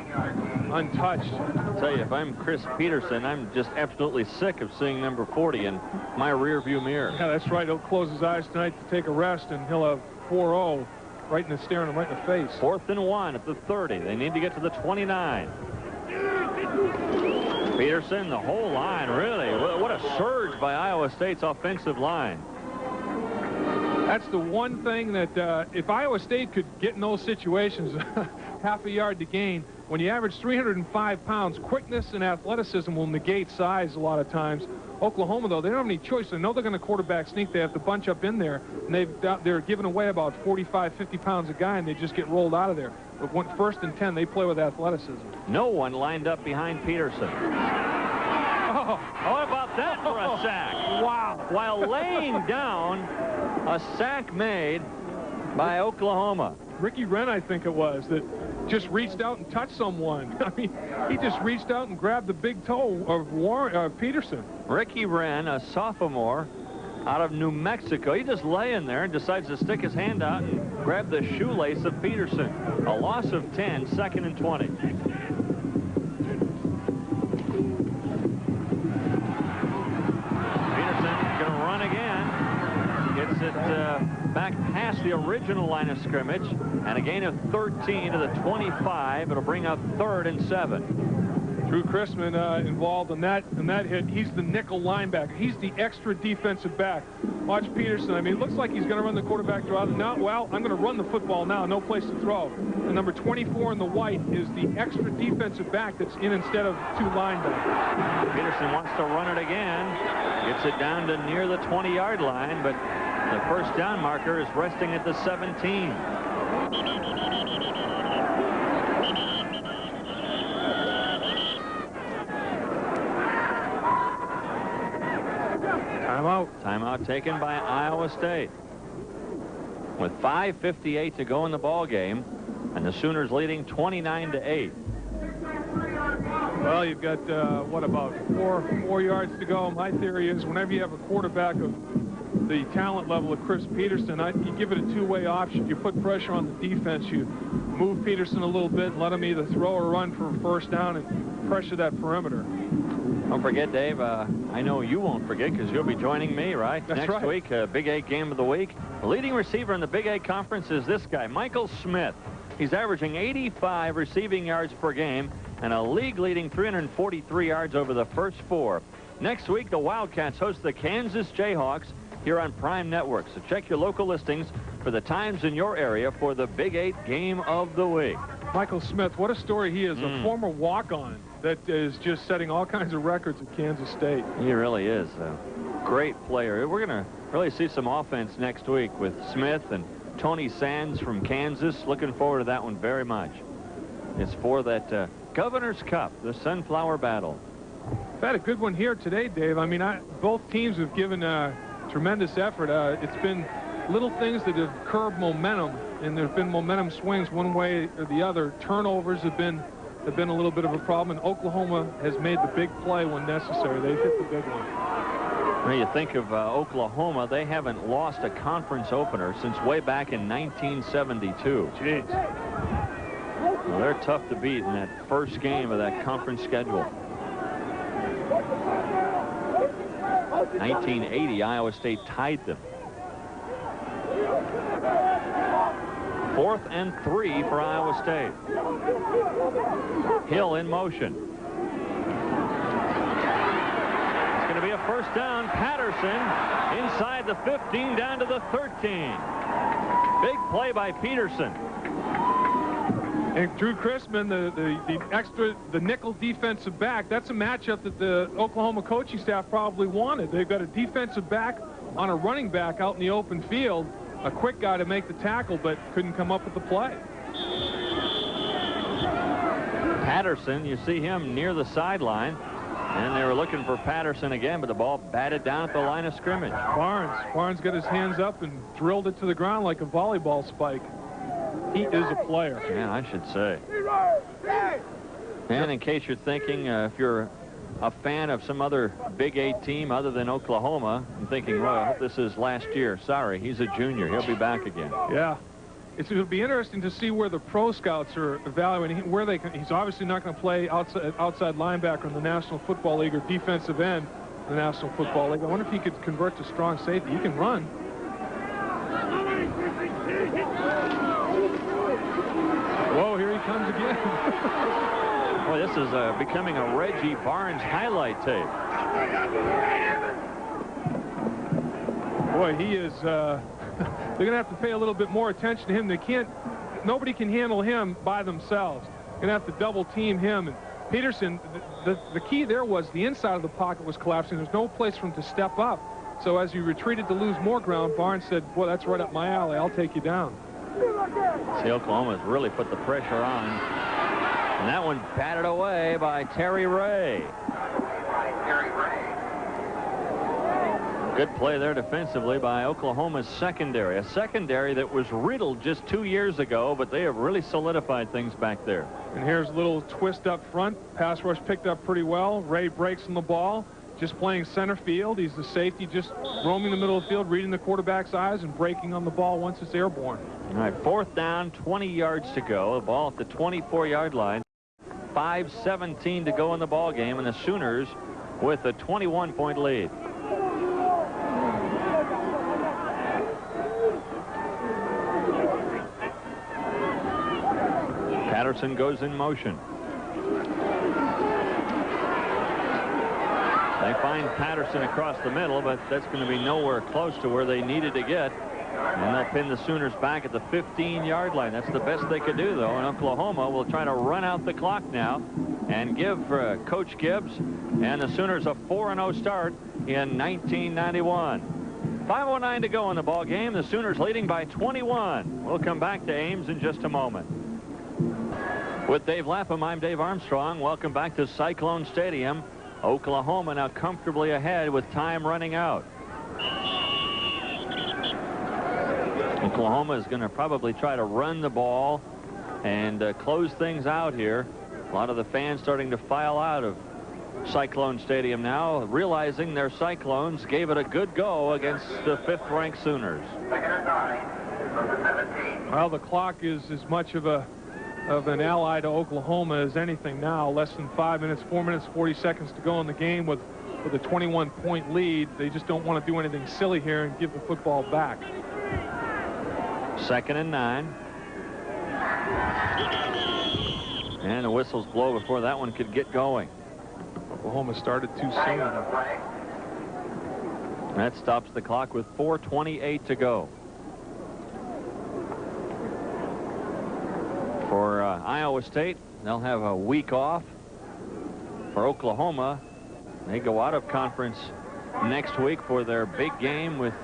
untouched. I'll tell you, if I'm Chris Peterson, I'm just absolutely sick of seeing number 40 in my rearview mirror. Yeah, that's right. He'll close his eyes tonight to take a rest, and he'll have 4-0 staring him right in the face. 4th and 1 at the 30. They need to get to the 29. Peterson, the whole line, really. What a surge by Iowa State's offensive line. That's the one thing that if Iowa State could get in those situations, half a yard to gain, when you average 305 pounds, quickness and athleticism will negate size a lot of times. Oklahoma, though, they don't have any choice. They know they're going to quarterback sneak. They have to bunch up in there, and they're giving away about 45, 50 pounds a guy, and they just get rolled out of there. But when 1st and 10, they play with athleticism. No one lined up behind Peterson. Oh, what about that for a sack? Wow. While laying down, a sack made by Oklahoma. Ricky Wren, I think it was, that just reached out and touched someone. I mean, he just reached out and grabbed the big toe of Peterson. Ricky Wren, a sophomore out of New Mexico. He just laying there and decides to stick his hand out and grab the shoelace of Peterson. A loss of 10, 2nd and 20. Gets it back past the original line of scrimmage, and a gain of 13 to the 25. It'll bring up 3rd and 7. Drew Chrisman involved in that hit. He's the nickel linebacker. He's the extra defensive back. Watch Peterson. I mean, it looks like he's going to run the quarterback draw. Now, well, I'm going to run the football now. No place to throw. The number 24 in the white is the extra defensive back that's in instead of 2 linebackers. Peterson wants to run it again. Gets it down to near the 20-yard line, but the first down marker is resting at the 17. Timeout. Timeout taken by Iowa State. With 5:58 to go in the ball game, and the Sooners leading 29-8. Well, you've got, what, about four yards to go. My theory is whenever you have a quarterback of the talent level of Chris Peterson, you give it a two-way option. You put pressure on the defense. You move Peterson a little bit and let him either throw or run for a first down and pressure that perimeter. Don't forget, Dave, I know you won't forget because you'll be joining me, right? That's Next week, Big 8 game of the week. The leading receiver in the Big 8 conference is this guy, Michael Smith. He's averaging 85 receiving yards per game and a league-leading 343 yards over the first 4. Next week, the Wildcats host the Kansas Jayhawks here on Prime Network. So check your local listings for the times in your area for the Big 8 game of the week. Michael Smith, what a story he is. A former walk-on that is just setting all kinds of records at Kansas State. He really is a great player. We're going to really see some offense next week with Smith and Tony Sands from Kansas. Looking forward to that one very much. It's for that Governor's Cup, the Sunflower Battle. We've had a good one here today, Dave. I mean, both teams have given tremendous effort. It's been little things that have curbed momentum, and there have been momentum swings one way or the other. Turnovers have been a little bit of a problem, and Oklahoma has made the big play when necessary. They've hit the big one. When you think of Oklahoma, they haven't lost a conference opener since way back in 1972. Jeez. Well, they're tough to beat in that first game of that conference schedule. 1980, Iowa State tied them. 4th and 3 for Iowa State. Hill in motion. It's going to be a first down. Patterson inside the 15 down to the 13. Big play by Peterson. And Drew Chrisman, the nickel defensive back, that's a matchup that the Oklahoma coaching staff probably wanted. They've got a defensive back on a running back out in the open field, a quick guy to make the tackle, but couldn't come up with the play. Patterson, you see him near the sideline, and they were looking for Patterson again, but the ball batted down at the line of scrimmage. Barnes got his hands up and drilled it to the ground like a volleyball spike. He is a player. Yeah, I should say. And in case you're thinking, if you're a fan of some other Big 8 team other than Oklahoma, I'm thinking, well, I hope this is last year. Sorry, he's a junior. He'll be back again. Yeah. It'll be interesting to see where the pro scouts are evaluating where they can. He's obviously not going to play outside linebacker in the National Football League or defensive end in the National Football League. I wonder if he could convert to strong safety. He can run. Whoa, here he comes again. Boy, this is becoming a Reggie Barnes highlight tape. Boy, he is, they're going to have to pay a little bit more attention to him. Nobody can handle him by themselves. Going to have to double team him. And Peterson, the key there was the inside of the pocket was collapsing. There's no place for him to step up. So as he retreated to lose more ground, Barnes said, boy, that's right up my alley. I'll take you down. See, Oklahoma has really put the pressure on. And that one batted away by Terry Ray. Good play there defensively by Oklahoma's secondary. A secondary that was riddled just 2 years ago, but they have really solidified things back there. And here's a little twist up front. Pass rush picked up pretty well. Ray breaks on the ball. Just playing center field. He's the safety, just roaming the middle of the field, reading the quarterback's eyes and breaking on the ball once it's airborne. All right, 4th down, 20 yards to go. The ball at the 24-yard line. 5:17 to go in the ball game, and the Sooners with a 21-point lead. Patterson goes in motion. They find Patterson across the middle, but that's going to be nowhere close to where they needed to get. And they'll pin the Sooners back at the 15-yard line. That's the best they could do, though. And Oklahoma will try to run out the clock now and give Coach Gibbs and the Sooners a 4-0 start in 1991. 5:09 to go in the ball game. The Sooners leading by 21. We'll come back to Ames in just a moment. With Dave Lapham, I'm Dave Armstrong. Welcome back to Cyclone Stadium. Oklahoma now comfortably ahead with time running out. Oklahoma is going to probably try to run the ball and close things out here. A lot of the fans starting to file out of Cyclone Stadium now, realizing their Cyclones gave it a good go against the 5th-ranked Sooners. Well, the clock is as much of an ally to Oklahoma as anything now. Less than 5 minutes, 4 minutes, 40 seconds to go in the game with a 21-point lead. They just don't want to do anything silly here and give the football back. 2nd and 9. And the whistles blow before that one could get going. Oklahoma started too soon. That stops the clock with 4:28 to go. For Iowa State, they'll have a week off. For Oklahoma, they go out of conference next week for their big game with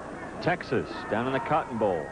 Texas down in the Cotton Bowl.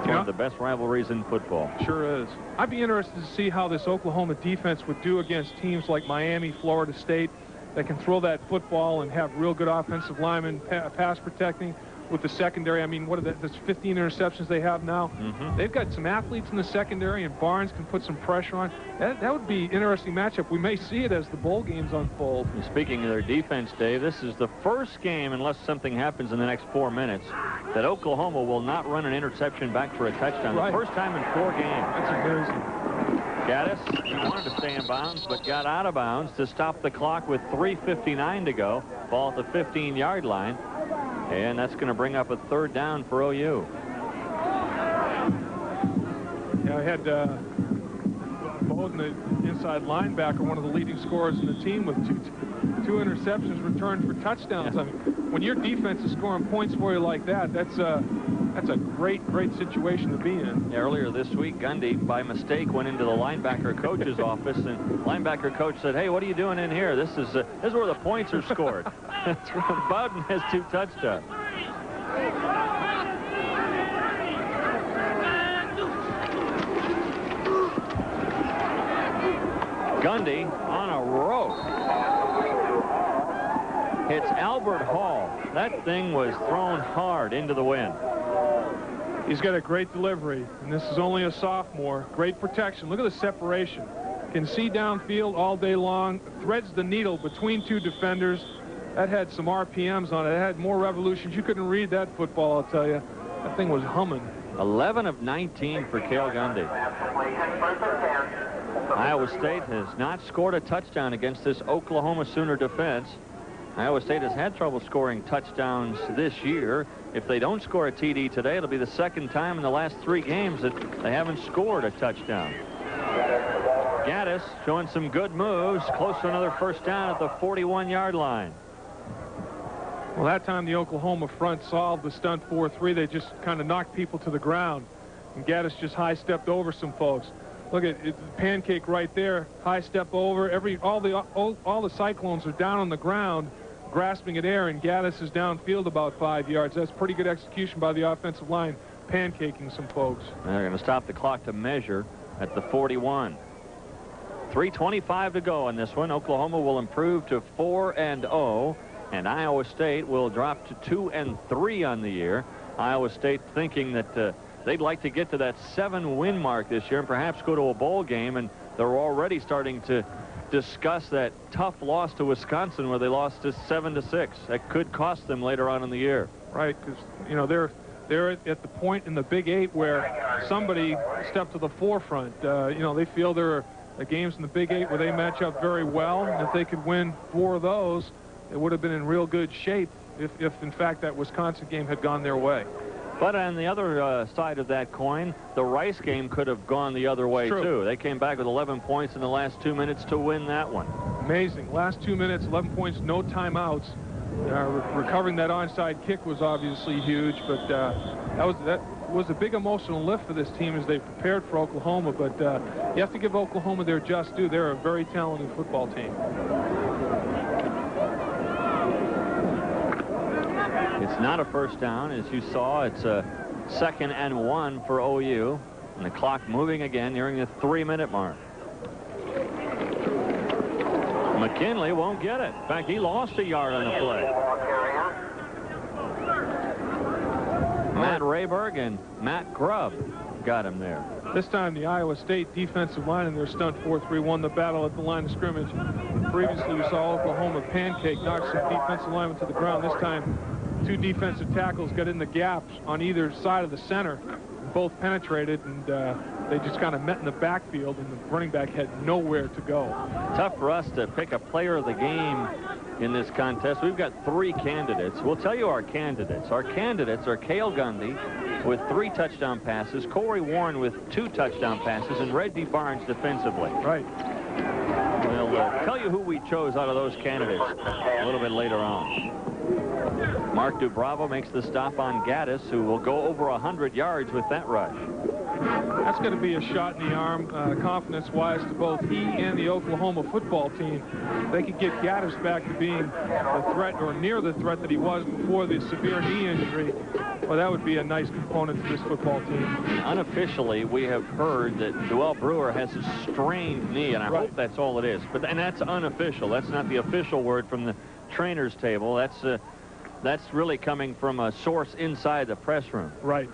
One of the best rivalries in football. Sure is. I'd be interested to see how this Oklahoma defense would do against teams like Miami, Florida State, that can throw that football and have real good offensive linemen pass protecting with the secondary. I mean, what are there's 15 interceptions they have now. They've got some athletes in the secondary, and Barnes can put some pressure on. That would be an interesting matchup. We may see it as the bowl games unfold. And speaking of their defense, Dave, this is the first game, unless something happens in the next 4 minutes, that Oklahoma will not run an interception back for a touchdown. Right. The first time in 4 games. That's amazing. Gaddis, he wanted to stay in bounds, but got out of bounds to stop the clock with 3:59 to go. Ball at the 15-yard line. And that's going to bring up a 3rd down for OU. Yeah, I had Bowden, the inside linebacker, one of the leading scorers in the team, with two interceptions returned for touchdowns. I mean, when your defense is scoring points for you like that, that's a great situation to be in. Earlier this week, Gundy, by mistake, went into the linebacker coach's office, and linebacker coach said, "Hey, what are you doing in here? This is where the points are scored." Bowden has 2 touchdowns. Gundy on a rope. Hits Albert Hall. That thing was thrown hard into the wind. He's got a great delivery, and this is only a sophomore. Great protection. Look at the separation. Can see downfield all day long. Threads the needle between 2 defenders. That had some RPMs on it. It had more revolutions. You couldn't read that football, I'll tell you. That thing was humming. 11 of 19 for Cale Gundy. Iowa State has not scored a touchdown against this Oklahoma Sooner defense. Iowa State has had trouble scoring touchdowns this year. If they don't score a TD today, it'll be the 2nd time in the last 3 games that they haven't scored a touchdown. Gaddis showing some good moves, close to another 1st down at the 41-yard line. Well, that time the Oklahoma front solved the stunt 4-3. They just kind of knocked people to the ground, and Gaddis just high-stepped over some folks. Look at it, pancake right there, high step over. All the Cyclones are down on the ground, grasping at air, and Gaddis is downfield about 5 yards. That's pretty good execution by the offensive line, pancaking some folks. And they're going to stop the clock to measure at the 41. 3:25 to go in this one. Oklahoma will improve to 4-0, and Iowa State will drop to 2-3 on the year. Iowa State thinking that they'd like to get to that 7-win mark this year and perhaps go to a bowl game, and they're already starting to discuss that tough loss to Wisconsin where they lost to 7-6. That could cost them later on in the year. Right, because, you know, they're at the point in the Big 8 where somebody stepped to the forefront. You know, they feel there are games in the Big 8 where they match up very well, and if they could win 4 of those, it would have been in real good shape if in fact, that Wisconsin game had gone their way. But on the other side of that coin, the Rice game could have gone the other way, too. They came back with 11 points in the last 2 minutes to win that one. Amazing. Last 2 minutes, 11 points, no timeouts. Recovering that onside kick was obviously huge, but that was a big emotional lift for this team as they prepared for Oklahoma. But you have to give Oklahoma their just due. They're a very talented football team. It's not a 1st down, as you saw. It's a 2nd and 1 for OU, and the clock moving again, nearing the 3-minute mark. McKinley won't get it. In fact, he lost a yard on the play. Matt Ray Rayberg, and Matt Grubb got him there. This time the Iowa State defensive line in their stunt 4-3 won the battle at the line of scrimmage. Previously we saw Oklahoma pancake, knock some defensive linemen to the ground. This time 2 defensive tackles got in the gaps on either side of the center. Both penetrated, and they just kind of met in the backfield, and the running back had nowhere to go. Tough for us to pick a player of the game in this contest. We've got 3 candidates. We'll tell you our candidates. Our candidates are Cale Gundy with 3 touchdown passes, Corey Warren with 2 touchdown passes, and Reggie Barnes defensively. Right. We'll tell you who we chose out of those candidates a little bit later on. Mark Dubravo makes the stop on Gaddis, who will go over 100 yards with that rush. That's going to be a shot in the arm, confidence-wise, to both he and the Oklahoma football team. They could get Gaddis back to being the threat, or near the threat that he was before the severe knee injury. Well, that would be a nice component to this football team. Unofficially, we have heard that Joel Brewer has a strained knee, and I hope that's all it is. And that's unofficial. That's not the official word from the trainer's table. That's really coming from a source inside the press room. Right.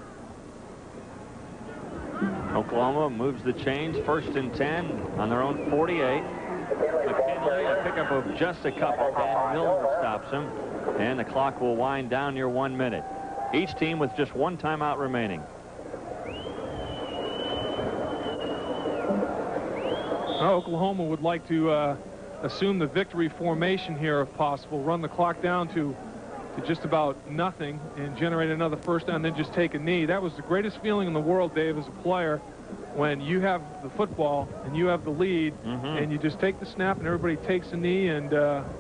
Oklahoma moves the chains, 1st and 10 on their own 48. McKinley, a pickup of just a couple. Dan Milner stops him, and the clock will wind down near 1 minute. Each team with just 1 timeout remaining. Oklahoma would like to assume the victory formation here if possible, run the clock down to just about nothing and generate another first down, then just take a knee. That was the greatest feeling in the world, Dave, as a player, when you have the football and you have the lead, and you just take the snap and everybody takes a knee, and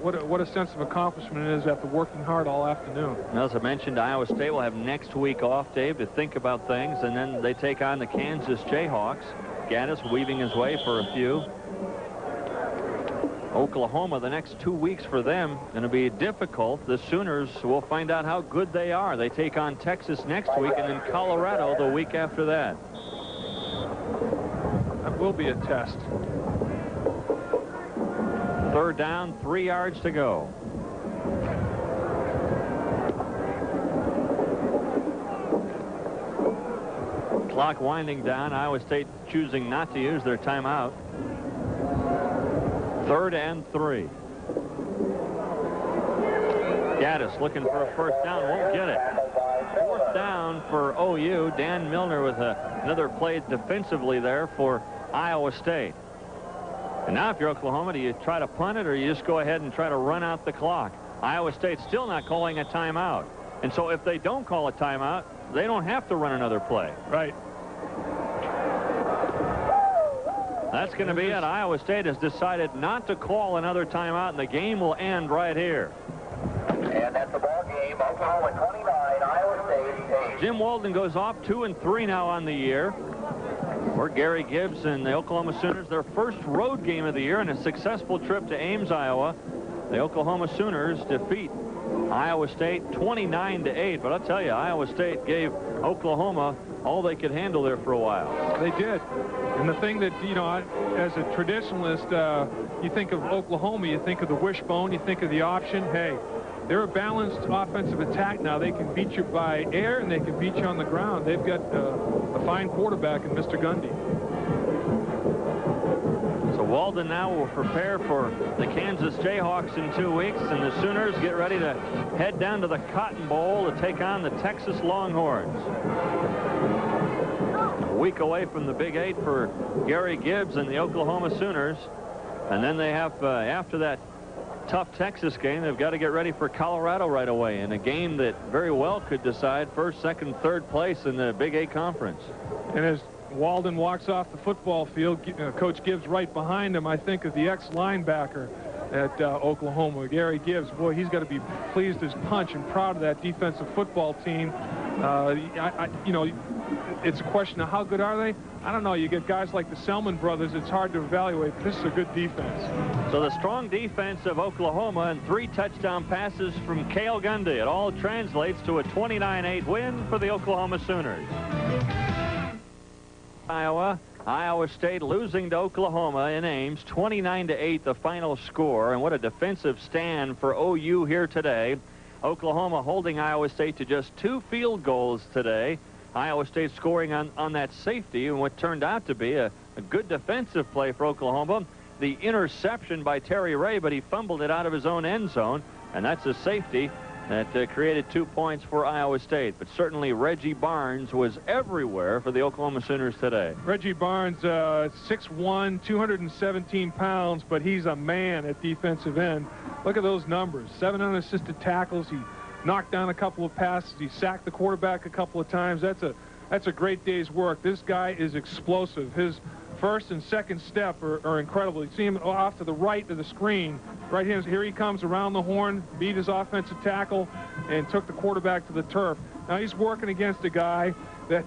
what a sense of accomplishment it is after working hard all afternoon. Now, as I mentioned, Iowa State will have next week off, Dave, to think about things, and then they take on the Kansas Jayhawks. Gaddis weaving his way for a few. Oklahoma, the next 2 weeks for them going to be difficult. The Sooners will find out how good they are. They take on Texas next week, and then Colorado the week after that. That will be a test. 3rd down, 3 yards to go. Clock winding down. Iowa State choosing not to use their timeout. 3rd and 3. Gaddis looking for a first down, won't get it. 4th down for OU. Dan Milner with another play defensively there for Iowa State. And now if you're Oklahoma, do you try to punt it, or you just go ahead and try to run out the clock? Iowa State's still not calling a timeout. And so if they don't call a timeout, they don't have to run another play. Right. That's going to be it. Iowa State has decided not to call another timeout, and the game will end right here. And that's the ball game. Oklahoma 29, Iowa State 8. Jim Walden goes off 2-3 now on the year. For Gary Gibbs and the Oklahoma Sooners, their first road game of the year and a successful trip to Ames, Iowa. The Oklahoma Sooners defeat Iowa State 29-8. But I'll tell you, Iowa State gave Oklahoma all they could handle there for a while. They did. And the thing that, you know, as a traditionalist, you think of Oklahoma, you think of the wishbone, you think of the option. Hey, they're a balanced offensive attack now. They can beat you by air, and they can beat you on the ground. They've got a fine quarterback in Mr. Gundy. So Walden now will prepare for the Kansas Jayhawks in 2 weeks, and the Sooners get ready to head down to the Cotton Bowl to take on the Texas Longhorns. A week away from the Big 8 for Gary Gibbs and the Oklahoma Sooners. And then they have, after that tough Texas game, they've got to get ready for Colorado right away in a game that very well could decide first, second, third place in the Big 8 Conference. And as Walden walks off the football field, Coach Gibbs right behind him, I think of the ex-linebacker at Oklahoma, Gary Gibbs. Boy, he's got to be pleased as punch and proud of that defensive football team. You know, it's a question of how good are they? I don't know. You get guys like the Selman brothers, it's hard to evaluate, but this is a good defense. So the strong defense of Oklahoma and 3 touchdown passes from Cale Gundy. It all translates to a 29-8 win for the Oklahoma Sooners. Iowa State losing to Oklahoma in Ames, 29-8 the final score. And what a defensive stand for OU here today. Oklahoma holding Iowa State to just 2 field goals today. Iowa State scoring on that safety, and what turned out to be a good defensive play for Oklahoma. The interception by Terry Ray, but he fumbled it out of his own end zone, and that's a safety that created 2 points for Iowa State. But certainly Reggie Barnes was everywhere for the Oklahoma Sooners today. Reggie Barnes, 6'1", 217 pounds, but he's a man at defensive end. Look at those numbers. 7 unassisted tackles. He knocked down a couple of passes. He sacked the quarterback a couple of times. That's a great day's work. This guy is explosive. His first and second step are incredible. You see him off to the right of the screen. Right here he comes around the horn, beat his offensive tackle, and took the quarterback to the turf. Now he's working against a guy that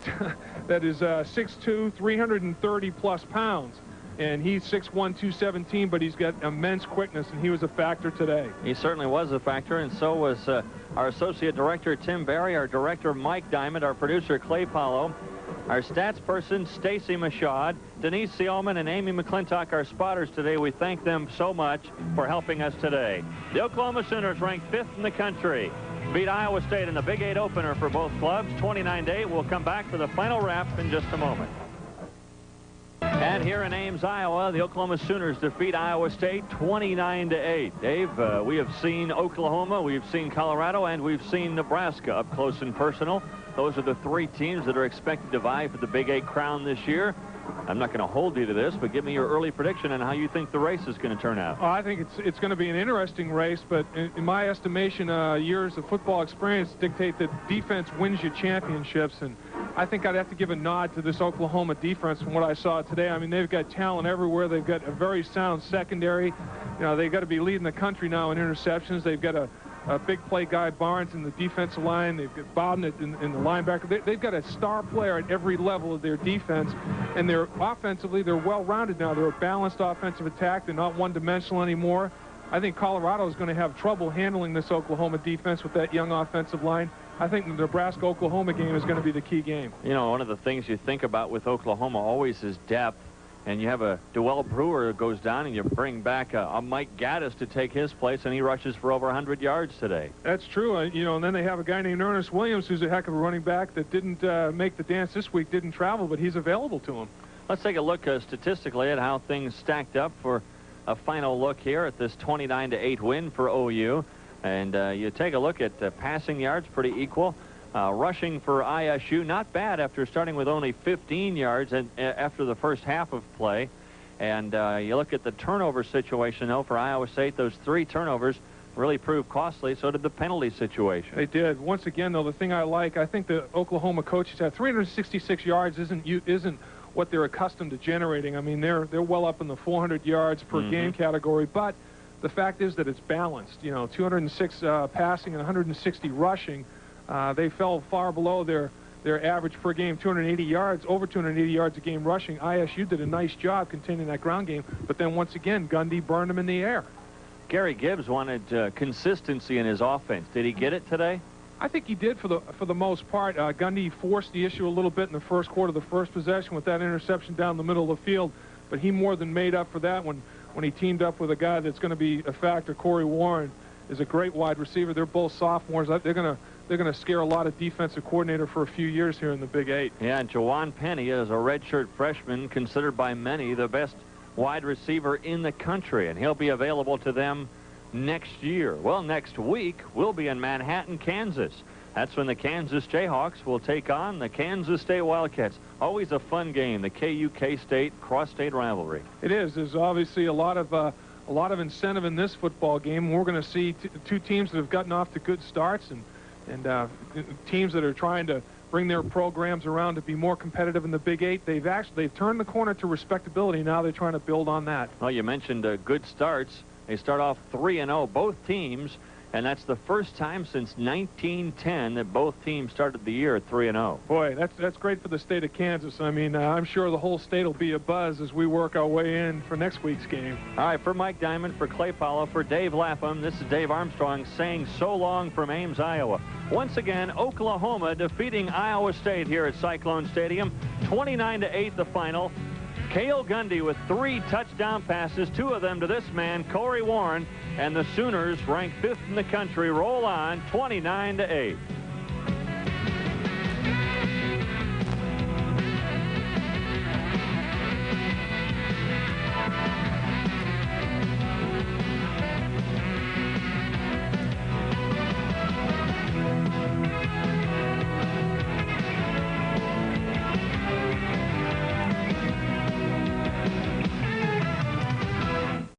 is 6'2", 330-plus pounds. And he's 6'1", 217, but he's got immense quickness, and he was a factor today. He certainly was a factor, and so was our Associate Director, Tim Barry, our Director, Mike Diamond, our producer, Clay Paulo, our stats person, Stacy Machad, Denise Seelman, and Amy McClintock, our spotters today. We thank them so much for helping us today. The Oklahoma Sooners ranked 5th in the country. Beat Iowa State in the Big 8 opener for both clubs, 29-8. We'll come back for the final wrap in just a moment. And here in Ames, Iowa, the Oklahoma Sooners defeat Iowa State 29-8. Dave, we have seen Oklahoma, we've seen Colorado, and we've seen Nebraska up close and personal. Those are the 3 teams that are expected to vie for the Big 8 crown this year. I'm not going to hold you to this, but give me your early prediction on how you think the race is going to turn out. Oh, I think it's going to be an interesting race, but in my estimation, years of football experience dictate that defense wins you championships, and I think I'd have to give a nod to this Oklahoma defense from what I saw today. I mean, they've got talent everywhere. They've got a very sound secondary. You know, they've got to be leading the country now in interceptions. They've got a big play guy, Barnes, in the defensive line. They've got Bowden in the linebacker. They've got a star player at every level of their defense, and they're offensively, they're well-rounded now. They're a balanced offensive attack. They're not one-dimensional anymore. I think Colorado is going to have trouble handling this Oklahoma defense with that young offensive line. I think the Nebraska-Oklahoma game is going to be the key game. You know, one of the things you think about with Oklahoma always is depth. And you have a Dewell Brewer that goes down, and you bring back a Mike Gaddis to take his place, and he rushes for over 100 yards today. That's true. You know, and then they have a guy named Ernest Williams, who's a heck of a running back that didn't make the dance this week, didn't travel, but he's available to him. Let's take a look statistically at how things stacked up for a final look here at this 29-8 win for OU. And you take a look at passing yards, pretty equal. Rushing for ISU, not bad after starting with only 15 yards after the first half of play. And you look at the turnover situation, though, for Iowa State. Those 3 turnovers really proved costly. So did the penalty situation. They did. Once again, though, the thing I like, I think the Oklahoma coaches have 366 yards isn't what they're accustomed to generating. I mean, they're well up in the 400 yards per game category. But the fact is that it's balanced. You know, 206 passing and 160 rushing. They fell far below their average per game, 280 yards, over 280 yards a game rushing. ISU did a nice job containing that ground game, but then once again, Gundy burned them in the air. Gary Gibbs wanted consistency in his offense. Did he get it today? I think he did for the most part. Gundy forced the issue a little bit in the first quarter, the first possession with that interception down the middle of the field, but he more than made up for that when he teamed up with a guy that's going to be a factor. Corey Warren is a great wide receiver. They're both sophomores. They're going to scare a lot of defensive coordinator for a few years here in the Big 8. Yeah, and Jawan Penny is a redshirt freshman, considered by many the best wide receiver in the country, and he'll be available to them next year. Well, next week we'll be in Manhattan, Kansas. That's when the Kansas Jayhawks will take on the Kansas State Wildcats. Always a fun game, the KU-K-State cross-state rivalry. It is. There's obviously a lot of incentive in this football game. We're going to see 2 teams that have gotten off to good starts and teams that are trying to bring their programs around to be more competitive in the Big 8. They've turned the corner to respectability. Now they're trying to build on that. Well, you mentioned good starts. They start off 3-0, both teams, and that's the first time since 1910 that both teams started the year at 3-0. Boy, that's great for the state of Kansas. I mean, I'm sure the whole state will be abuzz as we work our way in for next week's game. All right, for Mike Diamond, for Clay Paulo, for Dave Lapham, this is Dave Armstrong saying so long from Ames, Iowa. Once again, Oklahoma defeating Iowa State here at Cyclone Stadium, 29-8 the final. Cale Gundy with 3 touchdown passes, 2 of them to this man, Corey Warren, and the Sooners, ranked 5th in the country, roll on 29-8.